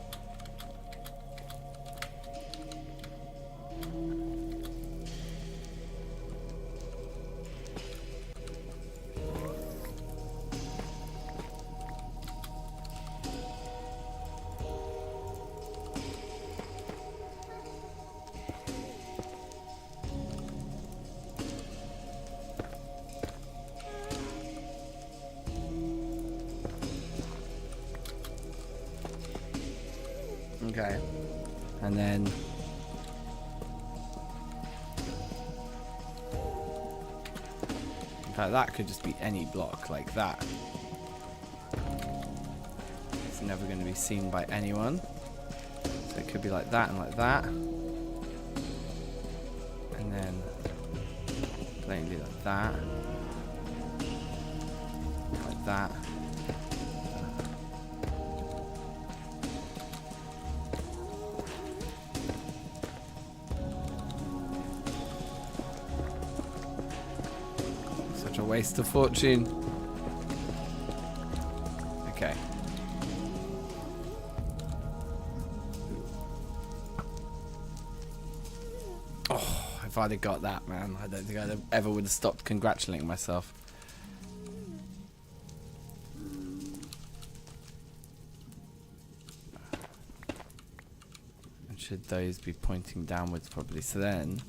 Speaker 1: Okay, and then in fact that could just be any block like that. It's never going to be seen by anyone, so it could be like that and like that, and then plainly like that, like that. A waste of fortune. Okay. Oh, if I'd have got that, man, I don't think I'd have ever would have stopped congratulating myself. And should those be pointing downwards probably? So then,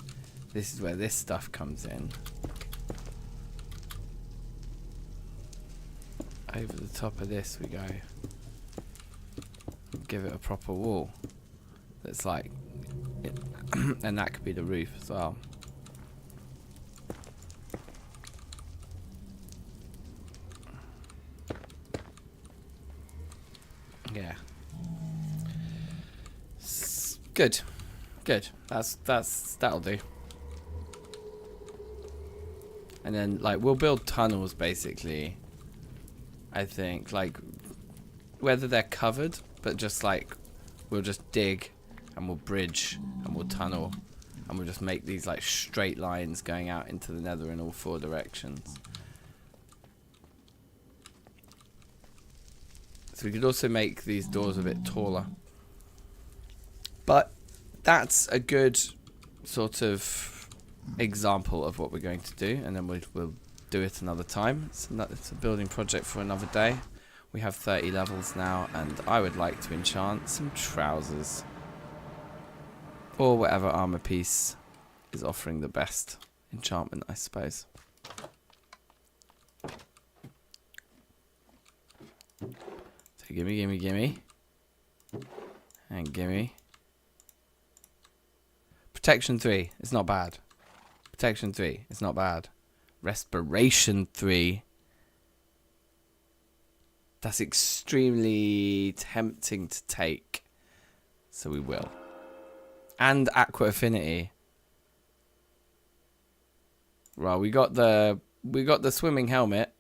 Speaker 1: this is where this stuff comes in. Over the top of this we go. Give it a proper wall. That's like, and that could be the roof as well. Yeah. Good. Good. That'll do. And then like we'll build tunnels basically. I think, like, whether they're covered, but just like, we'll just dig, and we'll bridge, and we'll tunnel, and we'll just make these like straight lines going out into the nether in all 4 directions. So we could also make these doors a bit taller. But that's a good sort of example of what we're going to do, and then we'll do it another time. It's a building project for another day. We have 30 levels now, and I would like to enchant some trousers or whatever armor piece is offering the best enchantment, I suppose. So gimme, and gimme. Protection 3, it's not bad. Protection 3, it's not bad. Respiration 3. That's extremely tempting to take, so we will. And Aqua Affinity. Well, we got the swimming helmet.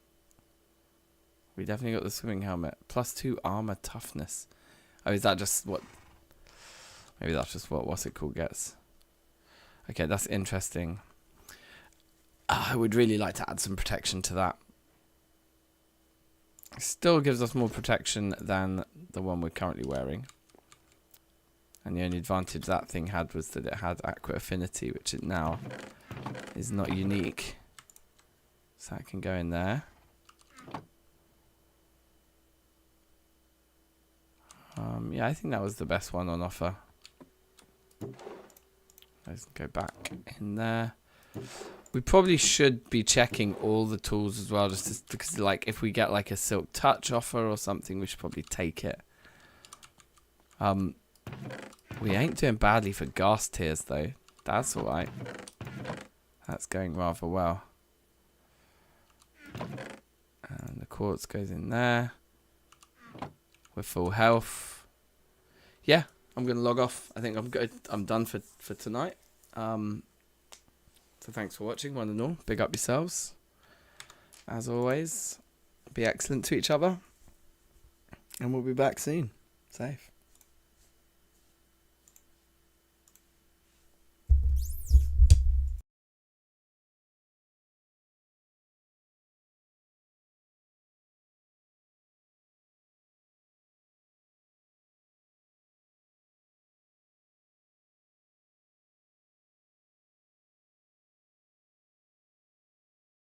Speaker 1: We definitely got the swimming helmet. +2 armor toughness. Oh, is that just what? Maybe that's just what what's it called gets. Okay, that's interesting. I would really like to add some protection to that. It still gives us more protection than the one we're currently wearing. And the only advantage that thing had was that it had aqua affinity, which it now is not unique. So that can go in there. Yeah, I think that was the best one on offer. Let's go back in there. We probably should be checking all the tools as well, just because, like, if we get like a silk touch offer or something, we should probably take it. We ain't doing badly for gas tiers though. That's alright. That's going rather well. And the quartz goes in there. We're full health. Yeah, I'm gonna log off. I think I'm good. I'm done for tonight. So thanks for watching, one and all. Big up yourselves. As always, be excellent to each other. And we'll be back soon. Safe.